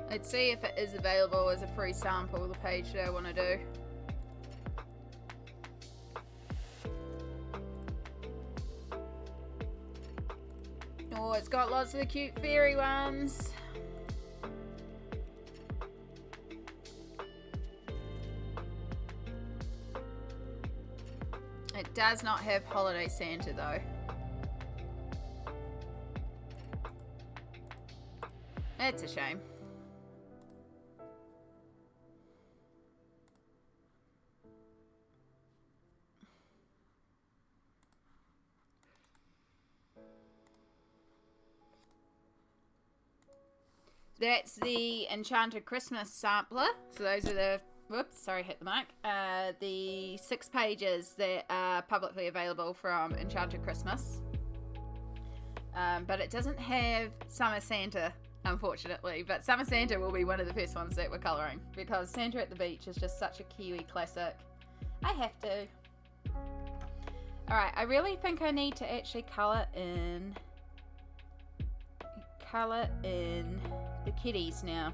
[SPEAKER 1] Let's see if it is available as a free sample, the page that I want to do. Oh, it's got lots of the cute fairy ones. It does not have Holiday Santa though. It's a shame. That's the Enchanted Christmas sampler. So those are the, whoops, sorry, hit the mic. The 6 pages that are publicly available from Enchanted Christmas. But it doesn't have Summer Santa, unfortunately. But Summer Santa will be one of the first ones that we're colouring, because Santa at the Beach is just such a Kiwi classic. I have to. Alright, I really think I need to actually colour in the kitties now,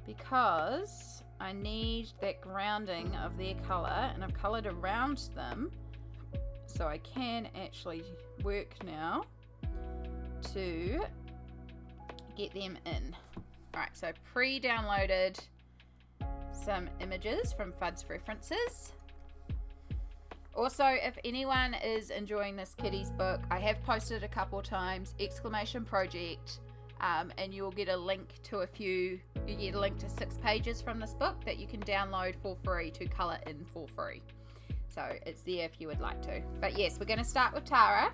[SPEAKER 1] because I need that grounding of their colour, and I've coloured around them, so I can actually work now to get them in. Alright, so I pre-downloaded some images from Fudd's References. Also, if anyone is enjoying this kitties book, I have posted a couple times, !project, and you'll get a link to you get a link to 6 pages from this book that you can download for free to colour in for free. So it's there if you would like to. But yes, we're going to start with Tara.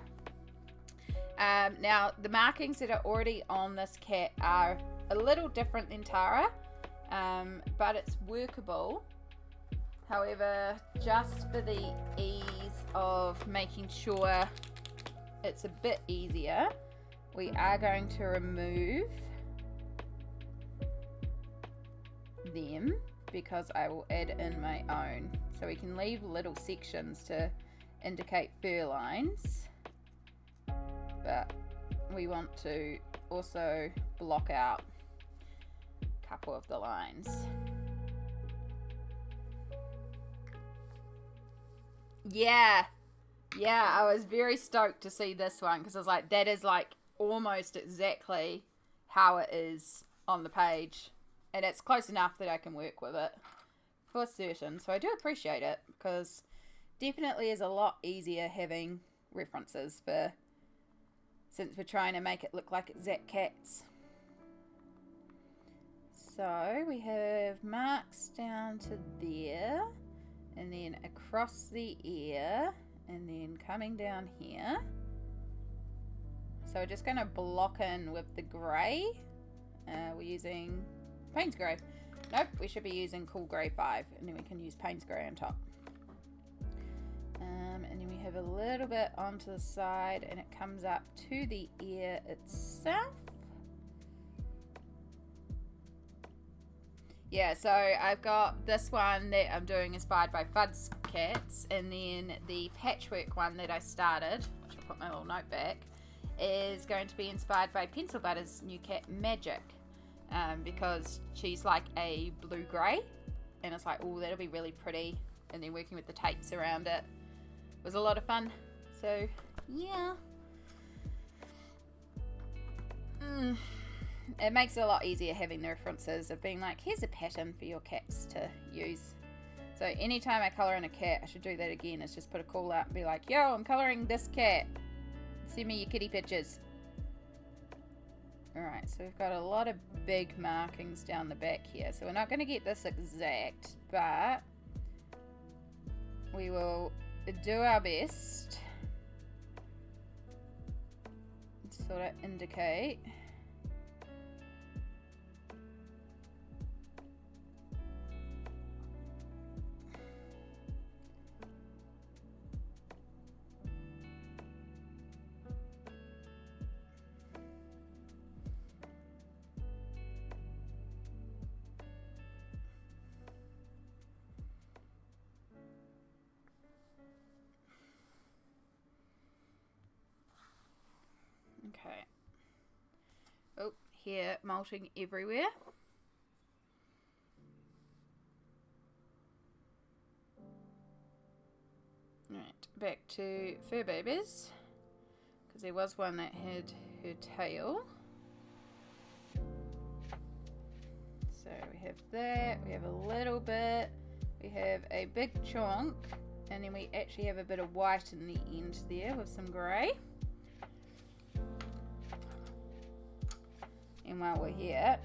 [SPEAKER 1] Now, the markings that are already on this cat are a little different than Tara, but it's workable. However, just for the ease of making sure it's a bit easier, we are going to remove them, because I will add in my own. So we can leave little sections to indicate fur lines, but we want to also block out a couple of the lines. Yeah, I was very stoked to see this one, because I was like, that is like almost exactly how it is on the page, and it's close enough that I can work with it for certain. So I do appreciate it, because definitely is a lot easier having references since we're trying to make it look like exact cats. So we have marks down to there, and then across the ear, and then coming down here. So we're just going to block in with the grey. We're using Payne's Grey. Nope, we should be using Cool Grey 5, and then we can use Payne's Grey on top. And then we have a little bit onto the side, and it comes up to the ear itself. Yeah, so I've got this one that I'm doing inspired by Fudd's cats, and then the patchwork one that I started, which I'll put my little note back, is going to be inspired by Pencil Butter's new cat Magic, because she's like a blue-grey, and it's like, oh, that'll be really pretty, and then working with the tapes around it was a lot of fun. So yeah, it makes it a lot easier having the references of being like, here's a pattern for your cats to use. So anytime I colour in a cat, I should do that again. It's just put a call out and be like, yo, I'm colouring this cat, send me your kitty pictures. Alright, so we've got a lot of big markings down the back here, so we're not going to get this exact, but we will do our best to sort of indicate. Okay. Oh, here, molting everywhere. Right, back to fur babies, because there was one that had her tail. So we have that, we have a little bit, we have a big chunk, And then we actually have a bit of white in the end there with some grey. And while we're here,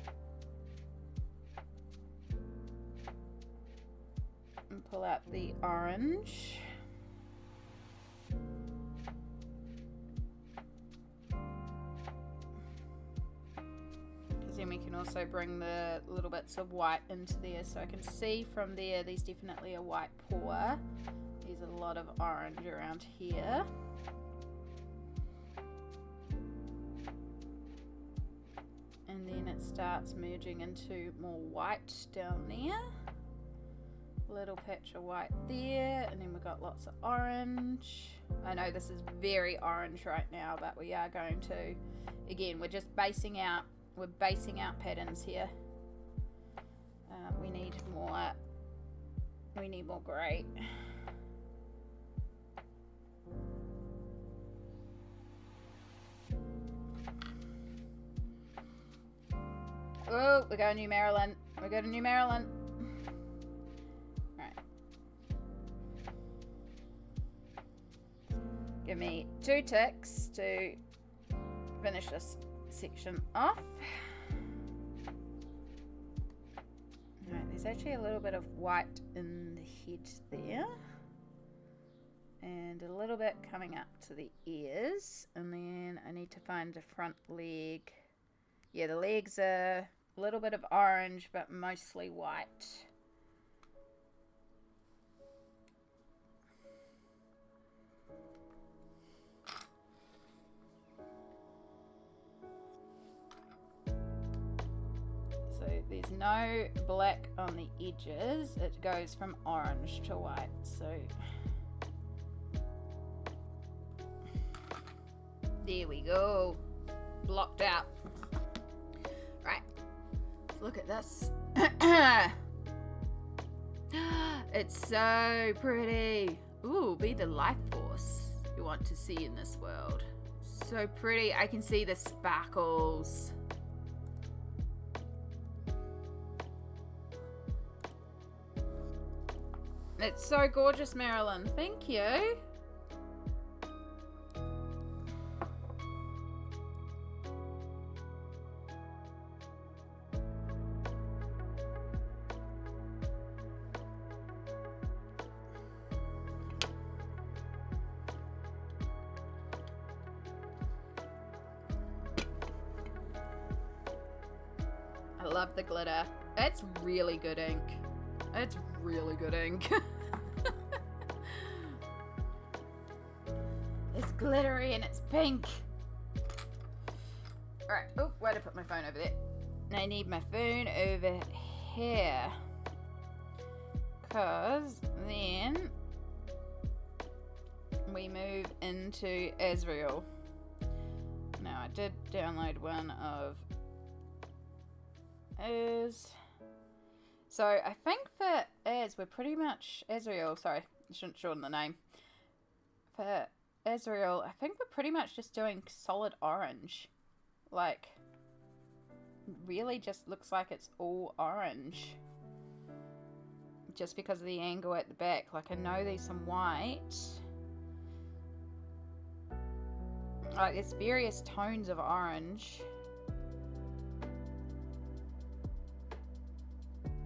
[SPEAKER 1] and pull out the orange. Because then we can also bring the little bits of white into there. So I can see from there, there's definitely a white pour. There's a lot of orange around here. And then it starts merging into more white down there. Little patch of white there, and then we've got lots of orange. I know this is very orange right now, but we are going to, again, we're just basing out, we're basing out patterns here. We need more grey. Oh, we go to New Maryland. We go to New Maryland. Alright. Give me 2 ticks to finish this section off. Alright, there's actually a little bit of white in the head there. And a little bit coming up to the ears. And then I need to find the front leg. Yeah, the legs are a little bit of orange, but mostly white. So there's no black on the edges. It goes from orange to white. So there we go. Blocked out. Right. Look at this. It's so pretty. Ooh, be the life force you want to see in this world. So pretty. I can see the sparkles. It's so gorgeous, Marilyn. Thank you. I love the glitter. It's really good ink. It's really good ink. It's glittery and it's pink. Alright, oh, where did I put my phone over there? I need my phone over here. Because then we move into Azrael. Now, I did download one of Az. So I think for Az, we're pretty much Azrael. Sorry, I shouldn't shorten the name. For Azrael, I think we're pretty much just doing solid orange. Like, really just looks like it's all orange. Just because of the angle at the back. Like, I know there's some white. Like, there's various tones of orange.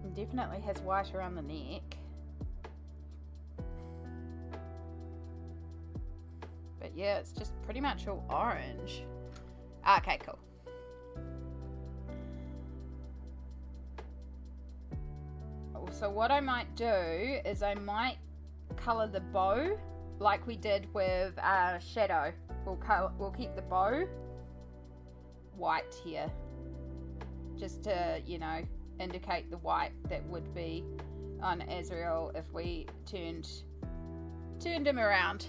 [SPEAKER 1] It definitely has white around the neck. But yeah, it's just pretty much all orange. Okay, cool. So what I might do is I might colour the bow like we did with shadow. We'll keep the bow white here, just to, you know, indicate the white that would be on Azrael if we turned him around.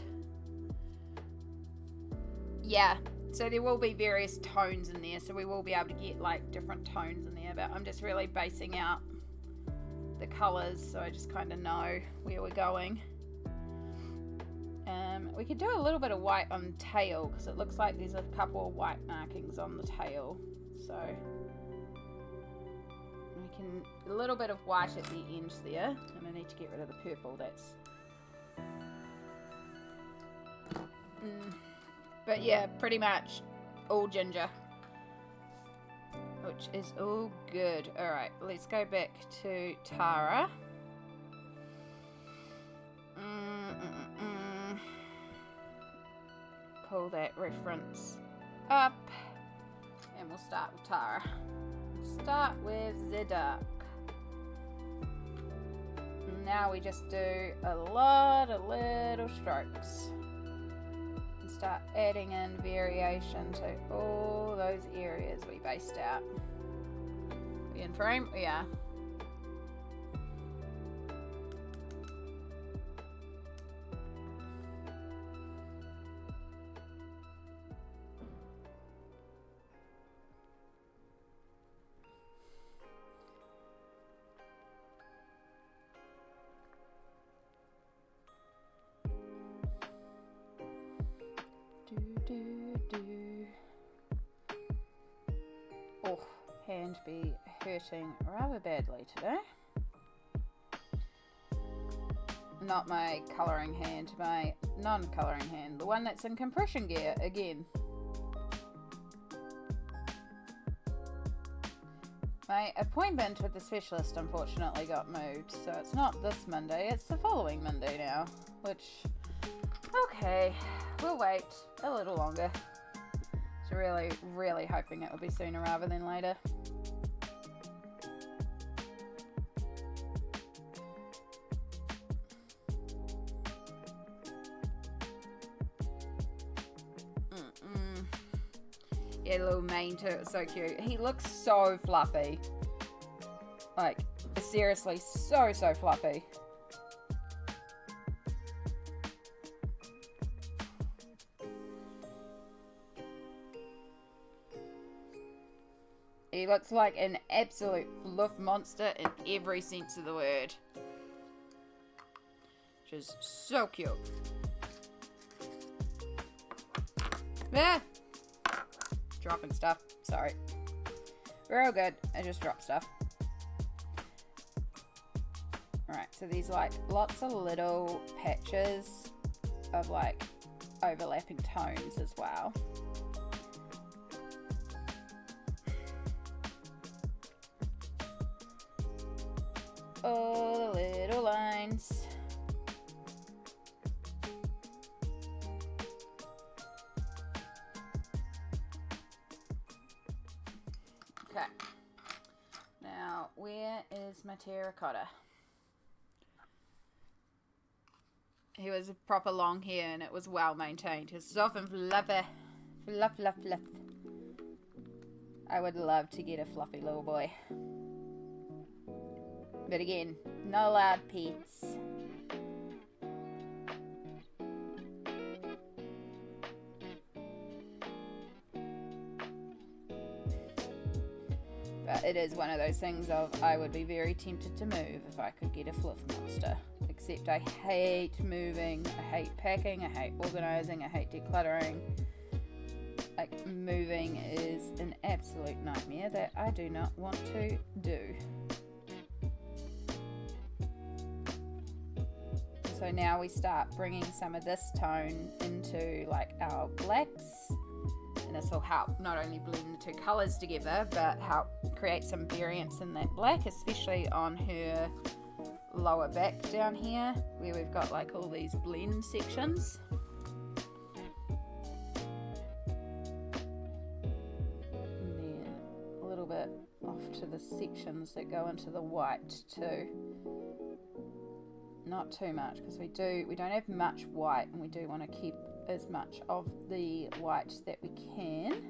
[SPEAKER 1] Yeah, so there will be various tones in there, so we will be able to get like different tones in there, but I'm just really basing out the colours so I just kind of know where we're going. We could do a little bit of white on tail because it looks like there's a couple of white markings on the tail, so we can, a little bit of white at the end there, and I need to get rid of the purple that's But yeah, pretty much all ginger, which is all good. Alright, let's go back to Tara. Pull that reference up, and we'll start with Tara. Start with the dark. Now we just do a lot of little strokes and start adding in variation to all those areas we based out. We in frame? We are. Oh, hand be hurting rather badly today. Not my colouring hand, my non-colouring hand, the one that's in compression gear again. My appointment with the specialist unfortunately got moved, so it's not this Monday, it's the following Monday now, which, okay, we'll wait a little longer. So really hoping it will be sooner rather than later. Yeah, little mane too, it's so cute. He looks so fluffy. Like, seriously, so fluffy. He looks like an absolute fluff monster in every sense of the word. Which is so cute. Ah! Dropping stuff. Sorry. We're all good. I just dropped stuff. Alright, so these like lots of little patches of like overlapping tones as well. All the little lines. Okay. Now, where is my terracotta? He was a proper long hair and it was well maintained. He was soft and fluffy. Fluff. I would love to get a fluffy little boy. But again, not allowed pets. But it is one of those things of I would be very tempted to move if I could get a fluff monster. Except I hate moving, I hate packing, I hate organising, I hate decluttering. Like, moving is an absolute nightmare that I do not want to do. So now we start bringing some of this tone into like our blacks, and this will help not only blend the two colours together but help create some variance in that black, especially on her lower back down here where we've got like all these blend sections. And then a little bit off to the sections that go into the white too. Not too much because we don't have much white and we do want to keep as much of the white that we can.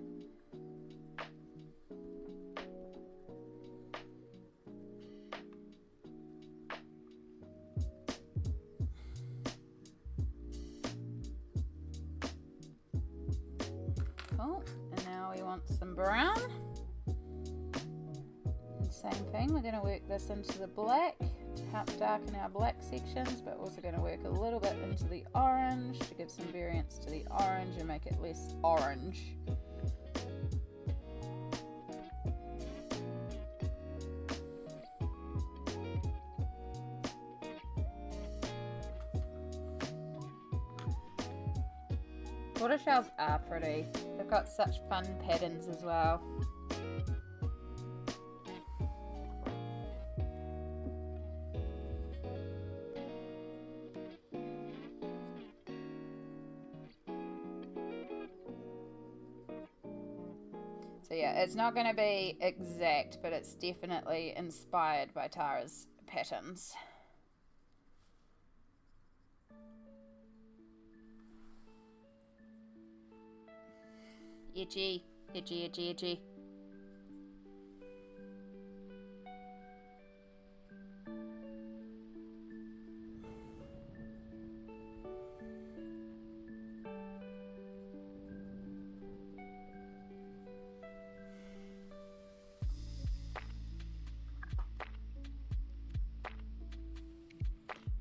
[SPEAKER 1] Cool. And now we want some brown. And same thing, we're going to work this into the black to help darken our black sections, but also going to work a little bit into the orange to give some variance to the orange and make it less orange. Tortoiseshells are pretty. They've got such fun patterns as well. So yeah, it's not going to be exact, but it's definitely inspired by Tara's patterns. Itchy, itchy, itchy, itchy.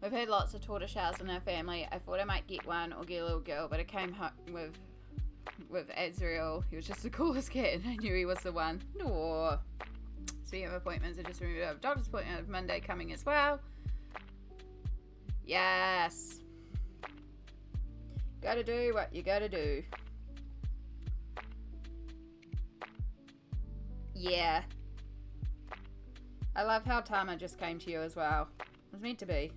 [SPEAKER 1] We've had lots of tortoiseshells in our family. I thought I might get one or get a little girl, but I came home with Azrael. He was just the coolest cat, and I knew he was the one. Aww. Speaking of appointments, I just remembered I have a doctor's appointment on Monday coming as well. Yes. Gotta do what you gotta do. Yeah. I love how Tama just came to you as well. It was meant to be.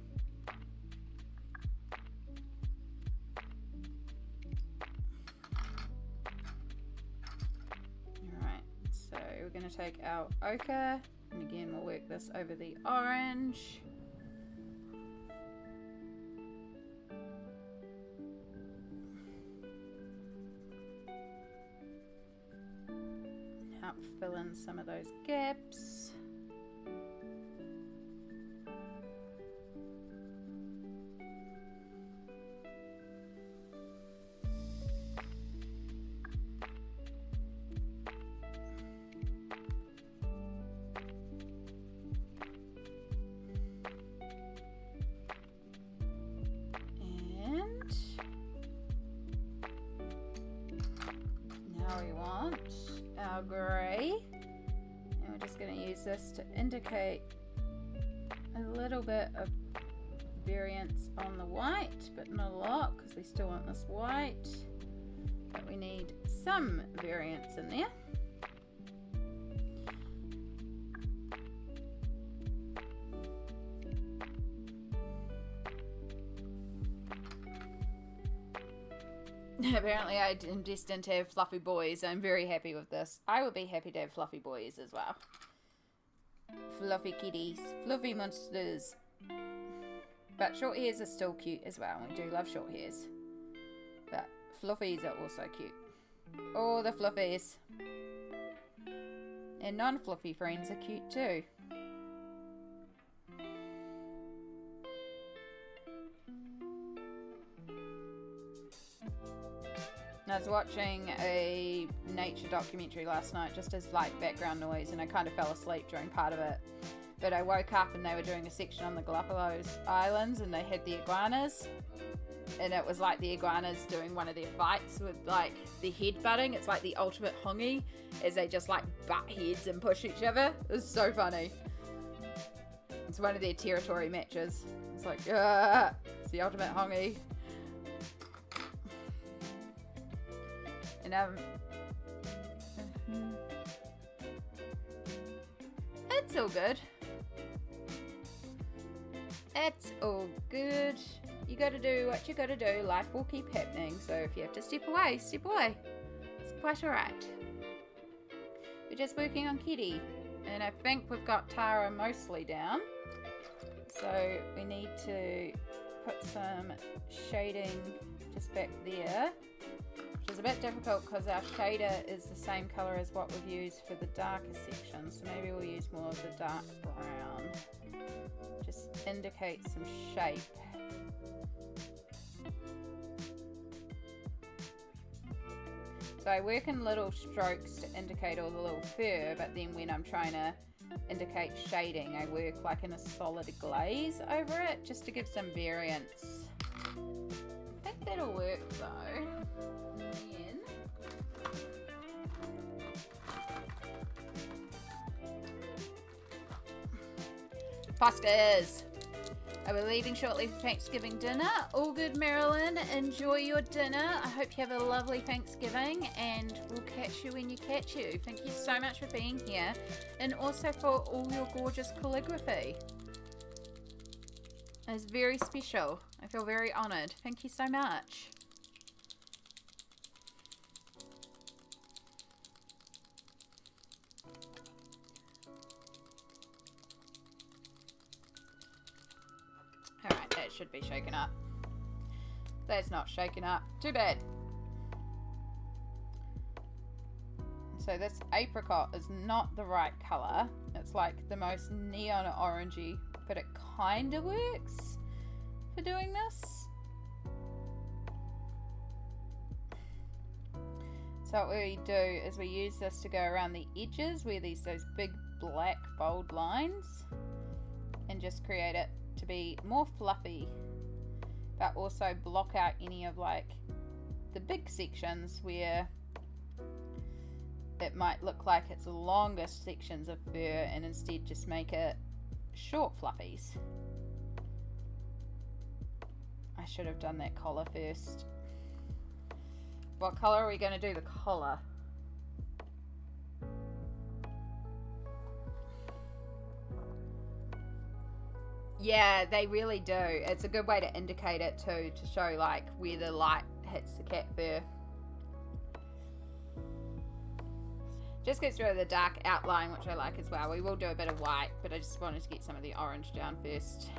[SPEAKER 1] We're going to take our ochre, and again we'll work this over the orange. Help fill in some of those gaps. This to indicate a little bit of variance on the white, but not a lot because we still want this white, but we need some variance in there. Apparently I am destined to have fluffy boys. I'm very happy with this. I would be happy to have fluffy boys as well. Fluffy kitties, fluffy monsters. But short hairs are still cute as well. We do love short hairs. But fluffies are also cute. Oh, the fluffies. And non-fluffy friends are cute too. I was watching a nature documentary last night just as like background noise, and I kind of fell asleep during part of it. But I woke up and they were doing a section on the Galapagos Islands, and they had the iguanas, and it was like the iguanas doing one of their fights with like the head butting. It's like the ultimate hongi, as they just like butt heads and push each other. It was so funny. It's one of their territory matches. It's like, it's the ultimate hongi. And it's all good. It's all good. You gotta do what you gotta do. Life will keep happening. So if you have to step away, step away. It's quite alright. We're just working on Kitty. And I think we've got Tara mostly down. So we need to put some shading just back there. Which is a bit difficult because our shader is the same color as what we've used for the darker section, so maybe we'll use more of the dark brown. Just indicate some shape. So I work in little strokes to indicate all the little fur, but then when I'm trying to indicate shading, I work like in a solid glaze over it, just to give some variance. I think that'll work though. Poscas. I'll be leaving shortly for Thanksgiving dinner. All good, Marilyn. Enjoy your dinner. I hope you have a lovely Thanksgiving, and we'll catch you when you catch you. Thank you so much for being here, and also for all your gorgeous calligraphy. It's very special. I feel very honoured. Thank you so much. Alright, that should be shaken up. That's not shaken up. Too bad. So this apricot is not the right colour. It's like the most neon orangey, but it kind of works for doing this. So what we do is we use this to go around the edges where there's those big black bold lines, and just create it to be more fluffy, but also block out any of like the big sections where it might look like it's the longest sections of fur, and instead just make it short fluffies. I should have done that collar first. What color are we going to do the collar? Yeah, they really do. It's a good way to indicate it too, to show like where the light hits the cat fur. Just gets rid of the dark outline, which I like as well. We will do a bit of white, but I just wanted to get some of the orange down first.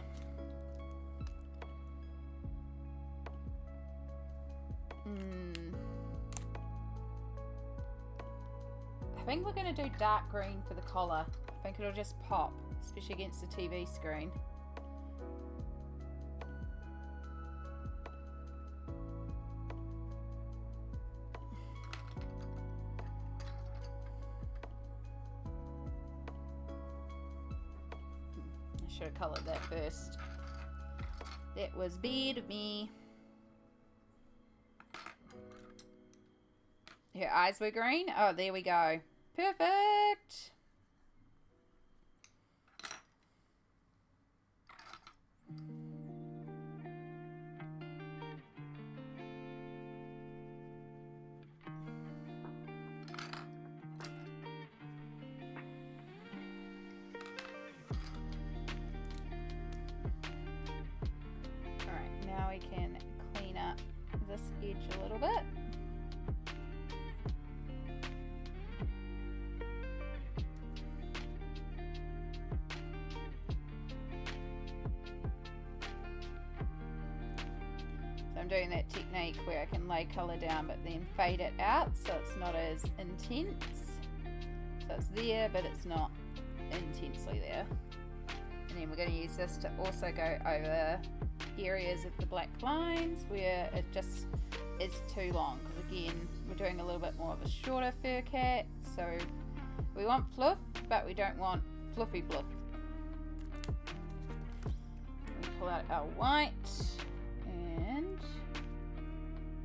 [SPEAKER 1] I think we're going to do dark green for the collar. I think it'll just pop, especially against the TV screen. I should have coloured that first. That was bad of me. Her eyes were green? Oh, there we go. Perfect! Alright, now we can clean up this edge a little bit. I'm doing that technique where I can lay colour down but then fade it out so it's not as intense. So it's there but it's not intensely there. And then we're going to use this to also go over areas of the black lines where it just is too long, because again we're doing a little bit more of a shorter fur cat, so we want fluff but we don't want fluffy fluff. We pull out our white and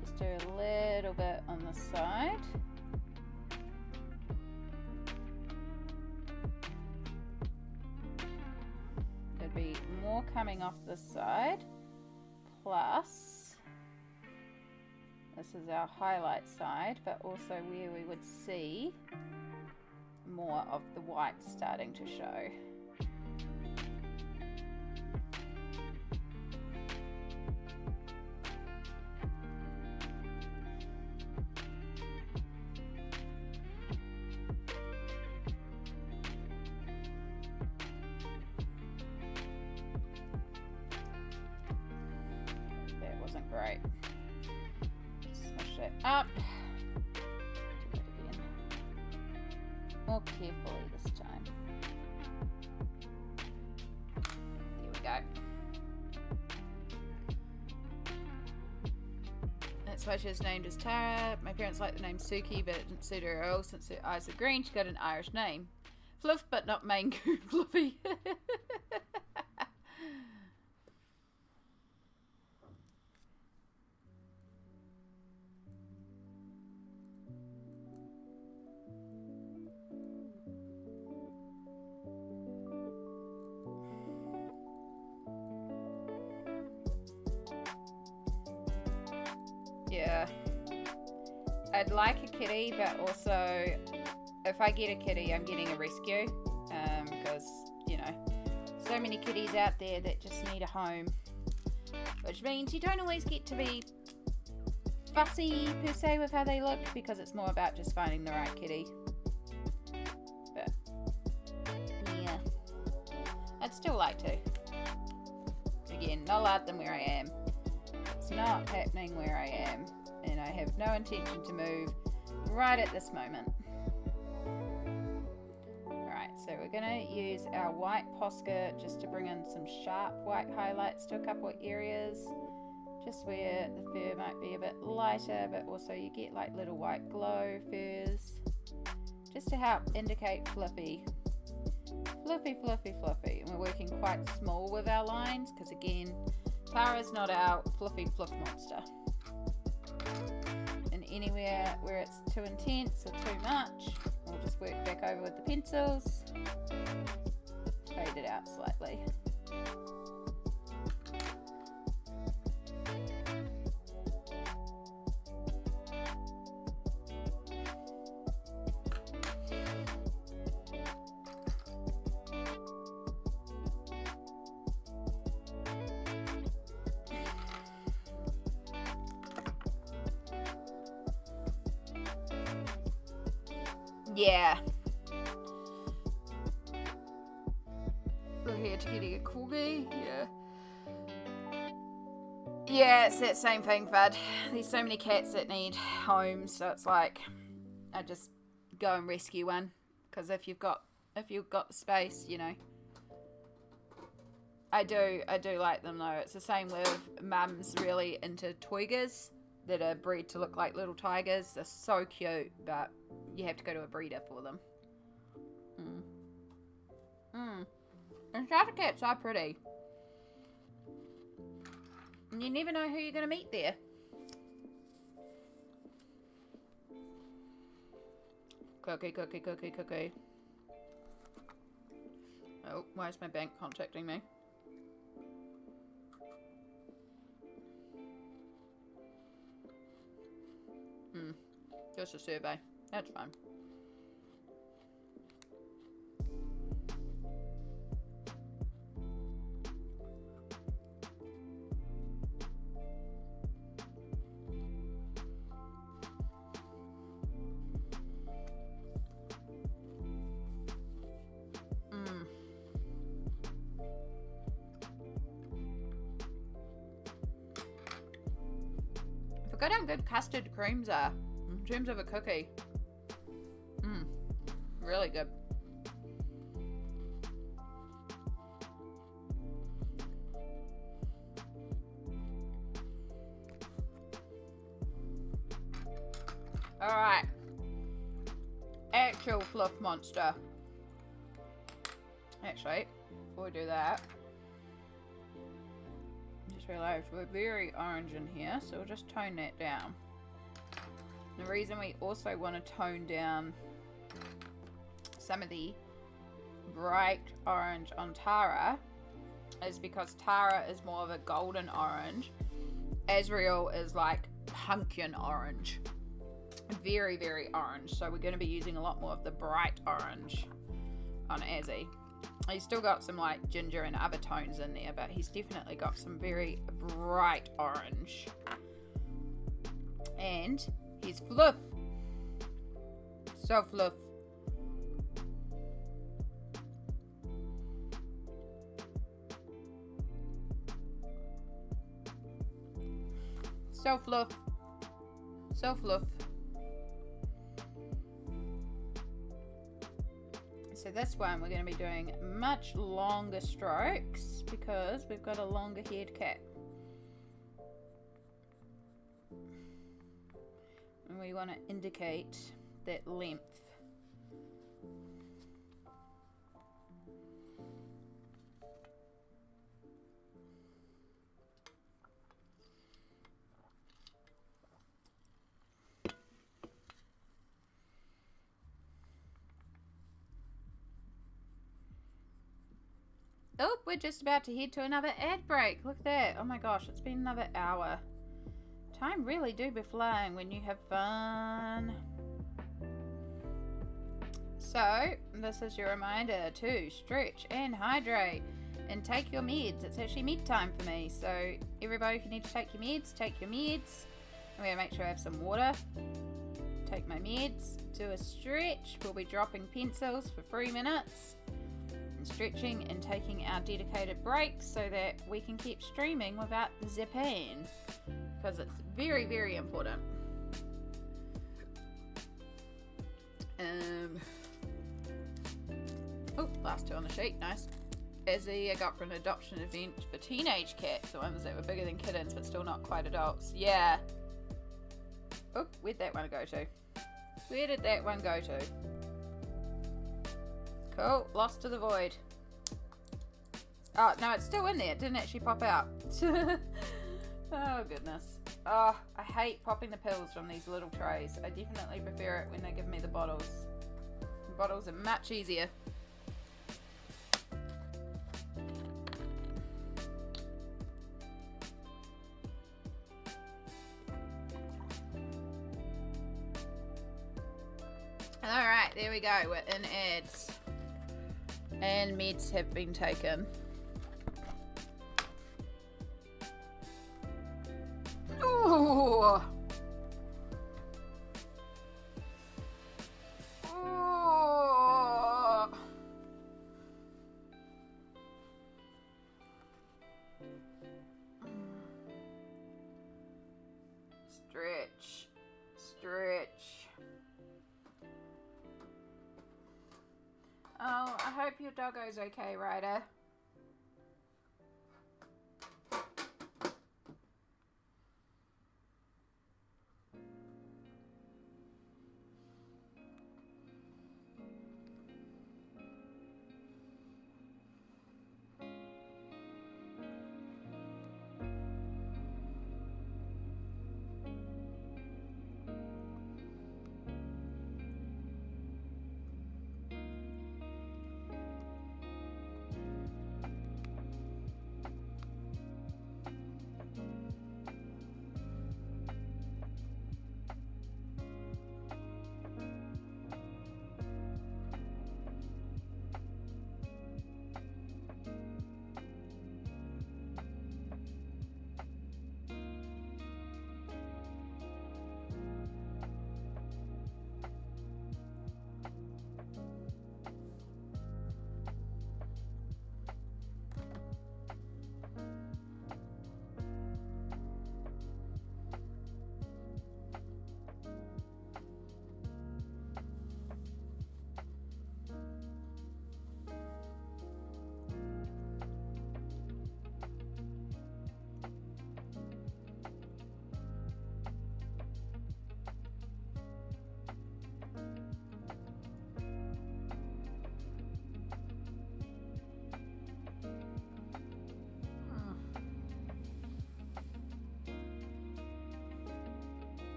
[SPEAKER 1] just do a little bit on the side. There'd be more coming off this side, plus this is our highlight side, but also where we would see more of the white starting to show. Great. Smush it up. Do it again. More carefully this time. There we go. That's why she was named as Tara. My parents liked the name Suki, but it didn't suit her at all since her eyes are green. She got an Irish name. Fluff, but not Maine Coon Fluffy. Yeah. I'd like a kitty, but also if I get a kitty, I'm getting a rescue. Because, you know, so many kitties out there that just need a home. Which means you don't always get to be fussy per se with how they look, because it's more about just finding the right kitty. But yeah, I'd still like to. Again, no allowed them where I am. It's not happening where I am, and I have no intention to move right at this moment. Alright, so we're gonna use our white posca just to bring in some sharp white highlights to a couple of areas, just where the fur might be a bit lighter, but also you get like little white glow furs, just to help indicate fluffy. Fluffy, fluffy, fluffy. And we're working quite small with our lines, because again, Tara's not our fluffy fluff monster. And anywhere where it's too intense or too much, we'll just work back over with the pencils, fade it out slightly. Yeah. We're here to getting a corgi. Yeah. Yeah, it's that same thing, Fud. There's so many cats that need homes, so it's like I just go and rescue one. Because if you've got the space, you know. I do like them though. It's the same with mums really into toigas that are bred to look like little tigers. They're so cute, but you have to go to a breeder for them. And starter cats are pretty. And you never know who you're going to meet there. Cookie, cookie, cookie, cookie. Oh, why is my bank contacting me? Just a survey. That's fine. I forgot how good custard creams are in terms of a cookie. Really good. Alright. Actual fluff monster. Actually, before we do that, I just realised we're very orange in here, so we'll just tone that down. The reason we also want to tone down some of the bright orange on Tara is because Tara is more of a golden orange. Azriel is like pumpkin orange. Very, very orange. So we're going to be using a lot more of the bright orange on Azzy. He's still got some like ginger and other tones in there, but he's definitely got some very bright orange. And he's fluff. So fluff. So fluff. So fluff. So this one we're going to be doing much longer strokes because we've got a longer haired cat. And we want to indicate that length. Oh, we're just about to head to another ad break. Look at that. Oh my gosh, it's been another hour. Time really do be flying when you have fun. So, this is your reminder to stretch and hydrate and take your meds. It's actually med time for me, so everybody, if you need to take your meds, take your meds. I'm going to make sure I have some water. Take my meds, do a stretch. We'll be dropping pencils for 3 minutes and stretching and taking our dedicated breaks so that we can keep streaming without the zipping, because it's very, very important. Oh, last two on the sheet, nice. Izzy, I got for an adoption event for teenage cats, the ones that were bigger than kittens but still not quite adults. Yeah. Oh, where'd that one go to? Where did that one go to? Cool, lost to the void. Oh, no, it's still in there. It didn't actually pop out. Oh, goodness. Oh, I hate popping the pills from these little trays. I definitely prefer it when they give me the bottles. The bottles are much easier. Alright, there we go. We're in ads. And meds have been taken. Ooh. Ooh. Stretch. Stretch. Oh, I hope your doggo's okay, Ryder.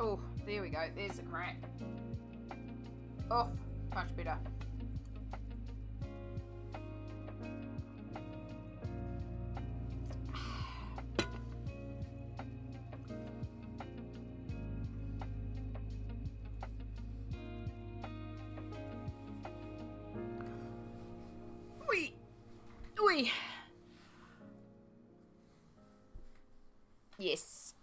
[SPEAKER 1] Oh, there we go. There's the crack. Oh, much better. Wee. Wee. Yes.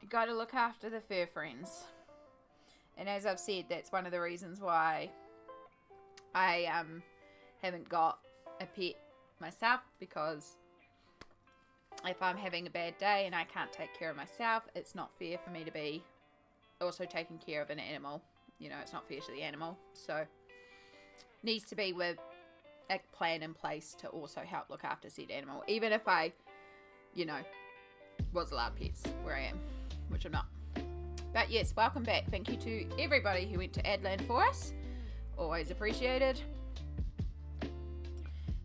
[SPEAKER 1] Got to look after the fur friends, and as I've said, that's one of the reasons why I haven't got a pet myself, because if I'm having a bad day and I can't take care of myself, it's not fair for me to be also taking care of an animal. You know, it's not fair to the animal, so needs to be with a plan in place to also help look after said animal, even if I, you know, was allowed pets where I am, which I'm not. But yes, welcome back. Thank you to everybody who went to Adland for us. Always appreciated.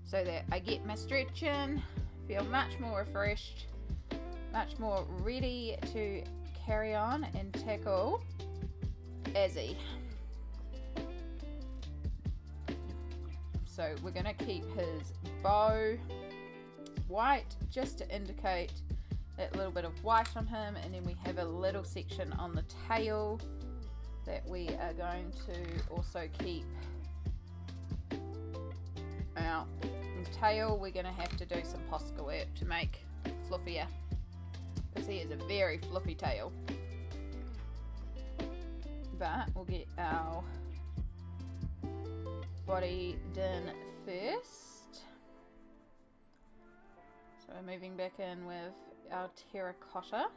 [SPEAKER 1] So that I get my stretch in, feel much more refreshed, much more ready to carry on and tackle Azzy. So we're going to keep his bow white just to indicate that little bit of white on him, and then we have a little section on the tail that we are going to also keep. Now, the tail we're going to have to do some posca work to make fluffier, because he has a very fluffy tail. But we'll get our body done first. So we're moving back in with our terracotta.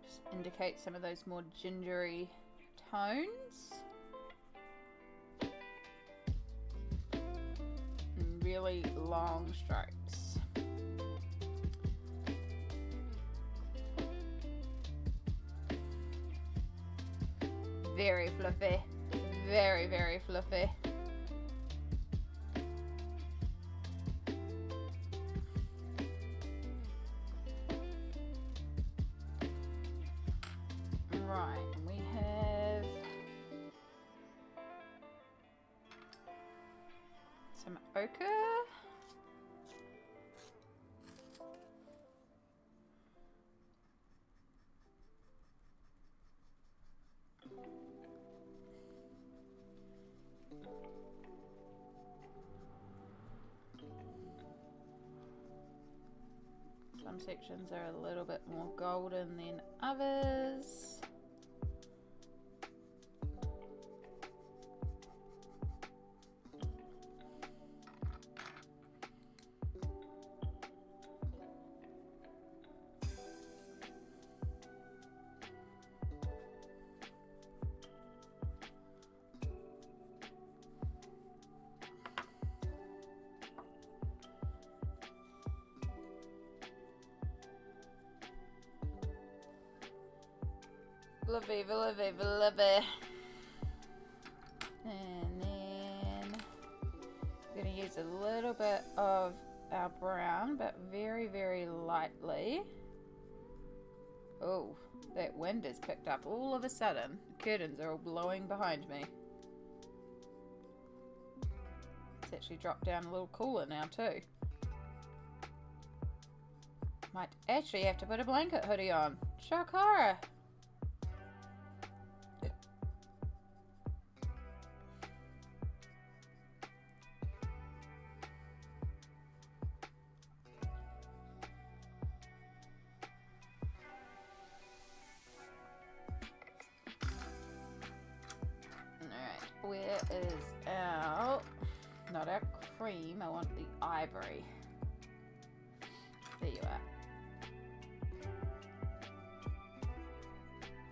[SPEAKER 1] Just indicate some of those more gingery tones. And really long strokes. Very fluffy. Very, very fluffy. Right, we have some ochre. Some sections are a little bit more golden than others. Fluffy, fluffy, fluffy. And then I'm going to use a little bit of our brown, but very, very lightly. Oh, that wind has picked up all of a sudden. The curtains are all blowing behind me. It's actually dropped down a little cooler now too. Might actually have to put a blanket hoodie on. Shakara! Where is our, not our cream, I want the ivory. There you are.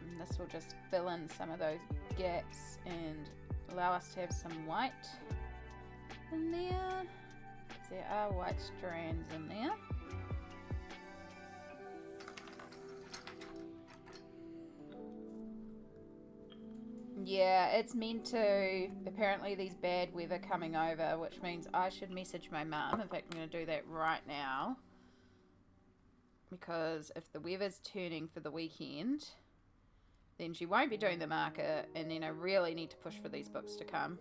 [SPEAKER 1] And this will just fill in some of those gaps and allow us to have some white in there. There are white strands in there. Yeah, it's meant to. Apparently these bad weather coming over, which means I should message my mum. In fact, I'm going to do that right now. Because if the weather's turning for the weekend, then she won't be doing the market, and then I really need to push for these books to come.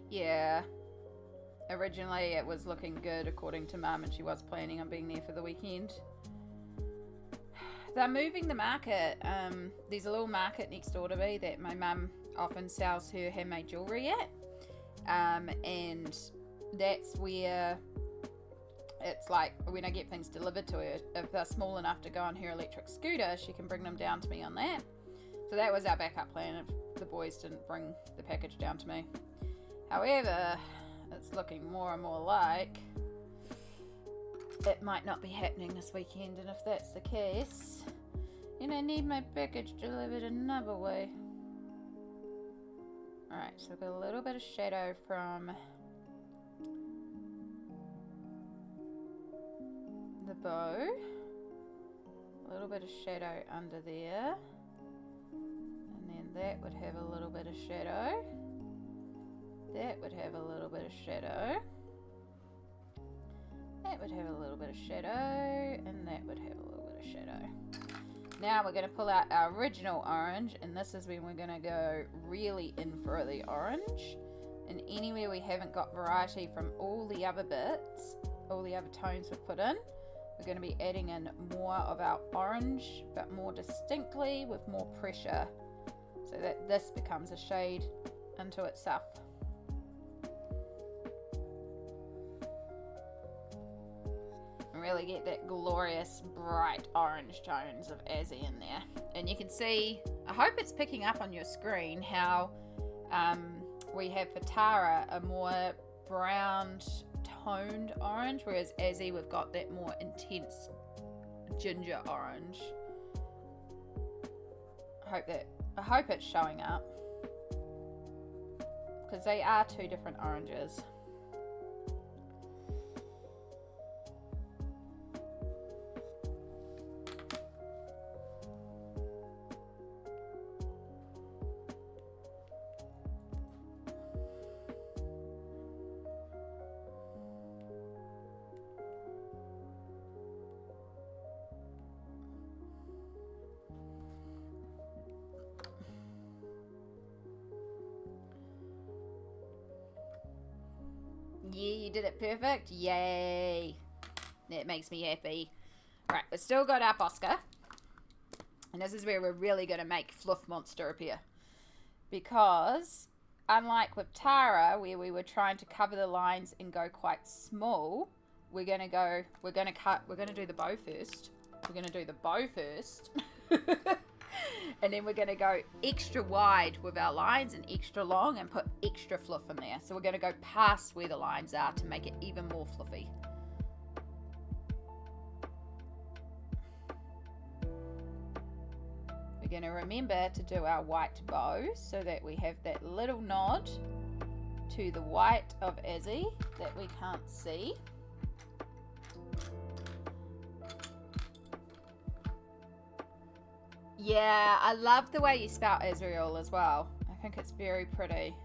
[SPEAKER 1] Yeah, originally it was looking good according to Mum, and she was planning on being there for the weekend. They're moving the market. There's a little market next door to me that my mum often sells her handmade jewellery at, and that's where it's like when I get things delivered to her, if they're small enough to go on her electric scooter, she can bring them down to me on that. So that was our backup plan if the boys didn't bring the package down to me. However, it's looking more and more like it might not be happening this weekend, and if that's the case, then I need my package delivered another way. Alright, so I've got a little bit of shadow from bow. A little bit of shadow under there. And then that would have a little bit of shadow. That would have a little bit of shadow. That would have a little bit of shadow. And that would have a little bit of shadow. Now we're going to pull out our original orange, and this is when we're going to go really in for the orange. And anywhere we haven't got variety from all the other bits, all the other tones we've put in, we're going to be adding in more of our orange, but more distinctly with more pressure, so that this becomes a shade unto itself. Really get that glorious bright orange tones of Azzy in there. And you can see, I hope it's picking up on your screen, how we have for Tara a more brown toned orange, whereas Azzy we've got that more intense ginger orange. I hope it's showing up, because they are two different oranges. Yeah, you did it perfect. Yay. That makes me happy. Right, we've still got our posca. And this is where we're really going to make Fluff Monster appear. Because, unlike with Tara, where we were trying to cover the lines and go quite small, we're going to do the bow first. We're going to do the bow first. And then we're going to go extra wide with our lines and extra long and put extra fluff in there. So we're going to go past where the lines are to make it even more fluffy. We're going to remember to do our white bow so that we have that little nod to the white of Azzy that we can't see. Yeah, I love the way you spout Azrael as well. I think it's very pretty.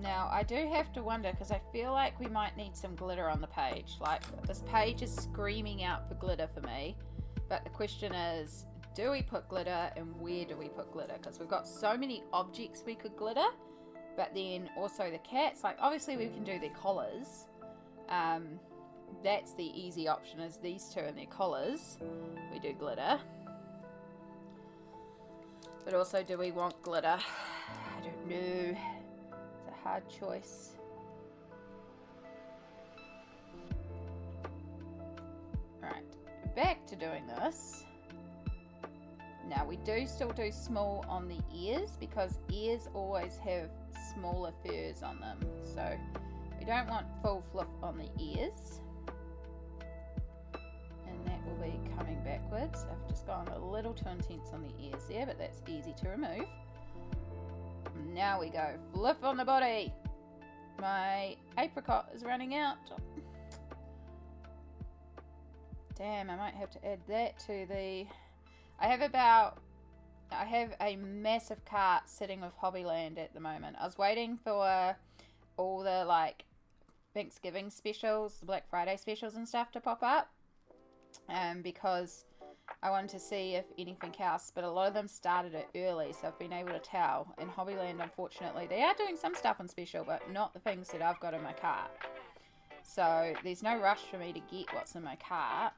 [SPEAKER 1] Now, I do have to wonder, because I feel like we might need some glitter on the page. Like, this page is screaming out for glitter for me. But the question is, do we put glitter and where do we put glitter? Because we've got so many objects we could glitter. But then also the cats, like obviously we can do their collars. That's the easy option, is these two and their collars. We do glitter. But also, do we want glitter? I don't know. It's a hard choice. Alright, back to doing this. Now we do still do small on the ears, because ears always have smaller furs on them. So we don't want full fluff on the ears. And that will be coming backwards. I've just gone a little too intense on the ears there, but that's easy to remove. Now we go fluff on the body. My apricot is running out. Damn, I might have to add that to the... I have a massive cart sitting with Hobbyland at the moment. I was waiting for all the like Thanksgiving specials, the Black Friday specials and stuff to pop up. Because I wanted to see if anything else, but a lot of them started it early, so I've been able to tell. And Hobbyland, unfortunately, they are doing some stuff on special, but not the things that I've got in my cart. So there's no rush for me to get what's in my cart.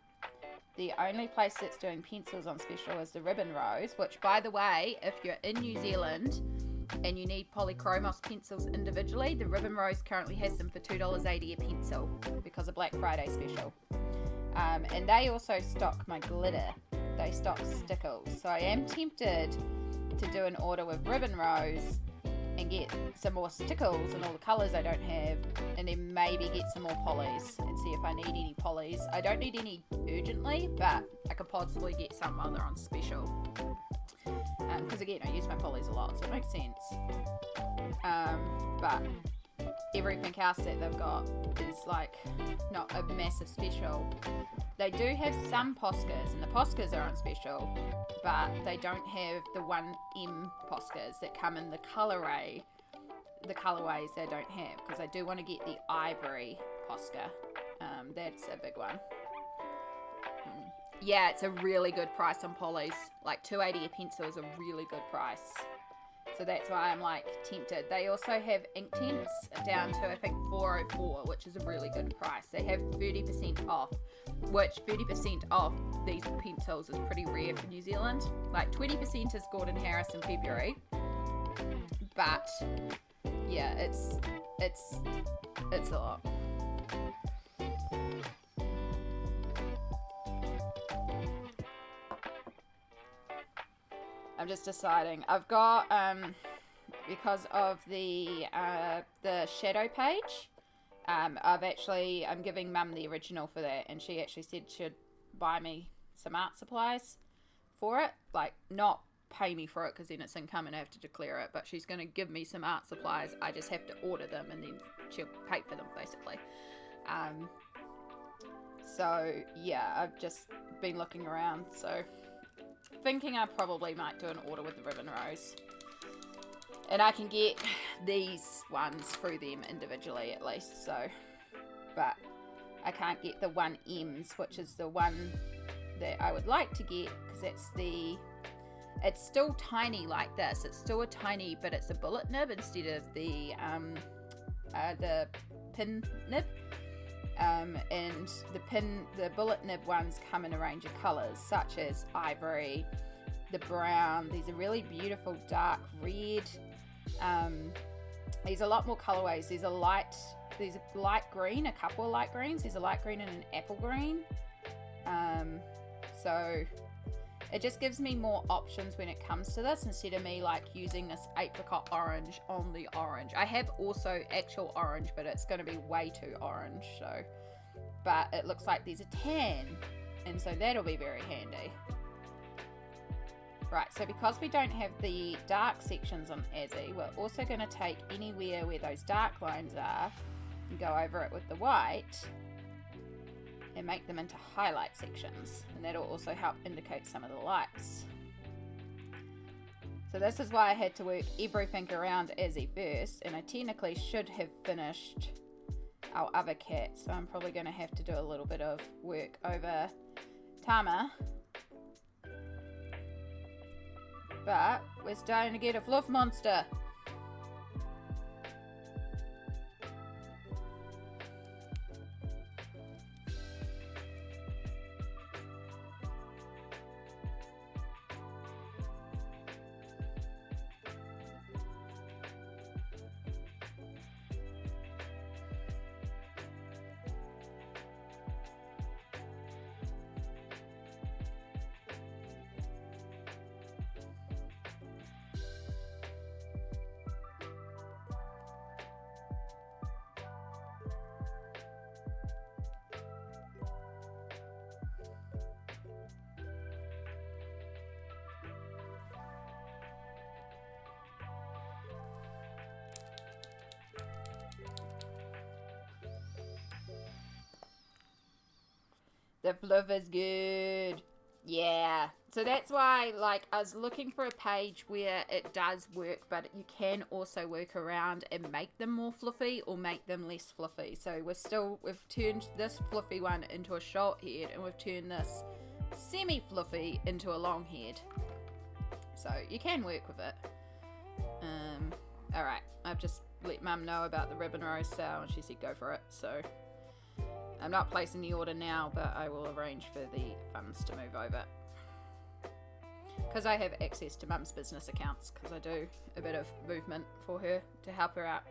[SPEAKER 1] The only place that's doing pencils on special is the Ribbon Rose, which, by the way, if you're in New Zealand and you need Polychromos pencils individually, the Ribbon Rose currently has them for $2.80 a pencil because of Black Friday special. And they also stock my glitter. They stock Stickles. So I am tempted to do an order with Ribbon Rose and get some more Stickles and all the colours I don't have, and then maybe get some more polys and see if I need any polys. I don't need any urgently, but I could possibly get some while they're on special. Because again, I use my polys a lot, so it makes sense. But everything else that they've got is like not a massive special. They do have some poscas, and the poscas are on special, but they don't have the 1M poscas that come in the colorways they don't have, because I do want to get the ivory posca. That's a big one. Yeah, it's a really good price on Polly's. Like $2.80 a pencil is a really good price. So that's why I'm like tempted. They also have ink tints down to I think $4.04, which is a really good price. They have 30% off, which 30% off these pencils is pretty rare for New Zealand. Like 20% is Gordon Harris in February, but yeah, it's a lot. I'm just deciding. I've got because of the shadow page. I'm giving Mum the original for that, and she actually said she'd buy me some art supplies for it. Like, not pay me for it, because then it's income and I have to declare it, but she's going to give me some art supplies. I just have to order them, and then she'll pay for them, basically. So yeah, I've just been looking around, so thinking I probably might do an order with the Ribbon Rose, and I can get these ones through them individually at least. So, but I can't get the 1Ms, which is the one that I would like to get, because it's still tiny like this. It's still a tiny, but it's a bullet nib instead of the pin nib. And the bullet nib ones come in a range of colours, such as ivory, the brown. These are really beautiful dark red. There's a lot more colourways. There's a light green, a couple of light greens. There's a light green and an apple green. So it just gives me more options when it comes to this, instead of me like using this apricot orange on the orange. I have also actual orange, but it's going to be way too orange. So, but it looks like there's a tan, and so that'll be very handy. Right, so because we don't have the dark sections on Azzy, we're also going to take anywhere where those dark lines are and go over it with the white and make them into highlight sections, and that'll also help indicate some of the lights. So this is why I had to work everything around Azzy first, and I technically should have finished our other cat, so I'm probably going to have to do a little bit of work over Tama. But we're starting to get a fluff monster. The fluff is good. Yeah. So that's why, like, I was looking for a page where it does work, but you can also work around and make them more fluffy or make them less fluffy. So we've turned this fluffy one into a short head, and we've turned this semi-fluffy into a long head. So you can work with it. Alright, I've just let Mum know about the Ribbon Rose sale, and she said go for it. So I'm not placing the order now, but I will arrange for the funds to move over, because I have access to Mum's business accounts, because I do a bit of movement for her to help her out.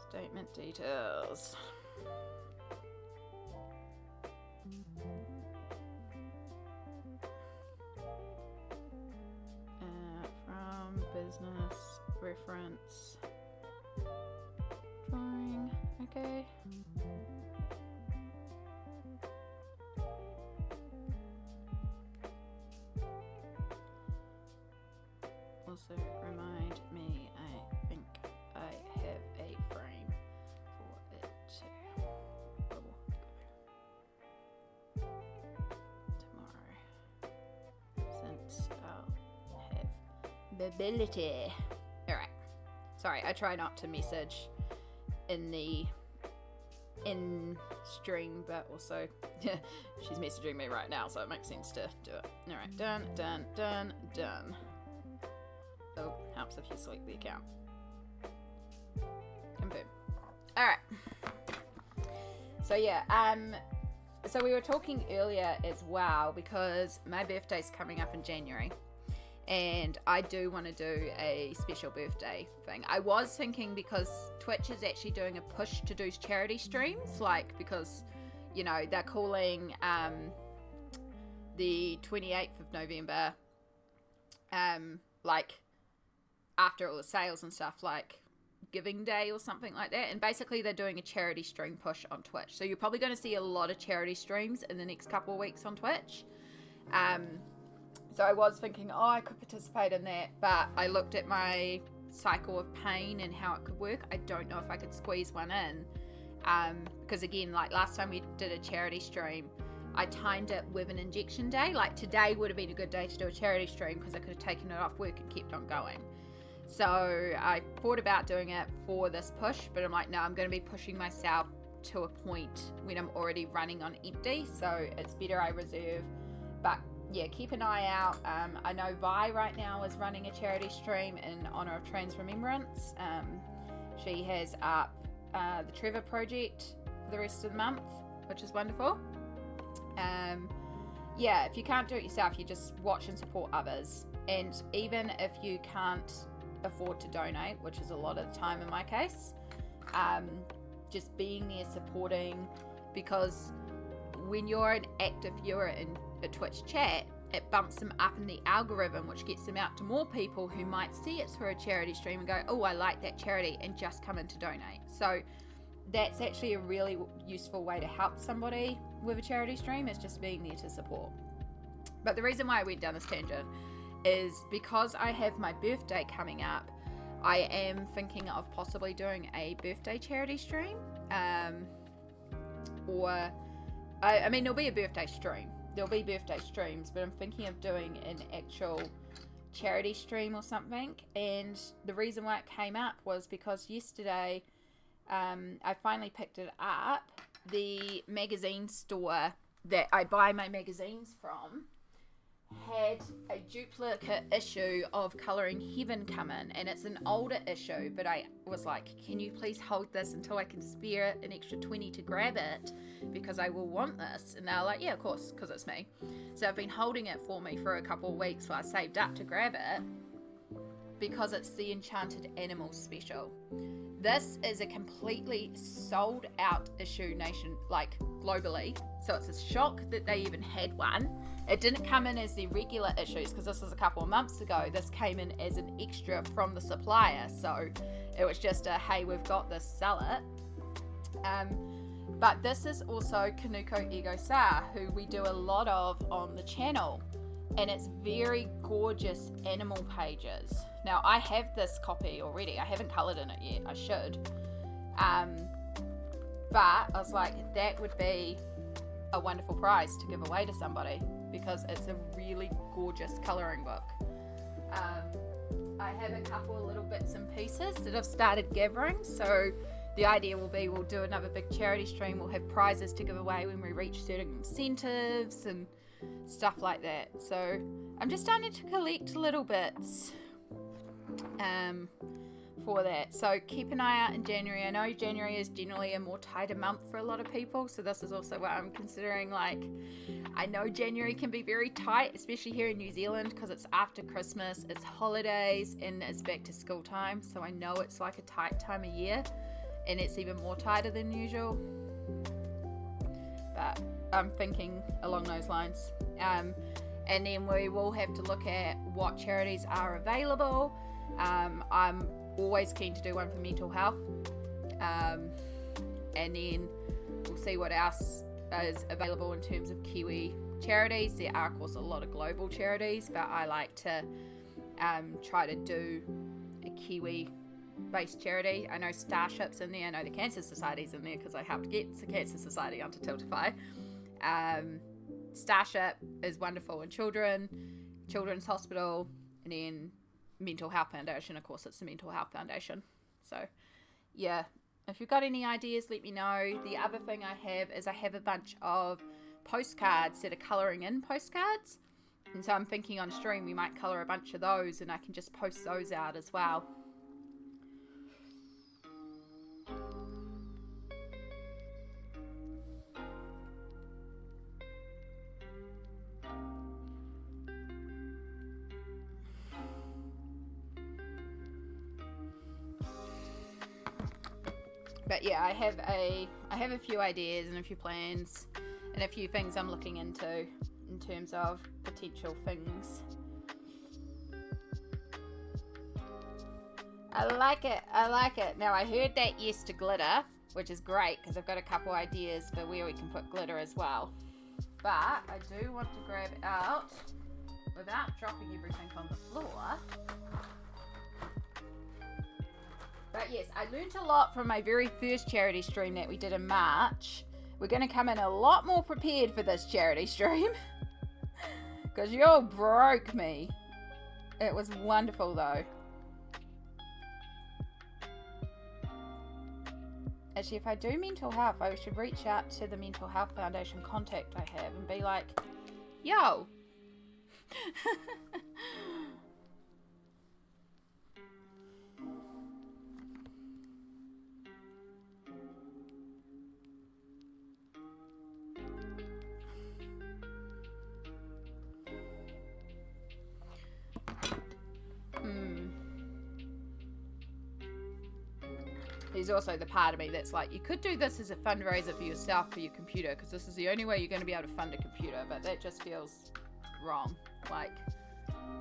[SPEAKER 1] Statement details. From business reference drawing. Okay. also remind me, I think I have a frame for it to tomorrow, since I'll have mobility. Alright, sorry, I try not to message in the stream, but also she's messaging me right now, so it makes sense to do it. Alright, done. Oh, helps if you select the account. Confirm. Alright. So yeah, so we were talking earlier as well, because my birthday's coming up in January, and I do want to do a special birthday thing. I was thinking, because Twitch is actually doing a push to do charity streams, like, because, you know, they're calling the 28th of November, like, after all the sales and stuff, like, Giving Day or something like that. And basically they're doing a charity stream push on Twitch. So you're probably going to see a lot of charity streams in the next couple of weeks on Twitch. So I was thinking, oh, I could participate in that, but I looked at my cycle of pain and how it could work. I don't know if I could squeeze one in, because again, like last time we did a charity stream, I timed it with an injection day. Like today would have been a good day to do a charity stream, because I could have taken it off work and kept on going. So I thought about doing it for this push, but I'm like, no, I'm going to be pushing myself to a point when I'm already running on empty, so it's better I reserve. But yeah, keep an eye out. I know Vi right now is running a charity stream in honor of Trans Remembrance. She has up the Trevor Project for the rest of the month, which is wonderful. Yeah, if you can't do it yourself, you just watch and support others. And even if you can't afford to donate, which is a lot of the time in my case, just being there supporting, because when you're an active viewer in a Twitch chat, it bumps them up in the algorithm, which gets them out to more people who might see it's for a charity stream and go, oh, I like that charity, and just come in to donate. So that's actually a really useful way to help somebody with a charity stream, is just being there to support. But the reason why I went down this tangent is because I have my birthday coming up. I am thinking of possibly doing a birthday charity stream, or I mean, there'll be a birthday stream. There'll be birthday streams, but I'm thinking of doing an actual charity stream or something. And the reason why it came up was because yesterday, I finally picked it up. The magazine store that I buy my magazines from had a duplicate issue of Colouring Heaven come in, and it's an older issue, but I was like, can you please hold this until I can spare an extra 20 to grab it, because I will want this. And they're like, yeah, of course, because it's me. So I've been holding it for me for a couple of weeks while I saved up to grab it, because it's the Enchanted Animals special. This is a completely sold out issue globally, so it's a shock that they even had one. It didn't come in as the regular issues, because this was a couple of months ago. This came in as an extra from the supplier, so it was just a, hey, we've got this, sell it. But this is also Kanuko Ego Sa, who we do a lot of on the channel, and it's very gorgeous animal pages. Now, I have this copy already. I haven't coloured in it yet. I should. But I was like, that would be a wonderful prize to give away to somebody, because it's a really gorgeous colouring book. I have a couple of little bits and pieces that I've started gathering, so the idea will be we'll do another big charity stream. We'll have prizes to give away when we reach certain incentives and stuff like that. So I'm just starting to collect little bits for that. So keep an eye out in January. I know January is generally a more tighter month for a lot of people, so this is also what I'm considering. Like, I know January can be very tight, especially here in New Zealand, because it's after Christmas, it's holidays, and it's back to school time. So I know it's like a tight time of year, and it's even more tighter than usual. But I'm thinking along those lines. And then we will have to look at what charities are available. I'm always keen to do one for mental health. And then we'll see what else is available in terms of Kiwi charities. There are, of course, a lot of global charities, but I like to try to do a Kiwi based charity. I know Starship's in there, I know the Cancer Society's in there because I helped get the Cancer Society onto Tiltify. Starship is wonderful in Children's Hospital, and then Mental Health Foundation, of course, it's the Mental Health Foundation. So yeah, if you've got any ideas, let me know. The other thing I have a bunch of postcards that are colouring in postcards, and so I'm thinking on stream we might colour a bunch of those, and I can just post those out as well. But yeah, I have a few ideas and a few plans and a few things I'm looking into in terms of potential things. I like it. Now I heard that yes to glitter, which is great because I've got a couple ideas for where we can put glitter as well. But I do want to grab out, without dropping everything on the floor. But yes, I learned a lot from my very first charity stream that we did in March. We're going to come in a lot more prepared for this charity stream. Because you all broke me. It was wonderful though. Actually, if I do mental health, I should reach out to the Mental Health Foundation contact I have and be like, yo. There's also the part of me that's like, you could do this as a fundraiser for yourself for your computer, because this is the only way you're going to be able to fund a computer, but that just feels wrong. Like,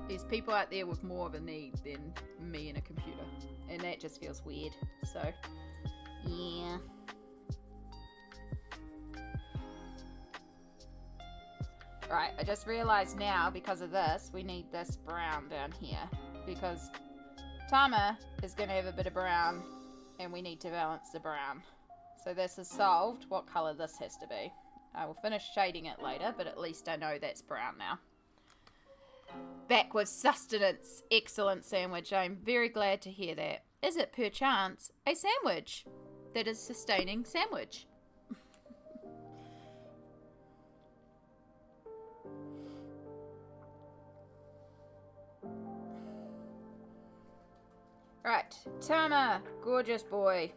[SPEAKER 1] there's people out there with more of a need than me and a computer, and that just feels weird. So yeah, right, I just realized now, because of this, we need this brown down here, because Tama is going to have a bit of brown and we need to balance the brown. So this is solved what colour this has to be. I will finish shading it later, but at least I know that's brown now. Back with sustenance. Excellent sandwich. I'm very glad to hear that. Is it perchance a sandwich that is sustaining sandwich? Right, Tama, gorgeous boy.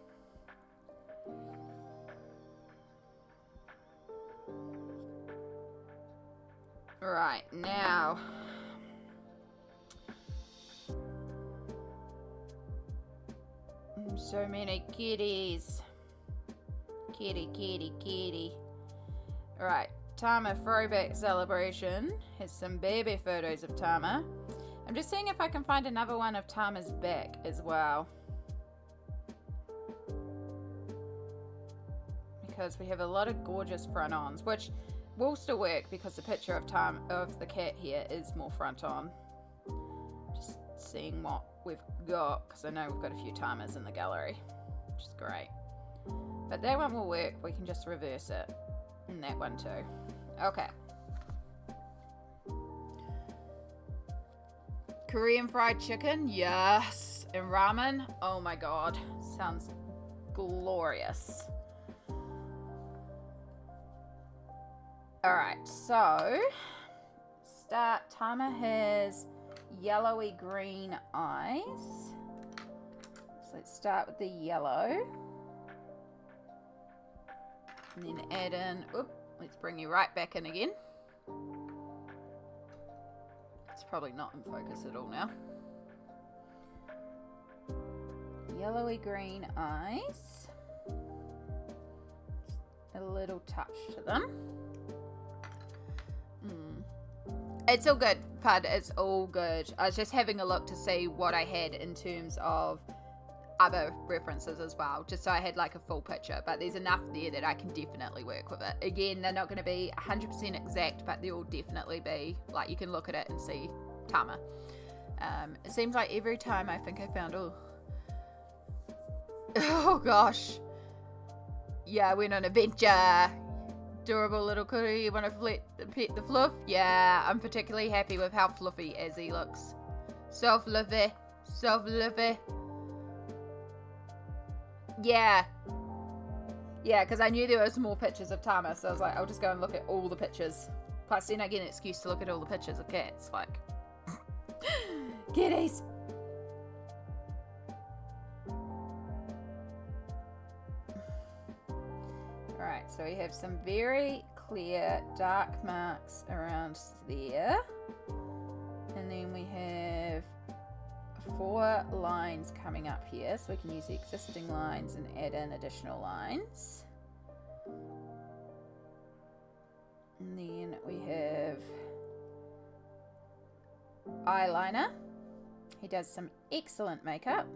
[SPEAKER 1] Right, now. So many kitties. Kitty, kitty, kitty. Right, Tama throwback celebration. Has some baby photos of Tama. I'm just seeing if I can find another one of Tama's back as well. Because we have a lot of gorgeous front-ons, which will still work because the picture of the cat here is more front-on. Just seeing what we've got, because I know we've got a few Tamas in the gallery, which is great. But that one will work. We can just reverse it. And that one too. Okay. Korean fried chicken, yes. And ramen, oh my god, sounds glorious. Alright, so start. Tama has yellowy green eyes. So let's start with the yellow. And then add in, let's bring you right back in again. It's probably not in focus at all now. Yellowy green eyes. A little touch to them. It's all good, Pud. It's all good. I was just having a look to see what I had in terms of other references as well, just so I had like a full picture, but there's enough there that I can definitely work with it. Again, they're not going to be 100% exact, but they'll definitely be like, you can look at it and see Tama. It seems like every time I think I found, oh gosh. Yeah, I went on an adventure. Adorable little kitty. You want to pet the fluff? Yeah, I'm particularly happy with how fluffy Azzy looks. Self-lovey. Self-lovey. Yeah. Yeah, because I knew there was more pictures of Tama, so I was like, I'll just go and look at all the pictures. Plus, then I get an excuse to look at all the pictures of cats. Like, kitties. Alright, so we have some very clear dark marks around there. And then we have 4 lines coming up here, so we can use the existing lines and add in additional lines. And then we have eyeliner. He does some excellent makeup.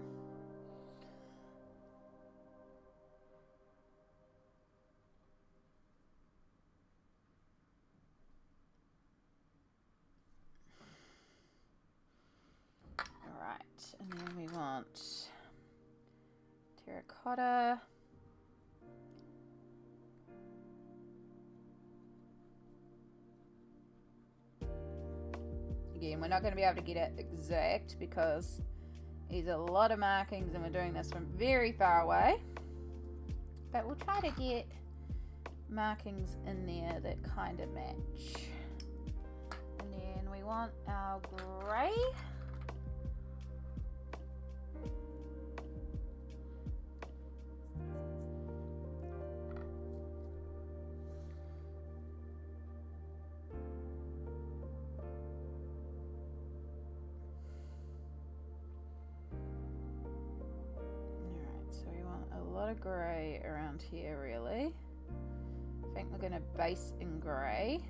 [SPEAKER 1] And then we want terracotta. Again, we're not going to be able to get it exact because there's a lot of markings and we're doing this from very far away. But we'll try to get markings in there that kind of match. And then we want our grey. Grey around here really. I think we're going to base in grey.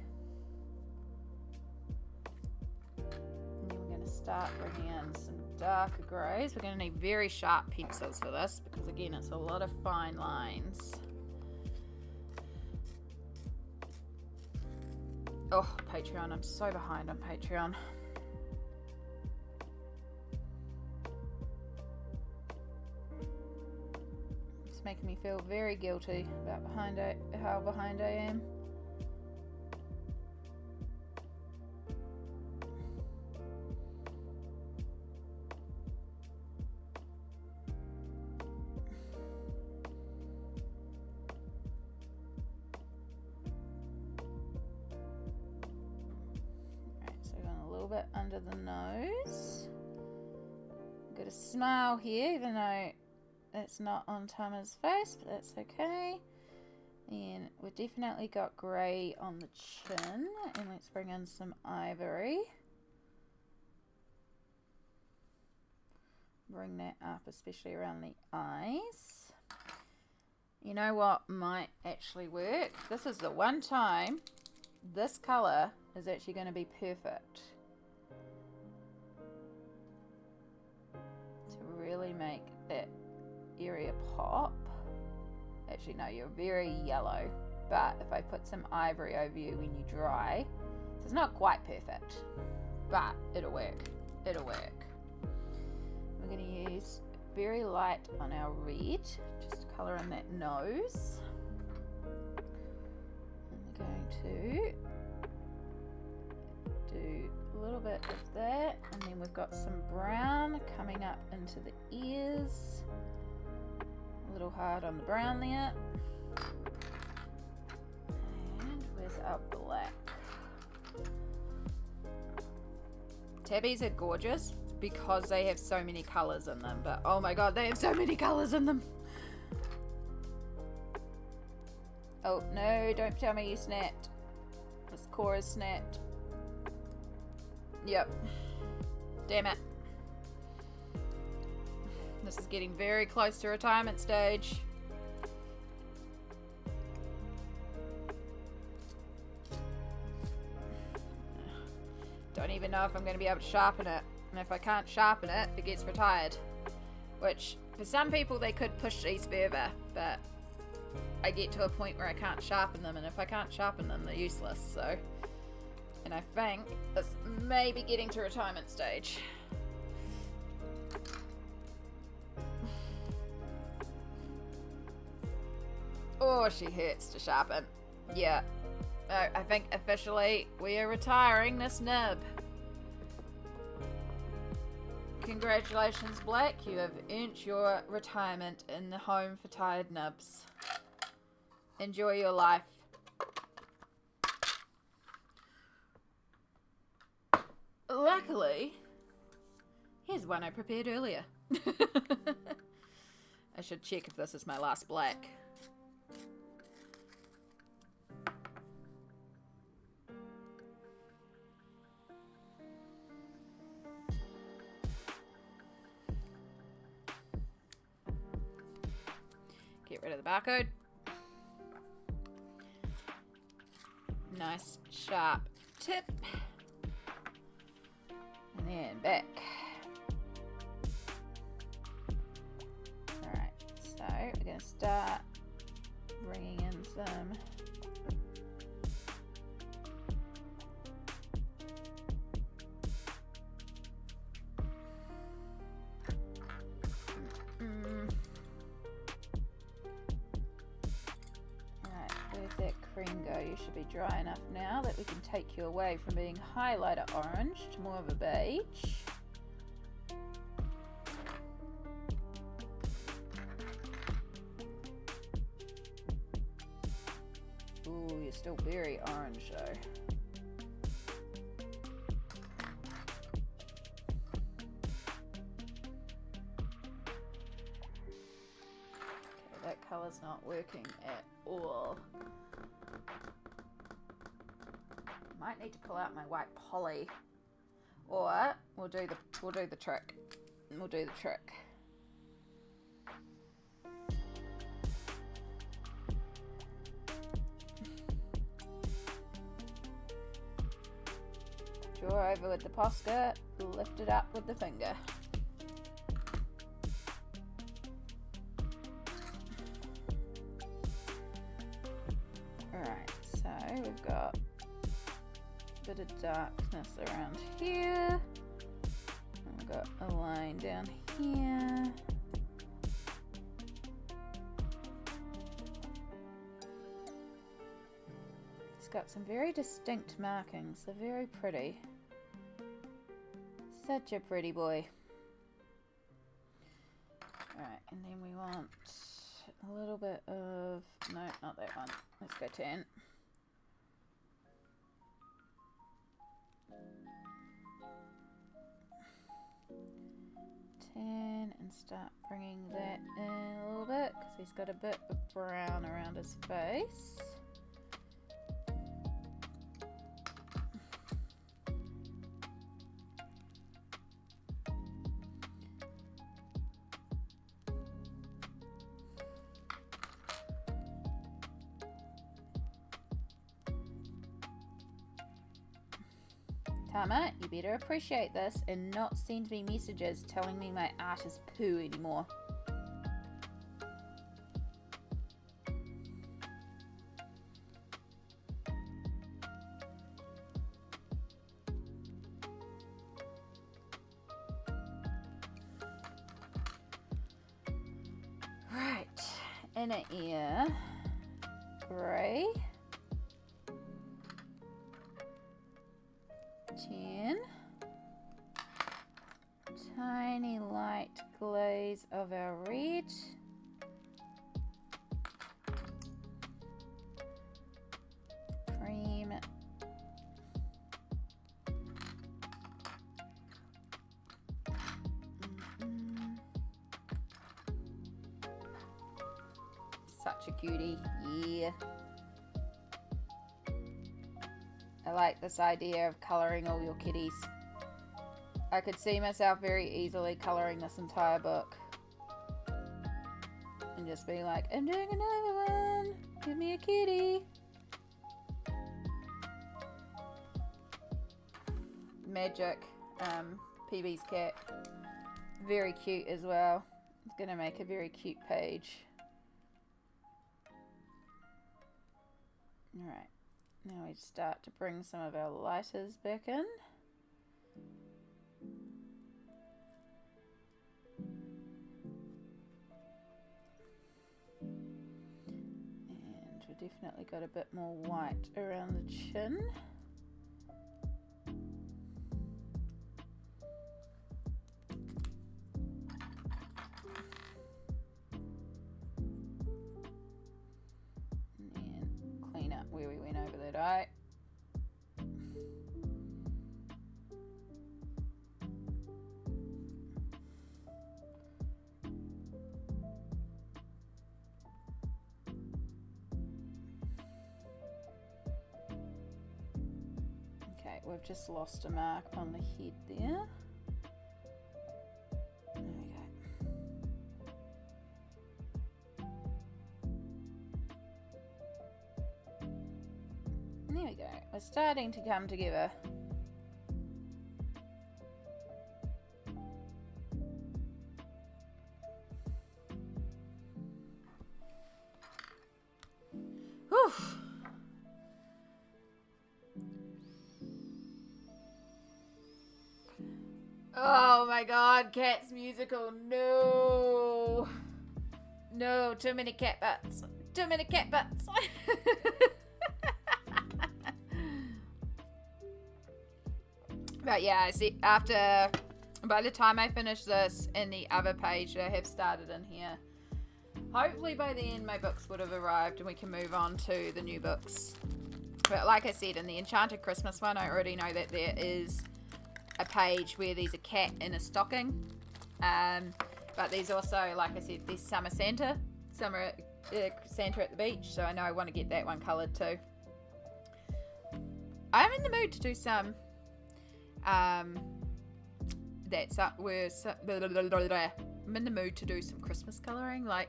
[SPEAKER 1] And then we're going to start bringing in some darker greys. We're going to need very sharp pencils for this because again it's a lot of fine lines. Oh, Patreon, I'm so behind on Patreon. Making me feel very guilty about how behind I am. Alright, so going a little bit under the nose. Got a smile here, even though that's not on Tama's face, but that's okay. And we've definitely got grey on the chin. And let's bring in some ivory. Bring that up, especially around the eyes. You know what might actually work? This is the one time this colour is actually going to be perfect. To really make that area pop. Actually no, you're very yellow, but if I put some ivory over you when you dry, so it's not quite perfect, but it'll work. It'll work. We're going to use very light on our red just to colour in that nose. And we're going to do a little bit of that, and then we've got some brown coming up into the ears. A little hard on the brown there. And where's our black? Tabbies are gorgeous because they have so many colours in them, but oh my god, they have so many colours in them. Oh no, don't tell me you snapped. This core is snapped. Yep. Damn it. This is getting very close to retirement stage. Don't even know if I'm going to be able to sharpen it. And if I can't sharpen it, it gets retired. Which, for some people, they could push these further. But I get to a point where I can't sharpen them. And if I can't sharpen them, they're useless. So, and I think this may be getting to retirement stage. Oh, she hurts to sharpen. Yeah. I think officially we are retiring this nib. Congratulations, Black. You have earned your retirement in the home for tired nibs. Enjoy your life. Luckily, here's one I prepared earlier. I should check if this is my last black. Get rid of the barcode. Nice sharp tip. And then back. Alright, so we're going to start bringing in some that cream go. You should be dry enough now that we can take you away from being highlighter orange to more of a beige. Ooh, you're still very orange though. Okay, that colour's not working at all. Might need to pull out my white poly, or we'll do the trick. We'll do the trick. Draw over with the posca, lift it up with the finger. Alright, so we've got a bit of darkness around here. And we've got a line down here. It's got some very distinct markings. They're very pretty. Such a pretty boy. Alright, and then we want a little bit of... No, not that one. Let's go 10. And start bringing that in a little bit because he's got a bit of brown around his face. Tama, you better appreciate this and not send me messages telling me my art is poo anymore. Right, inner ear, grey. 10. Tiny light glaze of our red. Cream. Such a cutie, yeah. I like this idea of colouring all your kitties. I could see myself very easily colouring this entire book. And just being like, I'm doing another one! Give me a kitty! Magic, PB's cat. Very cute as well. It's going to make a very cute page. Alright. Now we start to bring some of our lighters back in. definitely got a bit more white around the chin. And clean up where we went over that eye. We've just lost a mark on the head there. There we go. There we go. We're starting to come together. Whew. Oh my god, Cats musical, no. No, too many cat butts. Too many cat butts. But yeah, I see by the time I finish this and the other page that I have started in here, hopefully by then my books would have arrived and we can move on to the new books. But like I said, in the Enchanted Christmas one, I already know that there is a page where there's a cat in a stocking, but there's also, like I said, there's Summer Santa at the beach, so I know I want to get that one coloured too. I'm in the mood to do some I'm in the mood to do some Christmas colouring. Like,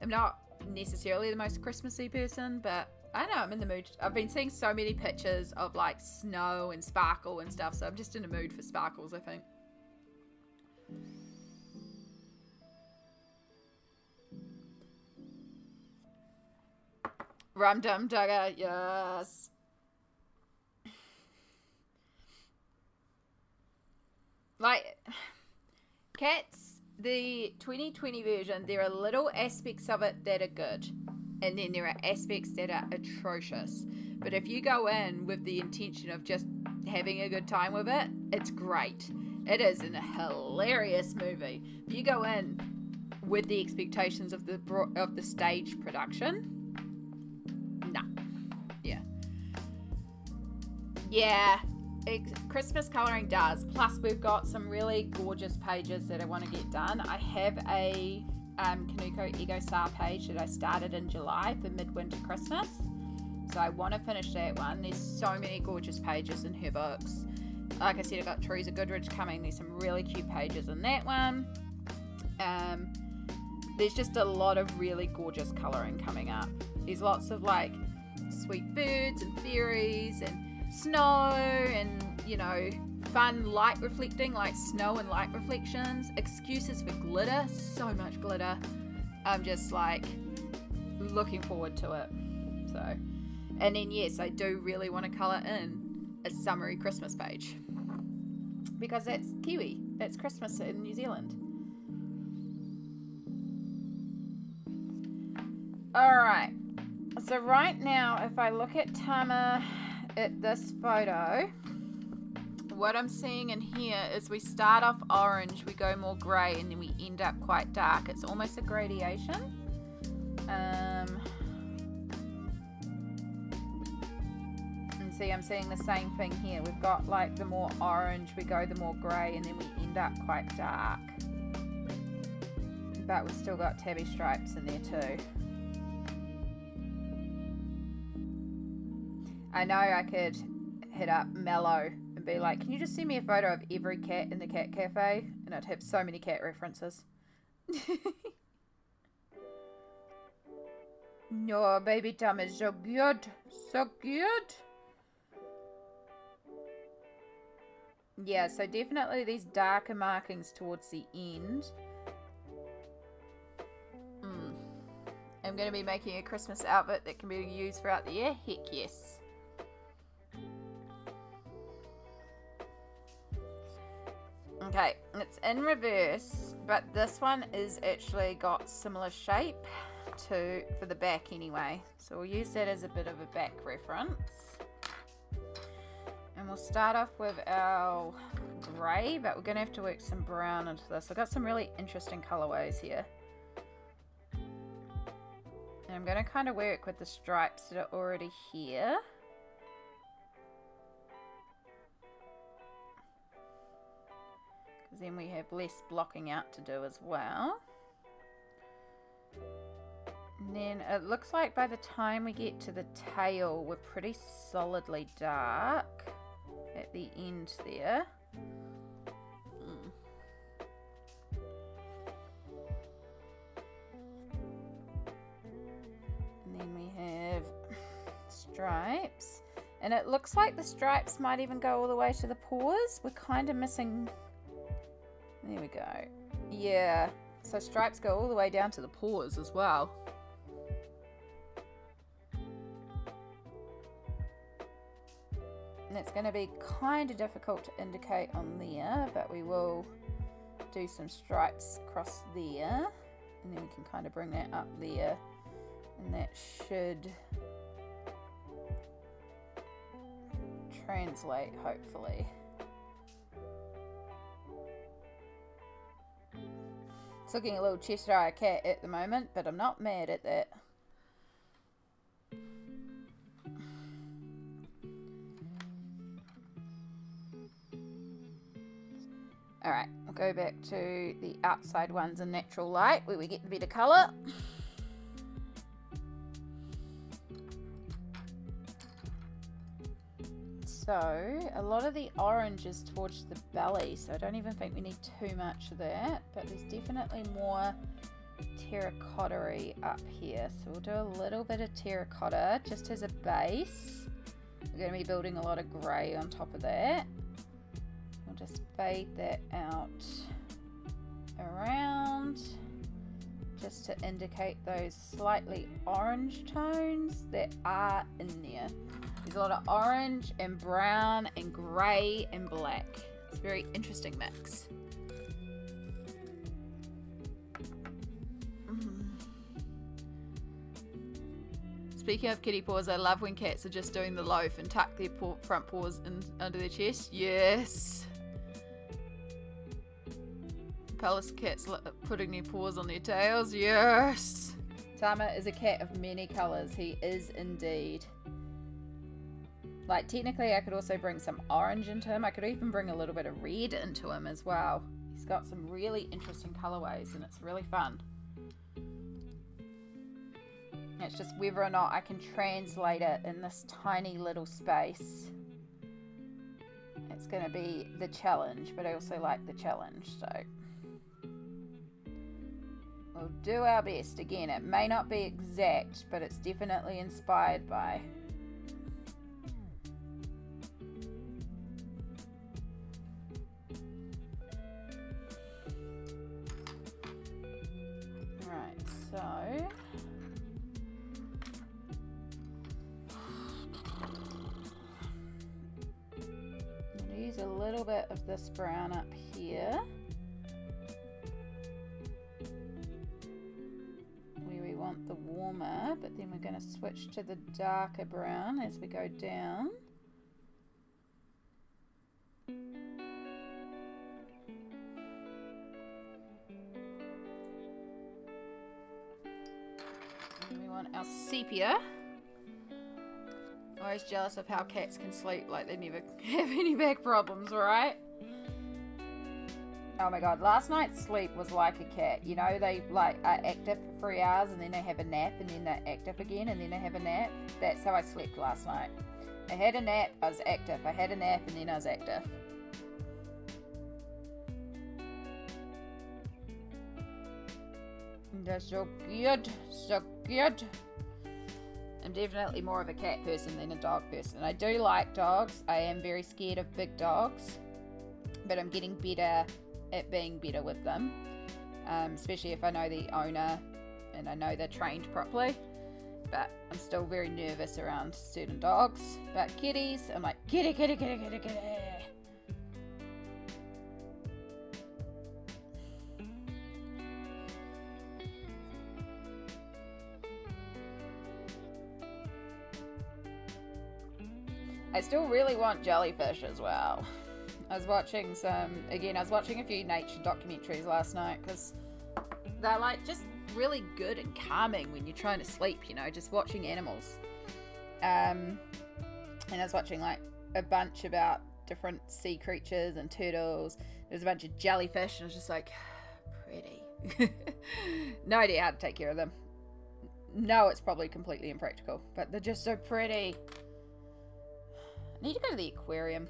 [SPEAKER 1] I'm not necessarily the most Christmassy person, but I don't know, I'm in the mood. I've been seeing so many pictures of like snow and sparkle and stuff, so I'm just in the mood for sparkles, I think. Rum Dum Dugger, yes. Like, Cats, the 2020 version, there are little aspects of it that are good. And then there are aspects that are atrocious. But if you go in with the intention of just having a good time with it, it's great. It is a hilarious movie. If you go in with the expectations of the stage production, nah. Yeah. Christmas colouring does. Plus, we've got some really gorgeous pages that I want to get done. I have a Kanuko Ego Star page that I started in July for Midwinter Christmas, so I want to finish that one. There's so many gorgeous pages in her books. Like I said, I've got Teresa Goodridge coming. There's some really cute pages in that one. There's just a lot of really gorgeous colouring coming up. There's lots of like sweet birds and fairies and snow and, you know, fun light reflecting, like snow and light reflections, excuses for glitter, so much glitter. I'm just like looking forward to it. So, and then yes, I do really want to colour in a summery Christmas page, because that's Kiwi, that's Christmas in New Zealand. Alright, so right now if I look at Tama at this photo, what I'm seeing in here is we start off orange, we go more grey, and then we end up quite dark. It's almost a gradation. And see, I'm seeing the same thing here. We've got like the more orange, we go the more grey, and then we end up quite dark. But we've still got tabby stripes in there too. I know I could hit up Mellow and be like, can you just send me a photo of every cat in the cat cafe? And I'd have so many cat references. No, baby Tom is so good. So good. Yeah, so definitely these darker markings towards the end. I'm going to be making a Christmas outfit that can be used throughout the year. Heck yes. Okay, it's in reverse, but this one is actually got similar shape to for the back anyway. So we'll use that as a bit of a back reference. And we'll start off with our grey, but we're going to have to work some brown into this. I've got some really interesting colorways here. And I'm going to kind of work with the stripes that are already here. Because then we have less blocking out to do as well. And then it looks like by the time we get to the tail, we're pretty solidly dark at the end there. And then we have stripes. And it looks like the stripes might even go all the way to the paws. We're kind of missing... There we go. Yeah, so stripes go all the way down to the paws as well. And it's going to be kind of difficult to indicate on there, but we will do some stripes across there. And then we can kind of bring that up there. And that should translate, hopefully. It's looking a little Cheshire cat at the moment, but I'm not mad at that. Alright, we'll go back to the outside ones in natural light where we get the better colour. So, a lot of the orange is towards the belly, so I don't even think we need too much of that, but there's definitely more terracotta-y up here. So we'll do a little bit of terracotta just as a base. We're going to be building a lot of grey on top of that. We'll just fade that out around just to indicate those slightly orange tones that are in there. There's a lot of orange and brown and grey and black. It's a very interesting mix. Speaking of kitty paws, I love when cats are just doing the loaf and tuck their front paws in under their chest. Yes. Palace cats putting their paws on their tails. Yes. Tama is a cat of many colours. He is indeed. Like, technically I could also bring some orange into him. I could even bring a little bit of red into him as well. He's got some really interesting colorways and it's really fun. It's just whether or not I can translate it in this tiny little space. It's going to be the challenge, but I also like the challenge, so we'll do our best. Again, it may not be exact, but it's definitely inspired by. So I'll use a little bit of this brown up here where we want the warmer, but then we're going to switch to the darker brown as we go down. Our sepia. Always jealous of how cats can sleep like they never have any back problems, right? Oh my god, last night's sleep was like a cat. You know, they like are active for 3 hours and then they have a nap and then they're active again and then they have a nap. That's how I slept last night. I had a nap, I was active. I had a nap and then I was active. They're so good, so good. I'm definitely more of a cat person than a dog person. I do like dogs. I am very scared of big dogs, but I'm getting better at being better with them, especially if I know the owner and I know they're trained properly. But I'm still very nervous around certain dogs. But kitties, I'm like, kitty, kitty, kitty, kitty, kitty. I still really want jellyfish as well. I was watching a few nature documentaries last night because they're like just really good and calming when you're trying to sleep, you know, just watching animals. And I was watching like a bunch about different sea creatures and turtles. There's a bunch of jellyfish, and I was just like, pretty. No idea how to take care of them. No, it's probably completely impractical, but they're just so pretty. I need to go to the aquarium.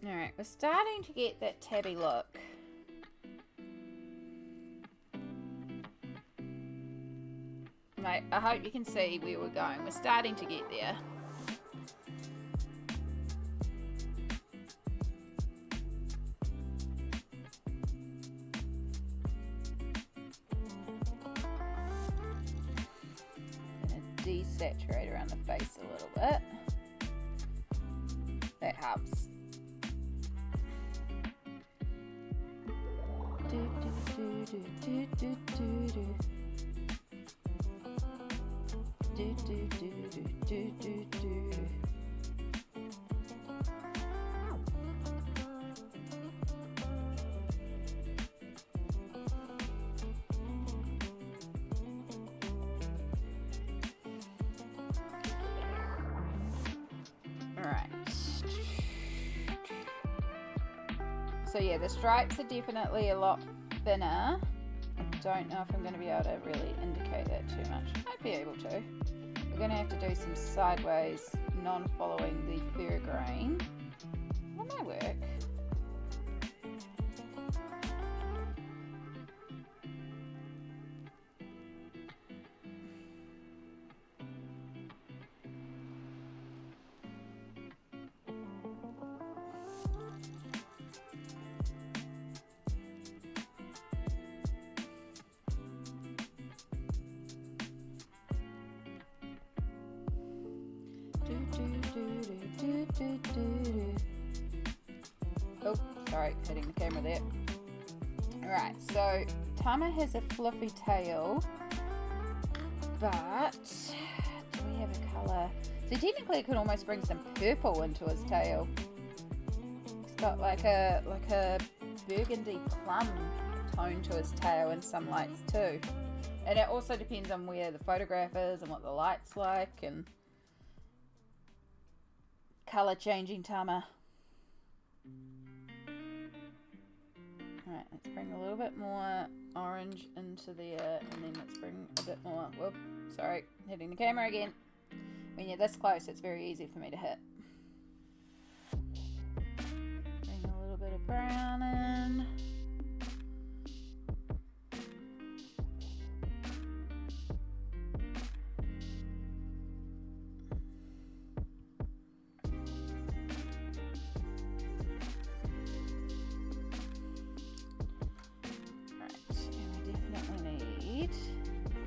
[SPEAKER 1] Alright, we're starting to get that tabby look. Right, I hope you can see where we're going. We're starting to get there. I'm going to desaturate around the face a little bit. That helps. Alright. So yeah, the stripes are definitely a lot thinner. I don't know if I'm going to be able to really indicate that too much. Might be able to. We're going to have to do some sideways, non-following the fur grain. That might work. Oh, sorry, hitting the camera there. Alright, so Tama has a fluffy tail, but do we have a colour? So technically it could almost bring some purple into his tail. He's got like a burgundy plum tone to his tail and some lights too. And it also depends on where the photograph is and what the light's like and colour changing Tama. Alright, let's bring a little bit more orange into there, and then let's bring a bit more, whoop, sorry, hitting the camera again. When you're this close, it's very easy for me to hit. Bring a little bit of brown in.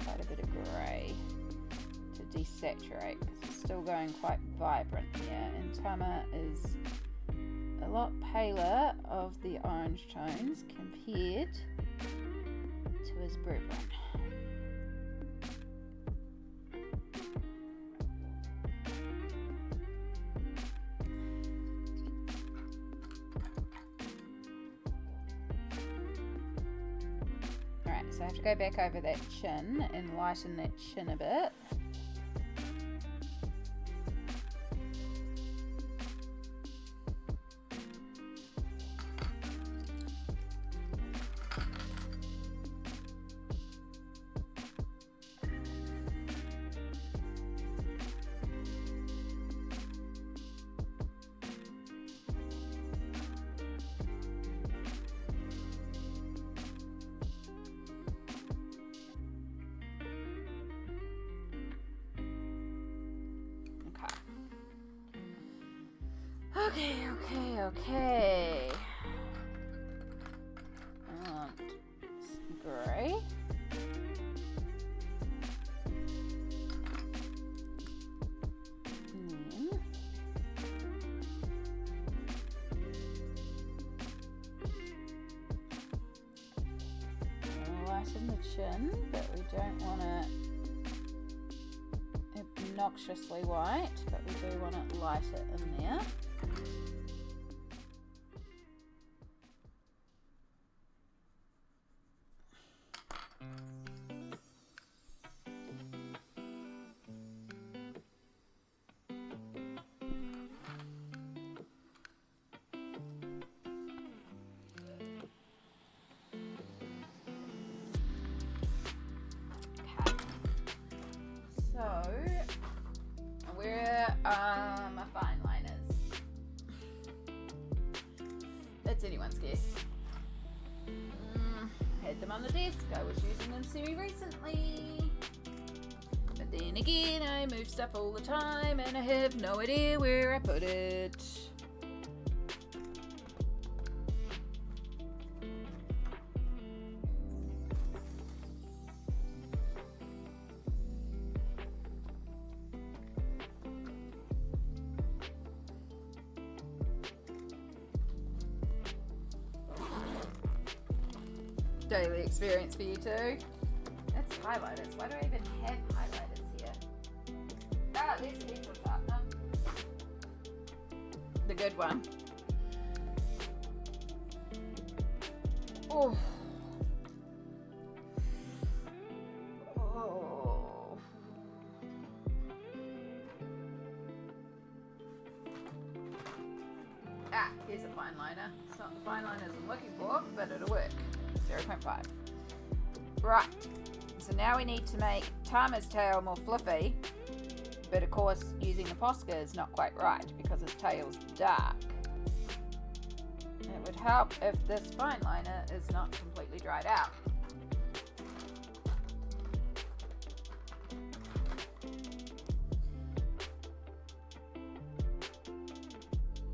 [SPEAKER 1] Quite a bit of grey to desaturate because it's still going quite vibrant here, and Tama is a lot paler of the orange tones compared to his brethren. So I have to go back over that chin and lighten that chin a bit. Okay. And some grey. Lighten the chin, but we don't want it obnoxiously white, but we do want it lighter in there. So, where are my fine liners? That's anyone's guess. Had them on the desk. I was using them semi-recently. But then again, I move stuff all the time and I have no idea where I put it. Daily experience for you too. That's highlighters. Why do I even have highlighters here? Ah, there's a pencil sharpener. The good one. Oh. Oh. Ah, here's a fine liner. It's not the fine liners I'm looking for, but it'll work. 0.5. Right, so now we need to make Tama's tail more fluffy, but of course using the posca is not quite right because his tail's dark. It would help if this fine liner is not completely dried out.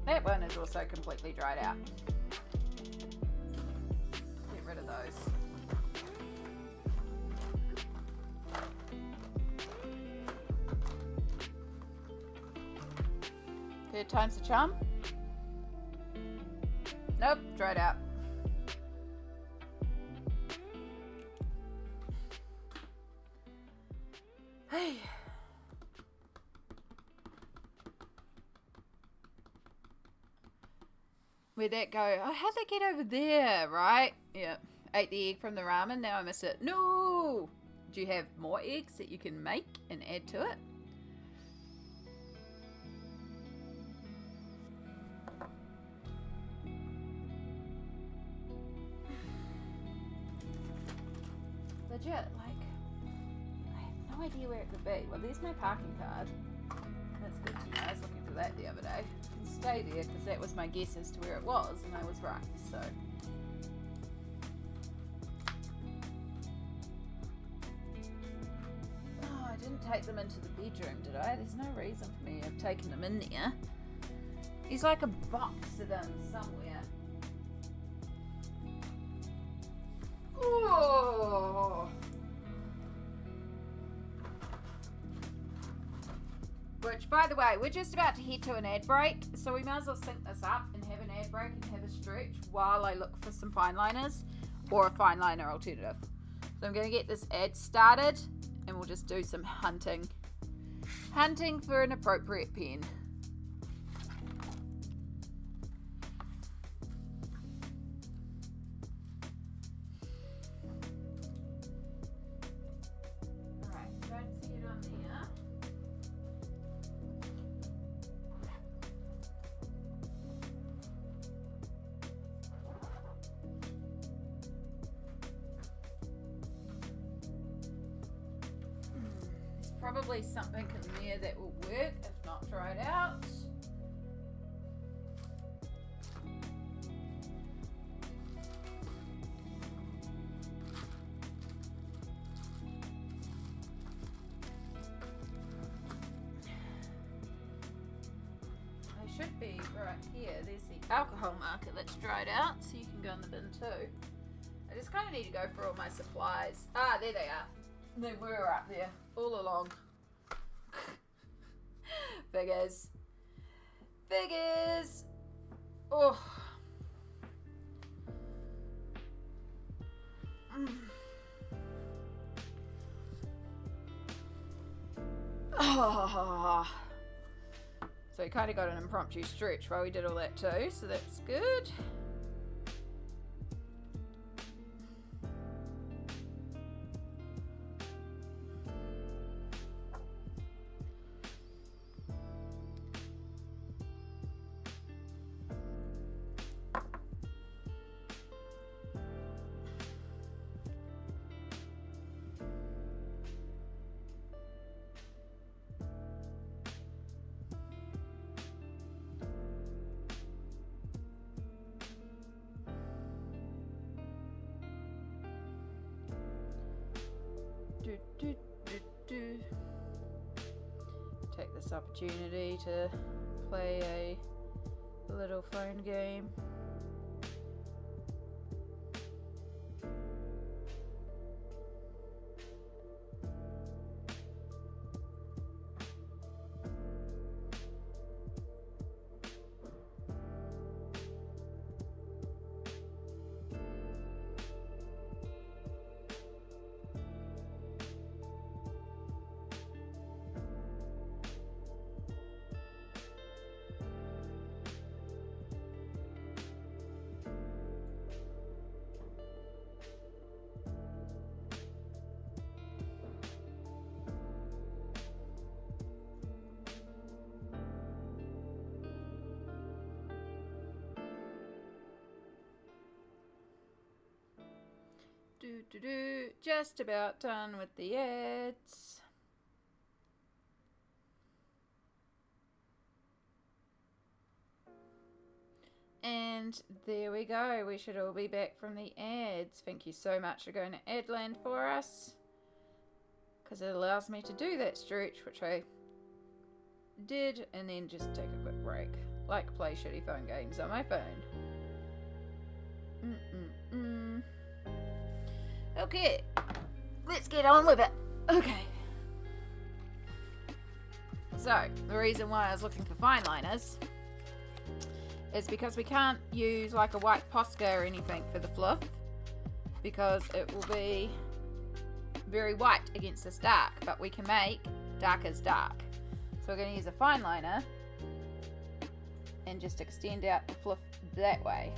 [SPEAKER 1] That one is also completely dried out. Rid of those. Third time's the charm. Nope, dried out. Hey. Where'd that go? Oh, how'd that get over there, right? Yeah. Ate the egg from the ramen, now I miss it. No! Do you have more eggs that you can make and add to it? Legit, like, I have no idea where it could be. Well, there's my parking card. That's good to know. I was looking for that the other day. It can stay there because that was my guess as to where it was, and I was right, so. Oh, I didn't take them into the bedroom, did I? There's no reason for me to have taken them in there. There's like a box of them somewhere. Oh! Which, by the way, we're just about to head to an ad break, so we might as well sync this up and have an ad break and have a stretch while I look for some fine liners or a fine liner alternative. So I'm going to get this ad started and we'll just do some hunting. Hunting for an appropriate pen. Alright, don't see it on there. Probably something in there that will work, if not try it out. They should be right here, there's the alcohol marker that's dried out, so you can go in the bin too. I just kind of need to go for all my supplies. Ah, there they are. They were up there all along. Figures. Figures. Oh. Oh. So we kind of got an impromptu stretch while we did all that too, so that's good. Take this opportunity to play a little phone game. Just about done with the ads. And there we go. We should all be back from the ads. Thank you so much for going to Adland for us, because it allows me to do that stretch, which I did, and then just take a quick break, like play shitty phone games on my phone. Okay, let's get on with it. Okay. So, the reason why I was looking for fine liners is because we can't use like a white posca or anything for the fluff, because it will be very white against this dark, but we can make dark as dark. So we're going to use a fine liner and just extend out the fluff that way.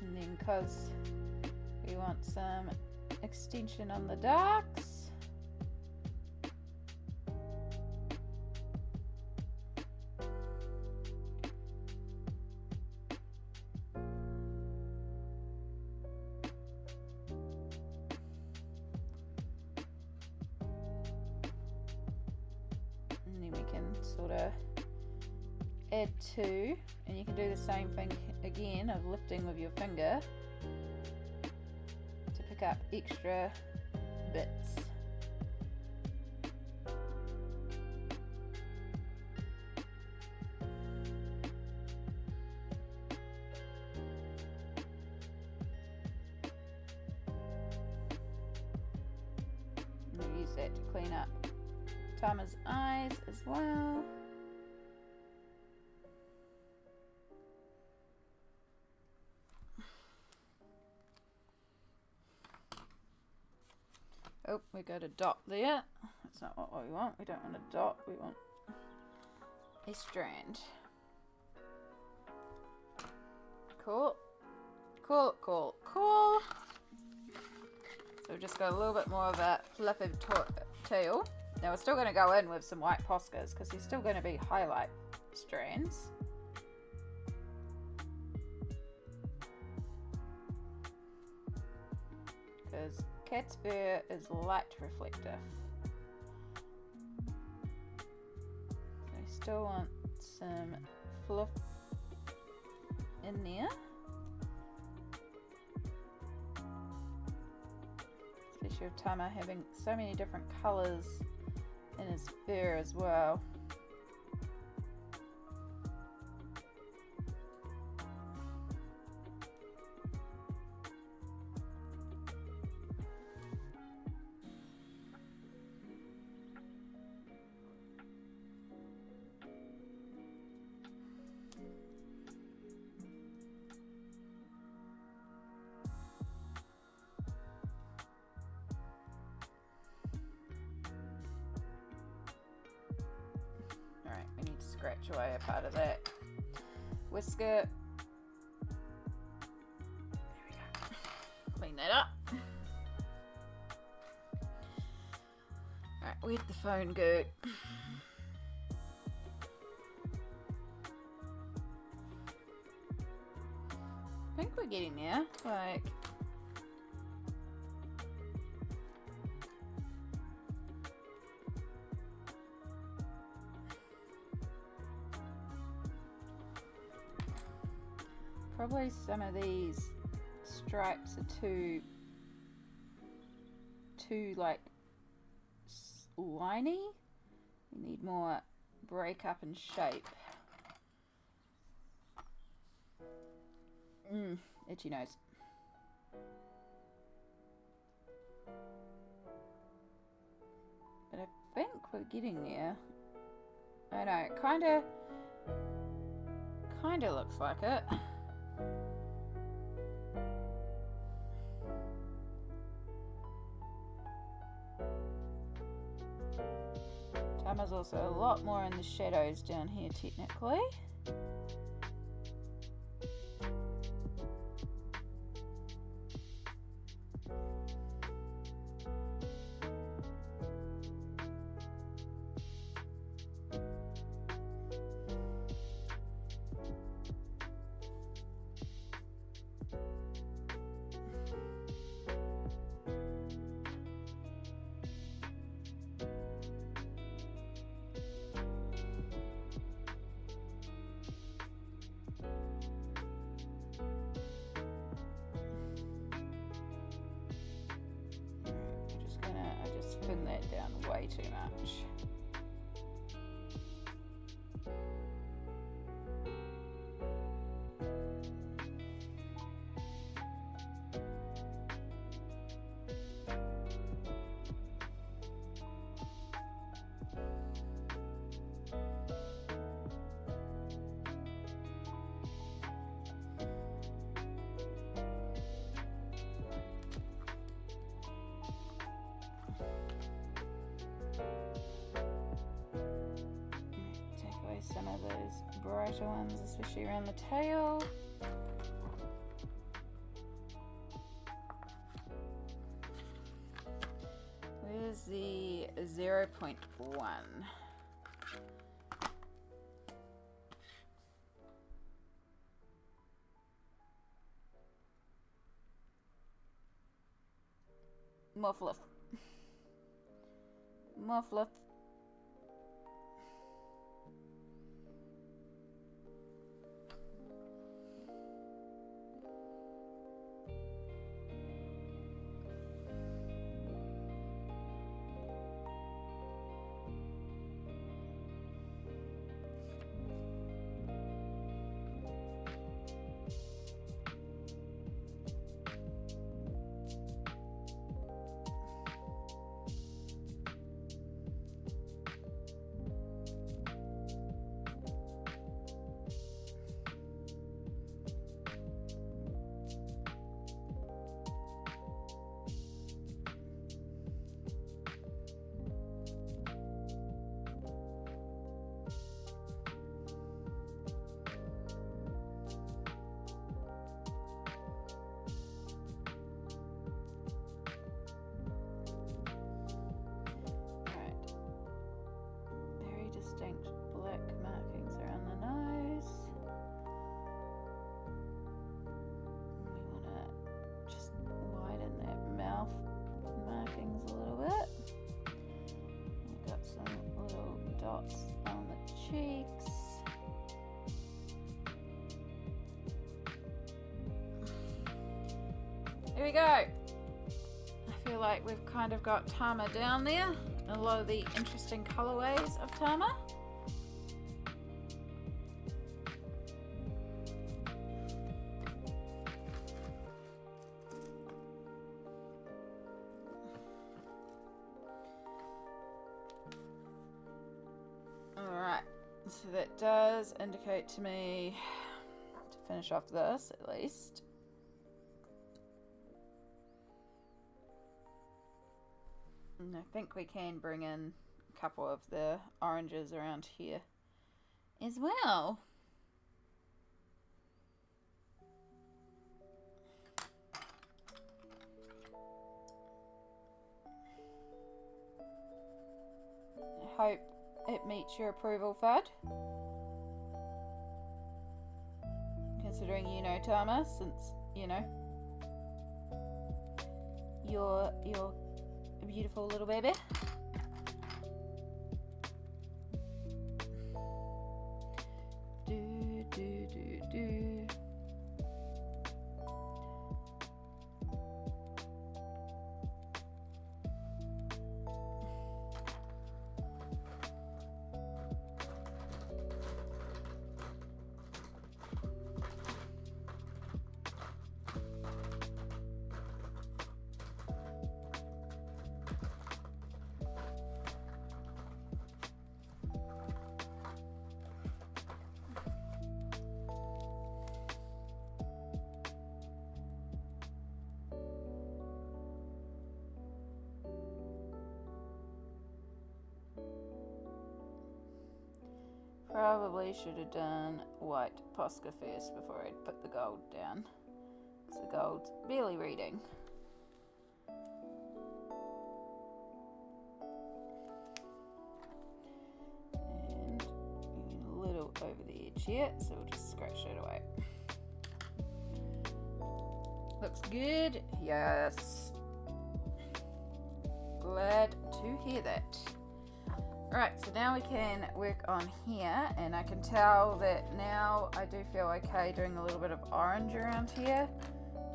[SPEAKER 1] And then because we want some extension on the darks, and then we can sort of add two, and you can do the same thing again of lifting with your finger to pick up extra bits. And we'll use that to clean up Tama's eyes as well. Oh, we got a dot there. That's not what we want. We don't want a dot. We want a strand. Cool. Cool, cool, cool. So we've just got a little bit more of a fluffy tail. Now we're still going to go in with some white poscas because there's still going to be highlight strands. Because cat's fur is light reflective. So I still want some fluff in there. Especially with Tama having so many different colours And his fur as well. Scratch away a part of that whisker. There we go. Clean that up. Alright, where'd the phone go? I think we're getting there. Like, probably some of these stripes are too like liney. We need more break up and shape. Itchy nose. But I think we're getting there. I know, it kinda looks like it. Tama's also a lot more in the shadows down here technically. Spin that down way too much. Some of those brighter ones, especially around the tail. Where's the 0.1? More fluff. More fluff. Black markings around the nose. We want to just widen that mouth markings a little bit. We've got some little dots on the cheeks. There we go. I feel like we've kind of got Tama down there. a lot of the interesting colorways of Tama. Alright, so that does indicate to me to finish off this at least. And I think we can bring in a couple of the oranges around here as well. I hope it meets your approval, Fud. Considering you know Tama, since you know you're a beautiful little baby. Do. Probably should have done white posca first before I'd put the gold down, because the gold's barely reading. And a little over the edge here, so we'll just scratch that away. Looks good, yes. Glad to hear that. Right, so now we can work on here, and I can tell that now I do feel okay doing a little bit of orange around here.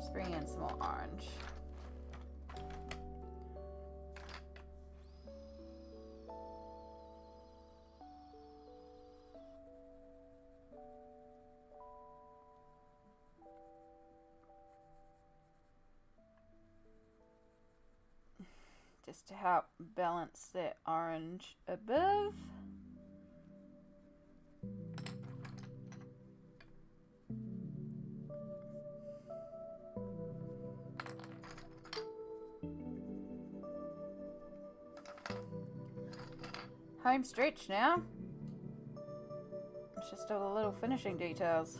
[SPEAKER 1] Just bring in some more orange. Just to help balance that orange above. Home stretch now. It's just all the little finishing details.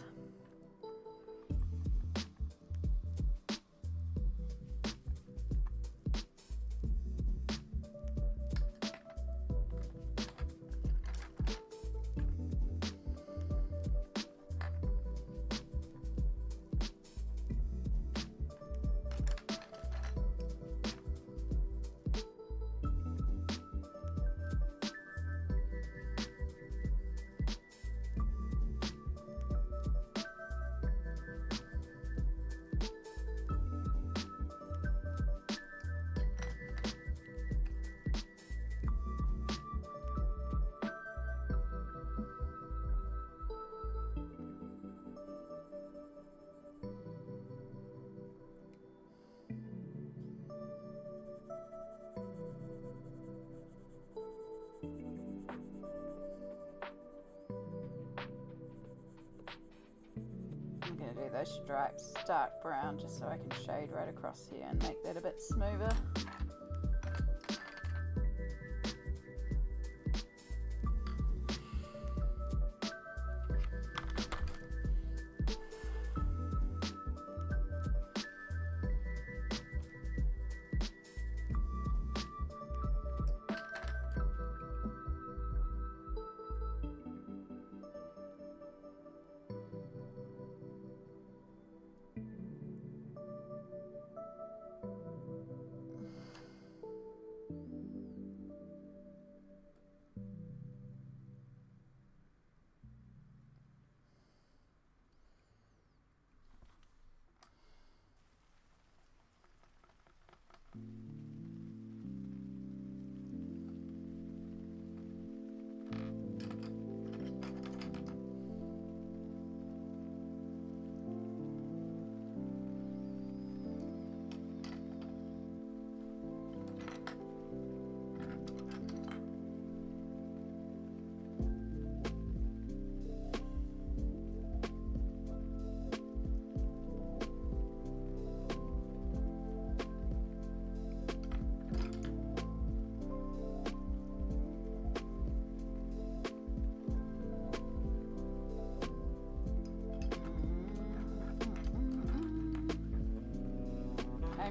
[SPEAKER 1] Those stripes dark brown just so I can shade right across here and make that a bit smoother.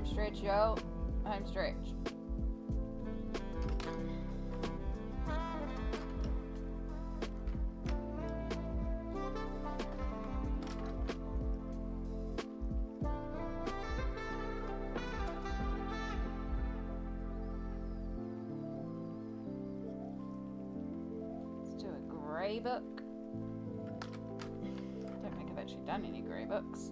[SPEAKER 1] Home stretch, y'all. Home stretch. Let's do a grey book. Don't think I've actually done any grey books.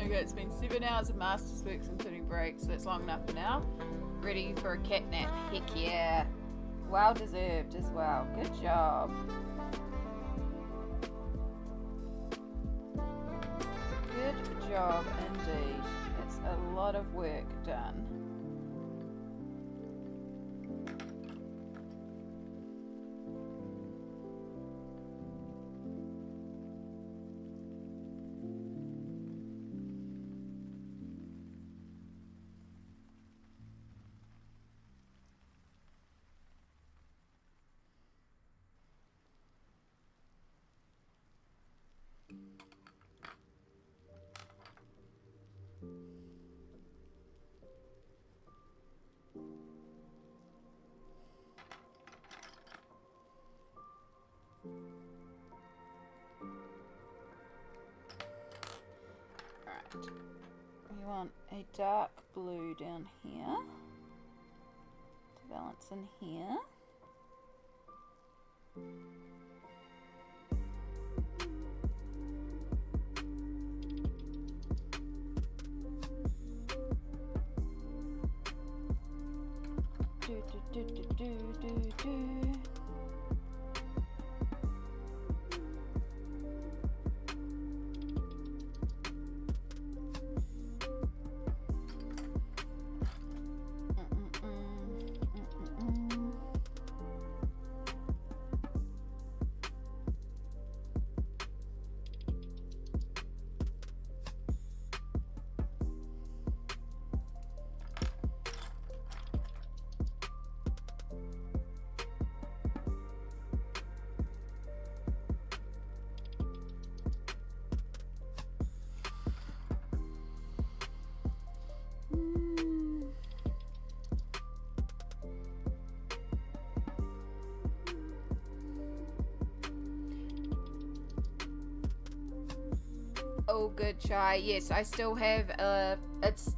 [SPEAKER 1] Okay, it's been 7 hours of Masters Works including breaks, so that's long enough for now. Ready for a cat nap. Heck yeah. Well deserved as well. Good job. Good job indeed. It's a lot of work done. We want a dark blue down here to balance in here. Do do do do do do do. Oh, good chai. Yes, I still have. It's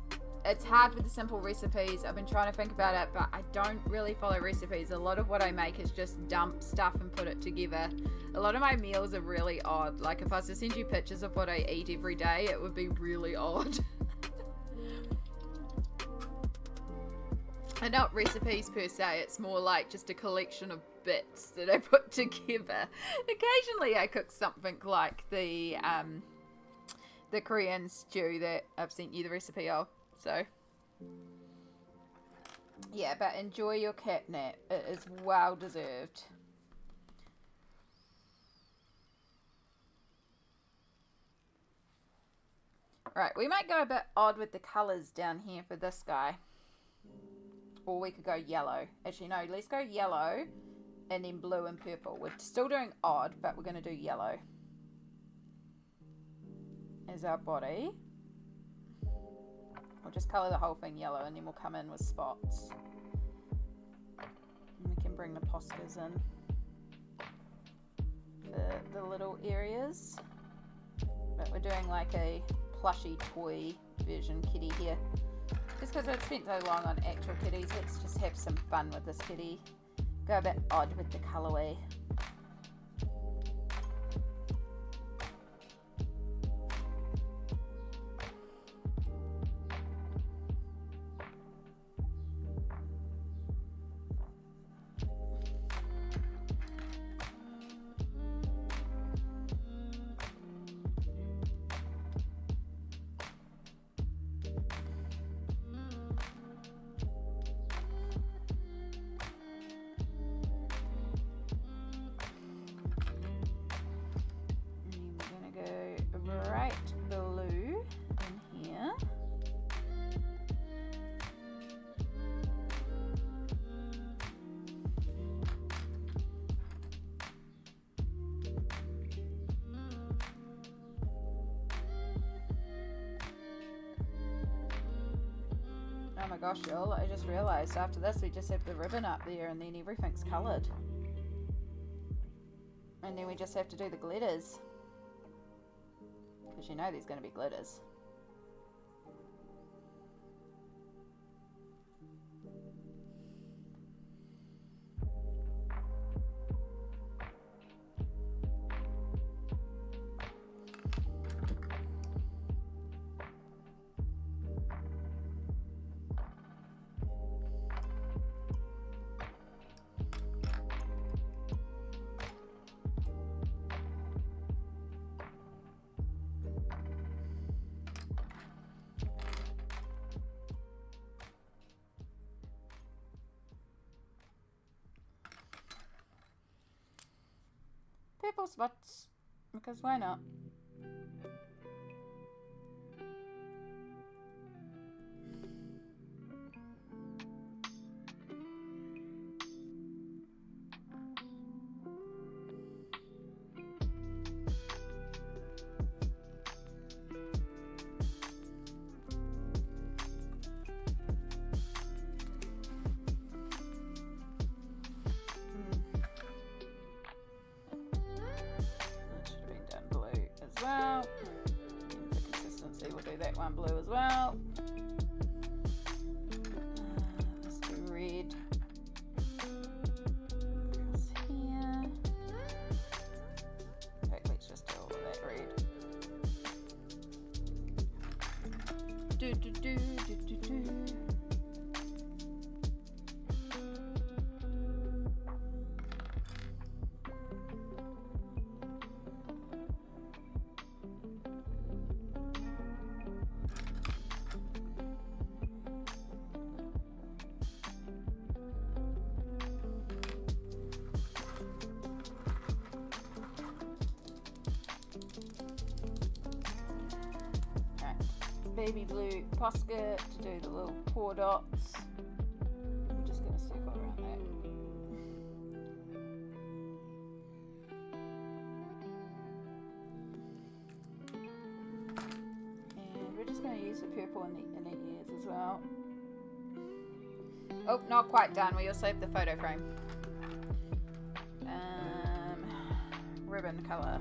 [SPEAKER 1] hard with the simple recipes. I've been trying to think about it, but I don't really follow recipes. A lot of what I make is just dump stuff and put it together. A lot of my meals are really odd. Like if I was to send you pictures of what I eat every day, it would be really odd. And not recipes per se, it's more like just a collection of bits that I put together. Occasionally I cook something like the Korean stew that I've sent you the recipe of. So, yeah, but enjoy your cat nap. It is well deserved. Right, we might go a bit odd with the colours down here for this guy. Or we could go yellow. Actually, no, let's go yellow and then blue and purple. We're still doing odd, but we're going to do yellow as our body. We'll just colour the whole thing yellow and then we'll come in with spots. And we can bring the poscas in for the little areas. But we're doing like a plushy toy version kitty here. Just because I've spent so long on actual kitties, let's just have some fun with this kitty. Go a bit odd with the colourway. my gosh, y'all, I just realised after this we just have the ribbon up there and then everything's coloured. And then we just have to do the glitters. Because you know there's going to be glitters. Purple spots, because why not? Well, for consistency, we'll do that one blue as well. Let's do red across here. In fact, let's just do all of that red. Do do do do do do. Baby blue posca to do the little pour dots. I'm just going to circle around that. And we're just going to use the purple in the inner ears as well. Oh, not quite done. We also have the photo frame. Ribbon colour.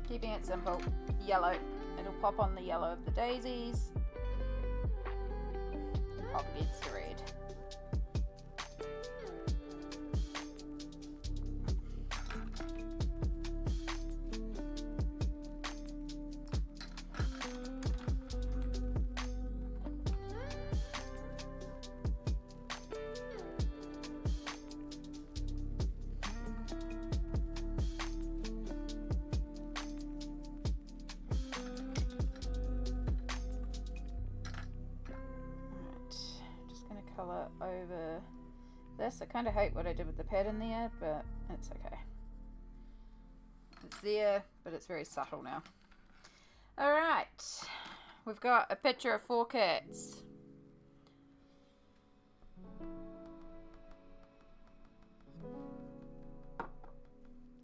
[SPEAKER 1] Keeping it simple. Yellow. It'll pop on the yellow of the daisies. And pop against the red. Colour over this. I kind of hate what I did with the pattern there, but it's okay. It's there, but it's very subtle now. Alright, we've got a picture of 4 cats.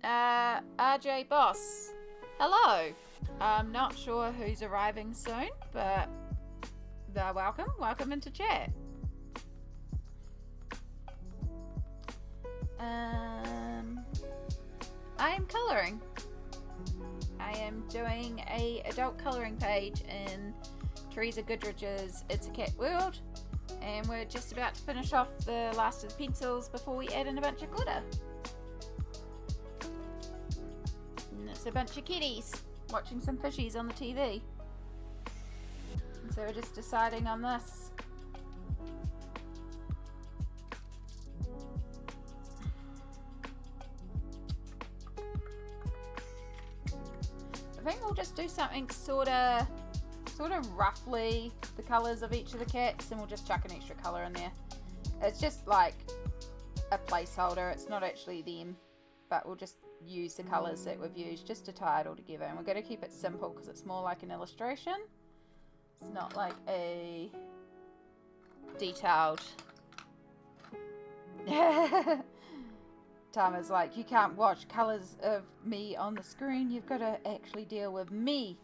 [SPEAKER 1] RJ Boss, hello. I'm not sure who's arriving soon, but they're welcome. Welcome into chat. I am colouring. I am doing a adult colouring page in Teresa Goodridge's It's a Cat World, and we're just about to finish off the last of the pencils before we add in a bunch of glitter. And it's a bunch of kitties watching some fishies on the TV. And so we're just deciding on this. I think we'll just do something sort of roughly the colours of each of the cats, and we'll just chuck an extra colour in there. It's just like a placeholder, it's not actually them, but we'll just use the colours that we've used just to tie it all together. And we're going to keep it simple because it's more like an illustration. It's not like a detailed Tama's like, you can't watch colours of me on the screen, you've got to actually deal with me.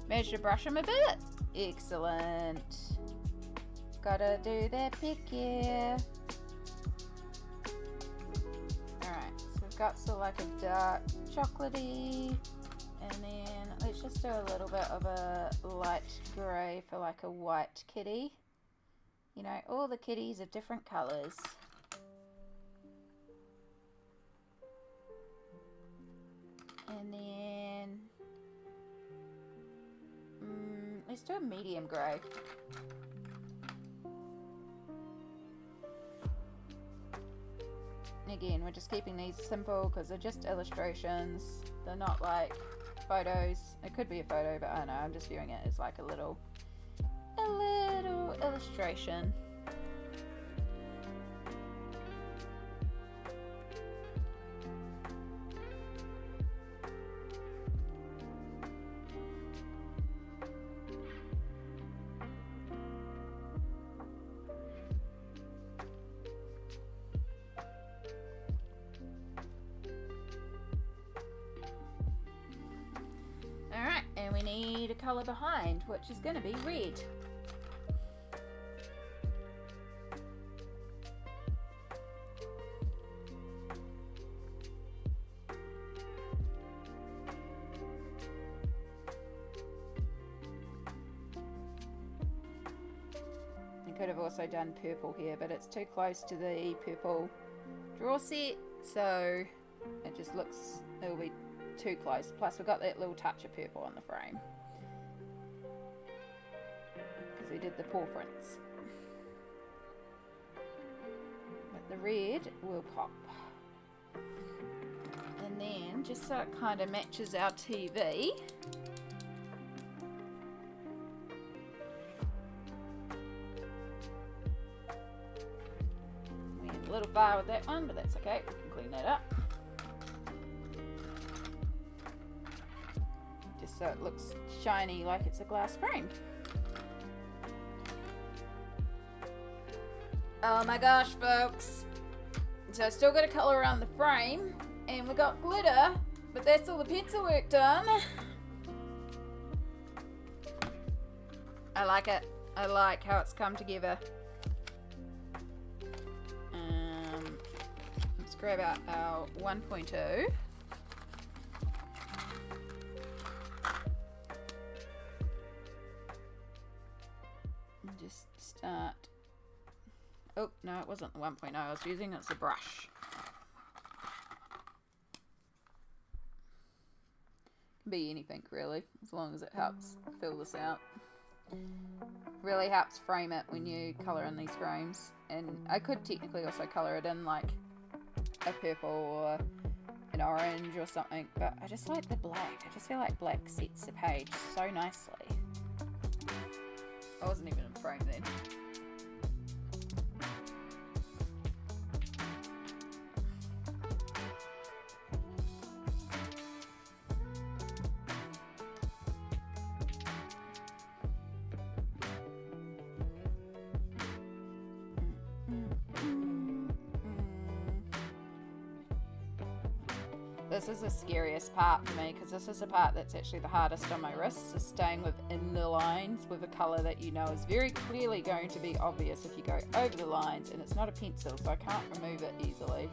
[SPEAKER 1] Managed to brush them a bit. Excellent. Gotta do that pick here. Alright, so we've got sort of like a dark chocolatey, and then let's just do a little bit of a light grey for like a white kitty. You know, all the kitties are different colours. And then let's do a medium grey. Again, we're just keeping these simple because they're just illustrations. They're not like photos. It could be a photo, but I don't know. I'm just viewing it as like a little illustration. Alright, and we need a colour behind, which is going to be red. I could have also done purple here, but it's too close to the purple draw set, so it just looks, it'll be too close. Plus we've got that little touch of purple on the frame because we did the paw prints, but the red will pop. And then just so it kind of matches our TV, we had a little bar with that one, but that's okay, we can clean that up. So it looks shiny like it's a glass frame. Oh my gosh, folks. So I still got to colour around the frame, and we got glitter, but that's all the pencil work done. I like it. I like how it's come together. Let's grab out our 1.0. Start. Oh no, it wasn't the 1.0 I was using, it's a brush. Can be anything really, as long as it helps fill this out. Really helps frame it when you colour in these frames. And I could technically also colour it in like a purple or an orange or something, but I just like the black. I just feel like black sets the page so nicely. I wasn't even in frame then. This is the scariest part for me because this is the part that's actually the hardest on my wrists, is staying within the lines with a colour that you know is very clearly going to be obvious if you go over the lines, and it's not a pencil so I can't remove it easily.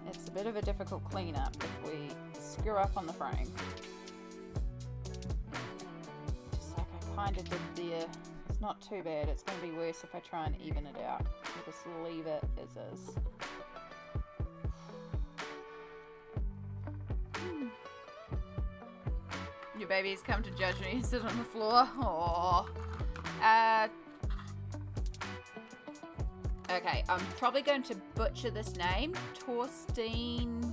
[SPEAKER 1] It's a bit of a difficult cleanup if we screw up on the frame. Just like I kind of did there. It's not too bad, it's going to be worse if I try and even it out. I'll just leave it as is. Your baby's come to judge me and sit on the floor. Aww. Okay, I'm probably going to butcher this name. Torstein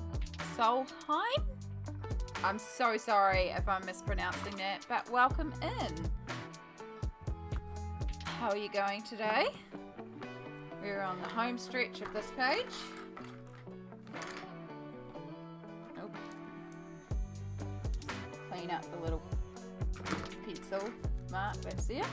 [SPEAKER 1] Solheim? I'm so sorry if I'm mispronouncing that, but welcome in. How are you going today? We're on the home stretch of this page. Clean up the little pencil mark that's there.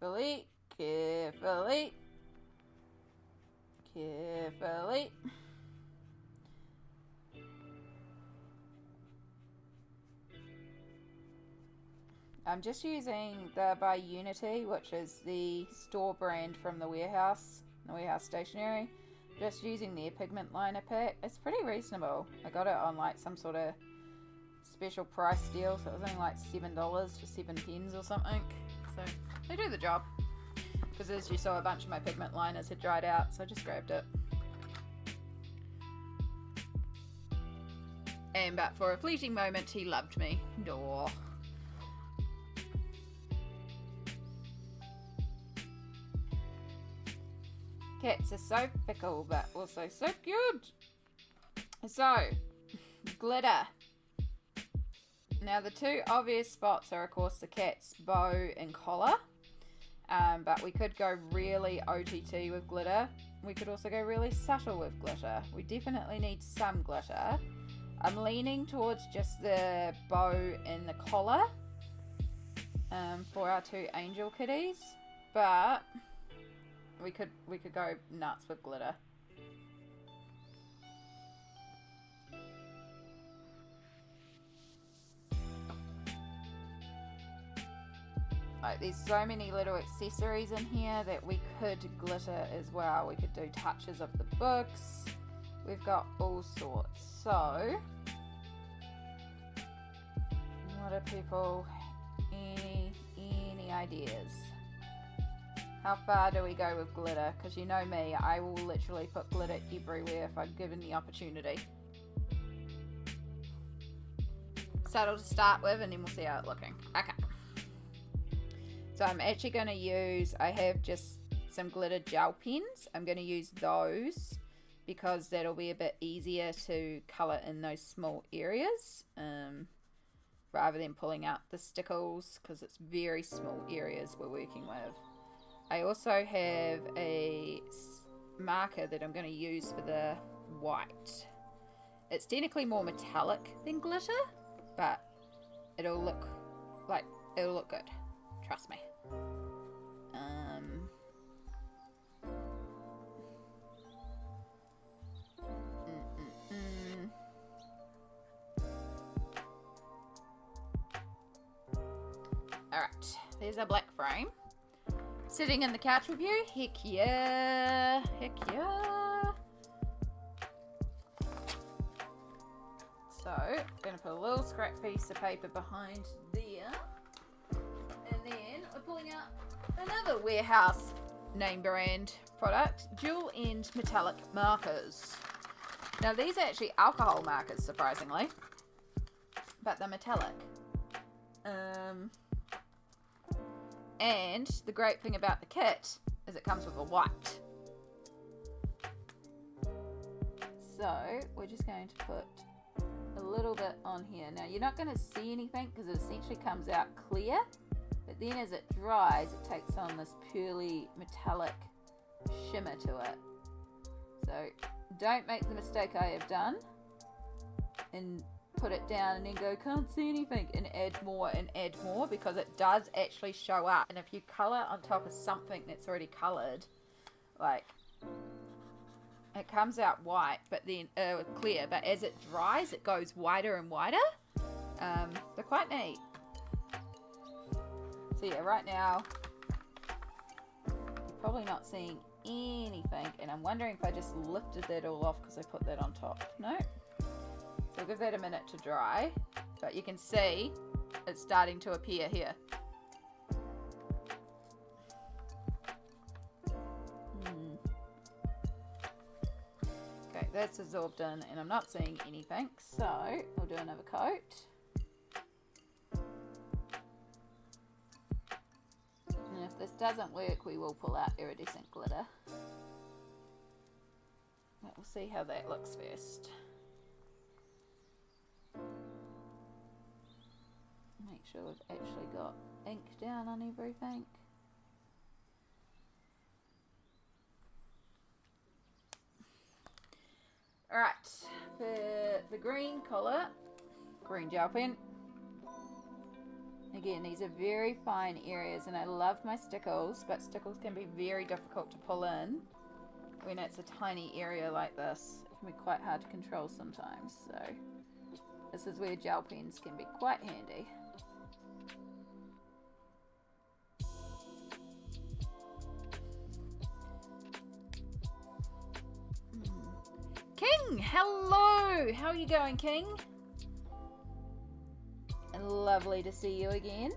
[SPEAKER 1] Carefully, carefully, carefully. I'm just using the by Unity, which is the store brand from the warehouse stationery. Just using their pigment liner pack. It's pretty reasonable. I got it on like some sort of special price deal, so it was only like $7 for 7 pens or something. So they do the job. Because as you saw, a bunch of my pigment liners had dried out, so I just grabbed it. And but for a fleeting moment, he loved me. Aww. Cats are so fickle, but also so good. So, glitter. Now the two obvious spots are of course the cat's bow and collar. But we could go really OTT with glitter. We could also go really subtle with glitter. We definitely need some glitter. I'm leaning towards just the bow and the collar for our two angel kitties, but we could go nuts with glitter. Like, there's so many little accessories in here that we could glitter as well. We could do touches of the books. We've got all sorts. So, what are people, any ideas? How far do we go with glitter? Because you know me, I will literally put glitter everywhere if I'm given the opportunity. Subtle to start with, and then we'll see how it's looking. Okay. So I'm actually going to use, I have just some glitter gel pens. I'm going to use those because that'll be a bit easier to colour in those small areas rather than pulling out the stickles, because it's very small areas we're working with. I also have a marker that I'm going to use for the white. It's technically more metallic than glitter, but it'll look good. Trust me. Alright, there's our black frame. Sitting in the couch with you? Heck yeah. Heck yeah. So, I'm going to put a little scrap piece of paper behind there. And then we're pulling out another warehouse name brand product, dual end metallic markers. Now these are actually alcohol markers, surprisingly, but they're metallic. And the great thing about the kit is it comes with a white. So we're just going to put a little bit on here. Now you're not going to see anything because it essentially comes out clear, but then as it dries it takes on this purely metallic shimmer to it. So don't make the mistake I have done and put it down and then go, can't see anything, and add more, because it does actually show up. And if you colour on top of something that's already coloured, like, it comes out white, but then clear, but as it dries it goes whiter and whiter. They're quite neat. So yeah, right now you're probably not seeing anything, and I'm wondering if I just lifted that all off because I put that on top. No. So we'll give that a minute to dry, but you can see it's starting to appear here. Okay, that's absorbed in and I'm not seeing anything, so we'll do another coat. And if this doesn't work, we will pull out iridescent glitter. But we'll see how that looks first. Make sure we've actually got ink down on everything. Alright, for the green colour, green gel pen, Again, these are very fine areas, and I love my stickles, but stickles can be very difficult to pull in when it's a tiny area like this. It can be quite hard to control sometimes, so this is where gel pens can be quite handy. King, hello! How are you going, King? Lovely to see you again.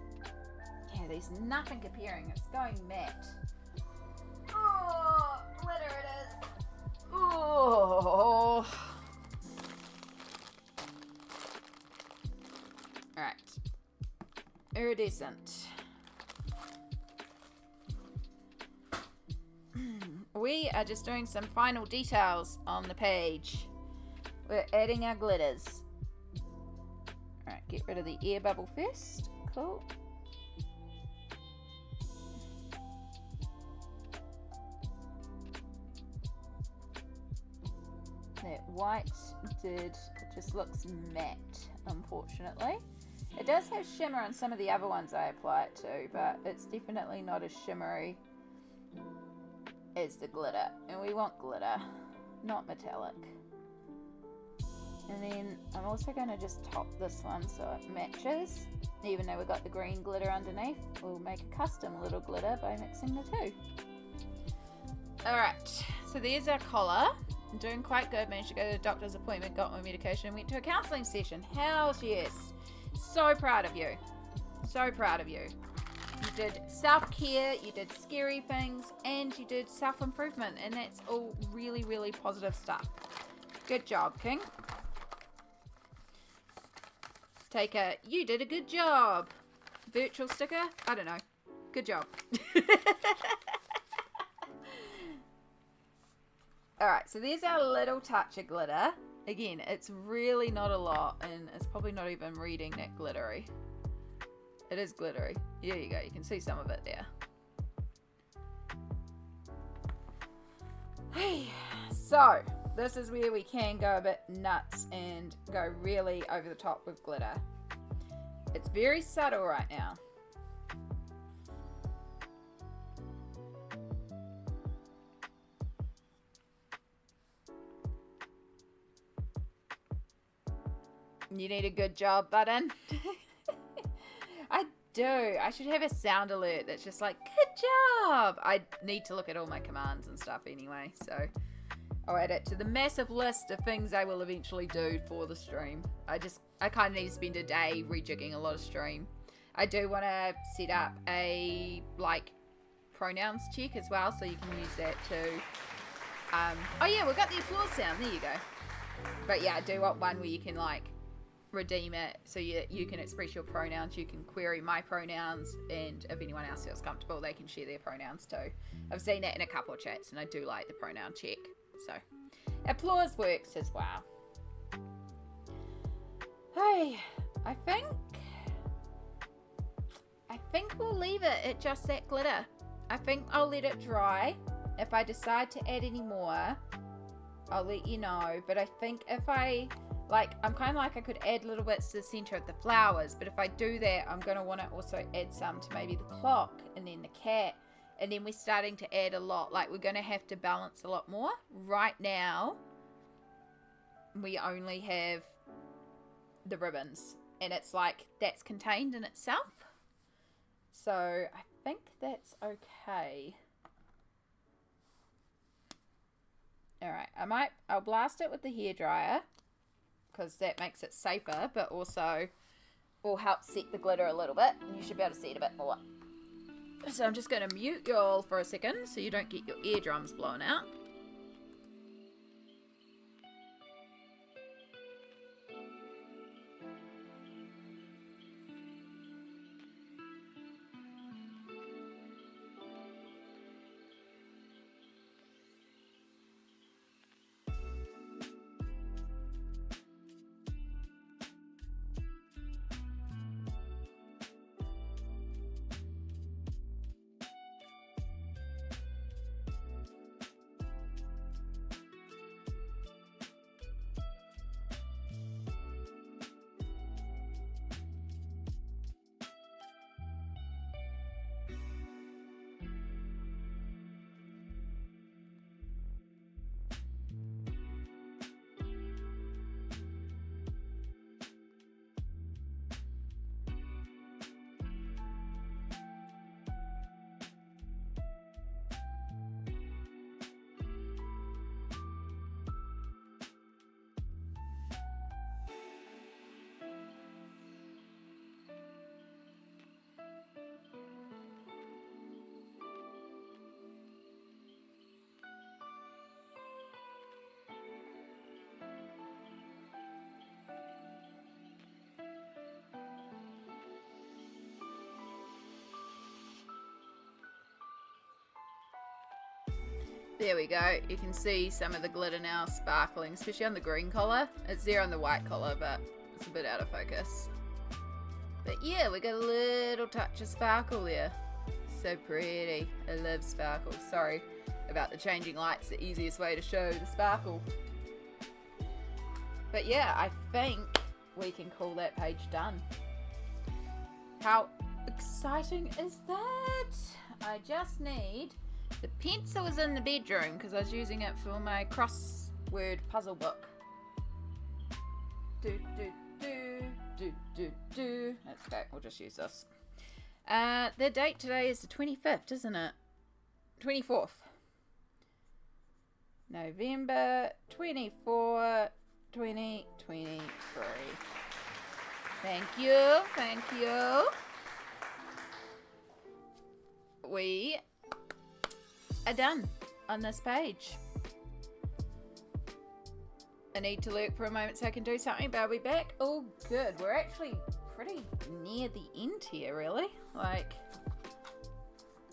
[SPEAKER 1] Yeah, there's nothing appearing. It's going matte. Oh, glitter it is. Oh. Alright. Iridescent. We are just doing some final details on the page. We're adding our glitters. Alright, get rid of the air bubble first. Cool. That white just looks matte, unfortunately. It does have shimmer on some of the other ones I apply it to, but it's definitely not as shimmery as the glitter. And we want glitter, not metallic. And then I'm also going to just top this one so it matches. Even though we've got the green glitter underneath, we'll make a custom little glitter by mixing the two. Alright, so there's our collar. I'm doing quite good. Managed to go to the doctor's appointment, got my medication, went to a counselling session. Hells yes. So proud of you. So proud of you. You did self-care, you did scary things, and you did self-improvement. And that's all really, really positive stuff. Good job, King. Take a, you did a good job. Virtual sticker? I don't know. Good job. Alright, so there's our little touch of glitter. Again, it's really not a lot, and it's probably not even reading that glittery. It is glittery. There you go, you can see some of it there. Hey, so this is where we can go a bit nuts and go really over the top with glitter. It's very subtle right now. You need a good job button. I do. I should have a sound alert that's just like, good job. I need to look at all my commands and stuff anyway, so I'll add it to the massive list of things I will eventually do for the stream. I kind of need to spend a day rejigging a lot of stream. I do want to set up a like pronouns check as well, so you can use that too. Oh yeah, we've got the applause sound. There you go. But yeah, I do want one where you can like redeem it, so you can express your pronouns. You can query my pronouns, and if anyone else feels comfortable, they can share their pronouns too. I've seen that in a couple of chats, and I do like the pronoun check. So applause works as well. Hey, I think we'll leave it at just that glitter. I think I'll let it dry. If I decide to add any more, I'll let you know. But I think if I'm kind of like I could add little bits to the center of the flowers, but if I do that, I'm going to want to also add some to maybe the clock and then the cat, and then we're starting to add a lot. Like, we're going to have to balance a lot more. Right now, we only have the ribbons, and it's like that's contained in itself. So I think that's okay. Alright, I'll blast it with the hairdryer, because that makes it safer, but also will help set the glitter a little bit, and you should be able to see it a bit more. So I'm just going to mute you all for a second so you don't get your eardrums blown out. There we go. You can see some of the glitter now sparkling, especially on the green collar. It's there on the white collar, but it's a bit out of focus. But yeah, we got a little touch of sparkle there. So pretty. I love sparkle. Sorry about the changing lights, the easiest way to show the sparkle. But yeah, I think we can call that page done. How exciting is that? I just need... The pencil is in the bedroom because I was using it for my crossword puzzle book. Do, do, do, do, do, do. That's okay, we'll just use this. The date today is the 25th, isn't it? 24th. November 24, 2023. Thank you, thank you. We are done on this page. I need to lurk for a moment so I can do something, but I'll be back. Oh, good. We're actually pretty near the end here, really. Like,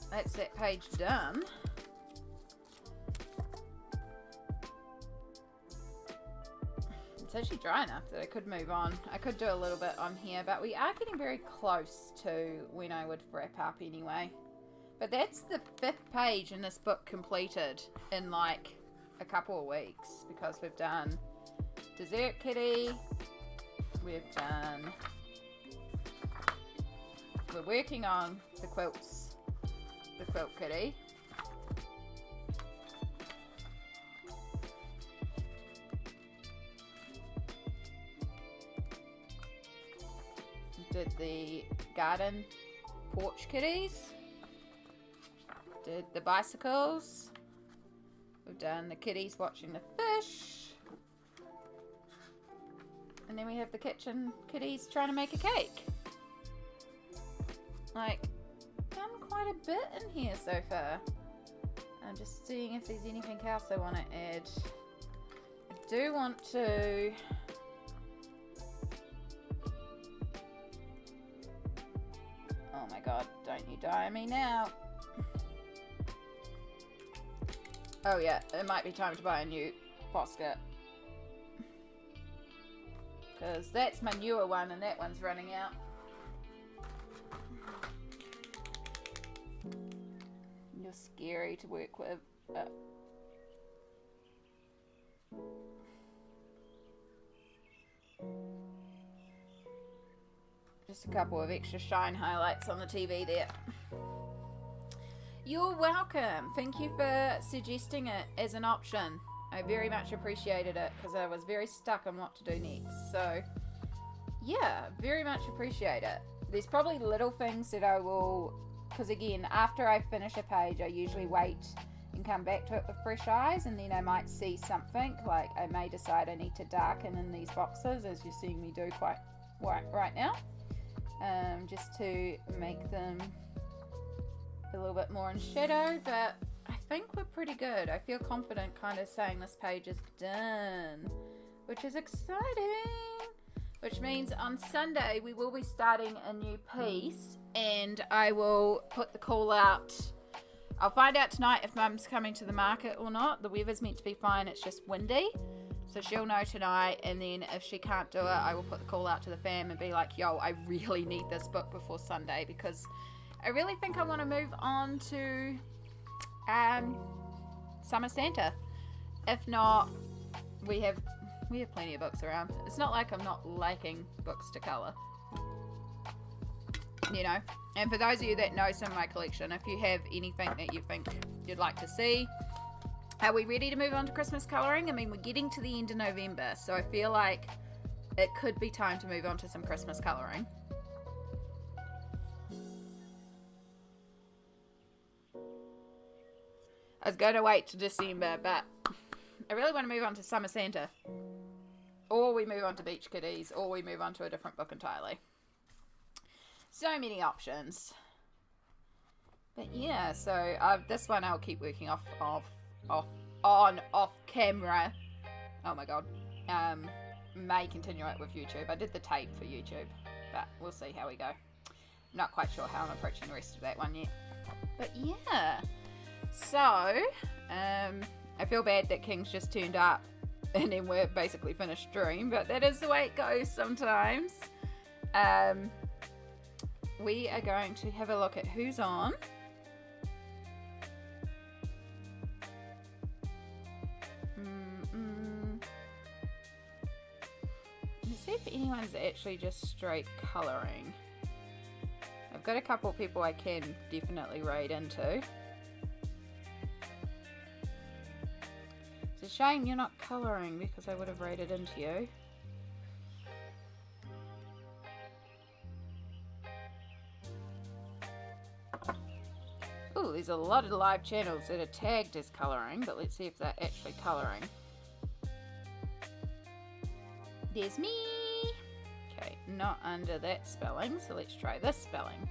[SPEAKER 1] that's that page done. It's actually dry enough that I could move on. I could do a little bit on here, but we are getting very close to when I would wrap up anyway. But that's the 5th page in this book completed in like a couple of weeks, because we've done Dessert Kitty, we're working on the quilts, the Quilt Kitty. Did the garden porch kitties. Did the bicycles. We've done the kitties watching the fish. And then we have the kitchen kitties trying to make a cake. Like, done quite a bit in here so far. I'm just seeing if there's anything else I want to add. I do want to... Oh my god, don't you die on me now. Oh yeah, it might be time to buy a new posca. Because that's my newer one and that one's running out. You're scary to work with. Just a couple of extra shine highlights on the TV there. You're welcome. Thank you for suggesting it as an option. I very much appreciated it because I was very stuck on what to do next. So, yeah, very much appreciate it. There's probably little things that I will, because again, after I finish a page, I usually wait and come back to it with fresh eyes, and then I might see something, like I may decide I need to darken in these boxes, as you're seeing me do quite right now, just to make them a little bit more in shadow, but I think we're pretty good. I feel confident kind of saying this page is done, which is exciting, which means on Sunday we will be starting a new piece, and I will put the call out. I'll find out tonight if Mum's coming to the market or not. The weather's meant to be fine, it's just windy, so she'll know tonight, and then if she can't do it, I will put the call out to the fam and be like, yo, I really need this book before Sunday, because I really think I want to move on to Summer Santa. If not, we have plenty of books around. It's not like I'm not liking books to colour, you know. And for those of you that know some of my collection, if you have anything that you think you'd like to see, are we ready to move on to Christmas colouring? I mean, we're getting to the end of November, so I feel like it could be time to move on to some Christmas colouring. I was going to wait to December, but I really want to move on to Summer Santa. Or we move on to Beach Kitties, or we move on to a different book entirely. So many options. But yeah, so this one I'll keep working off camera. Oh my god. May continue it with YouTube. I did the tape for YouTube, but we'll see how we go. Not quite sure how I'm approaching the rest of that one yet. But yeah. So, I feel bad that King's just turned up and then we're basically finished stream, but that is the way it goes sometimes. We are going to have a look at who's on. Let's see if anyone's actually just straight colouring. I've got a couple of people I can definitely raid into. It's a shame you're not colouring because I would have raided into you. Ooh, there's a lot of live channels that are tagged as colouring, but let's see if they're actually colouring. There's me! Okay, not under that spelling, so let's try this spelling.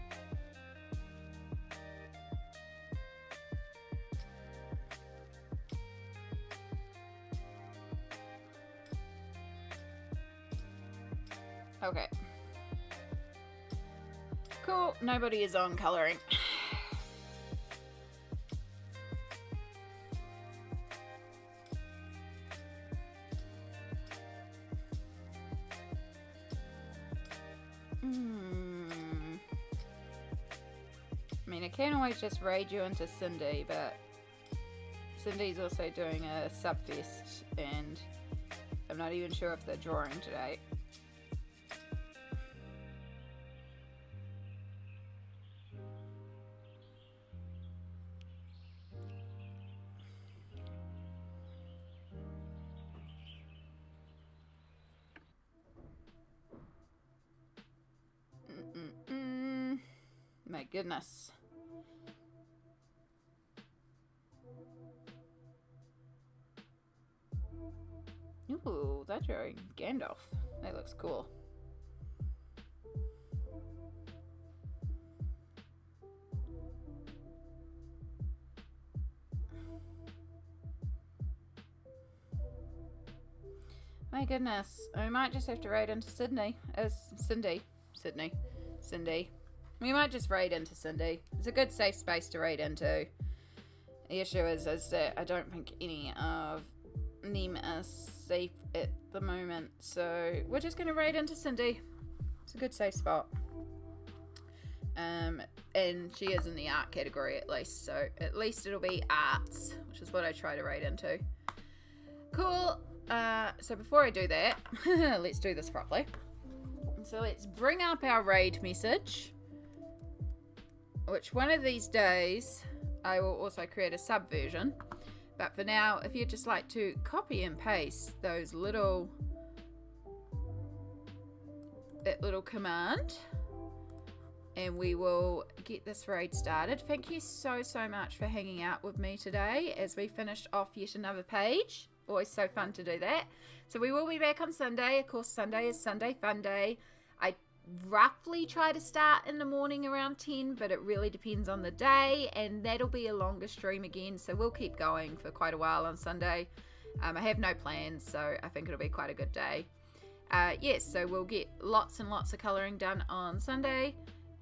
[SPEAKER 1] Okay. Cool, nobody is on colouring. I mean, I can always just raid you into Cindy, but Cindy's also doing a subfest, and I'm not even sure if they're drawing today. My goodness. Ooh, they're drawing Gandalf. That looks cool. My goodness. I might just have to raid into Cindy. Cindy. We might just raid into Cindy. It's a good safe space to raid into. The issue is that I don't think any of them are safe at the moment. So we're just going to raid into Cindy. It's a good safe spot. And she is in the art category at least. So at least it'll be arts, which is what I try to raid into. Cool. So before I do that, let's do this properly. So let's bring up our raid message, which one of these days I will also create a subversion. But for now, if you'd just like to copy and paste that little command, and we will get this raid started. Thank you so much for hanging out with me today as we finished off yet another page. Always so fun to do that. So we will be back on Sunday. Of course, Sunday is Sunday Fun Day. I roughly try to start in the morning around 10, but it really depends on the day, and that'll be a longer stream again, so we'll keep going for quite a while on Sunday. I have no plans, so I think it'll be quite a good day. Yes, so we'll get lots and lots of colouring done on Sunday,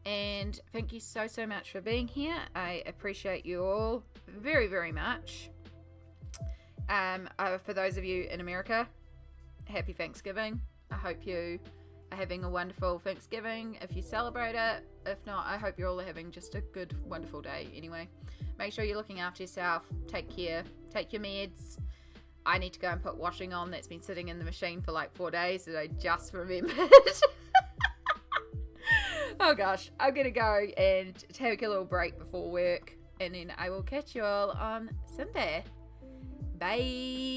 [SPEAKER 1] and thank you so much for being here. I appreciate you all very much. For those of you in America, happy Thanksgiving. I hope you are having a wonderful Thanksgiving if you celebrate it. If not, I hope you're all having just a good, wonderful day anyway. Make sure you're looking after yourself. Take care. Take your meds. I need to go and put washing on. That's been sitting in the machine for like 4 days that I just remembered. Oh gosh, I'm going to go and take a little break before work, and then I will catch you all on Sunday. Bye.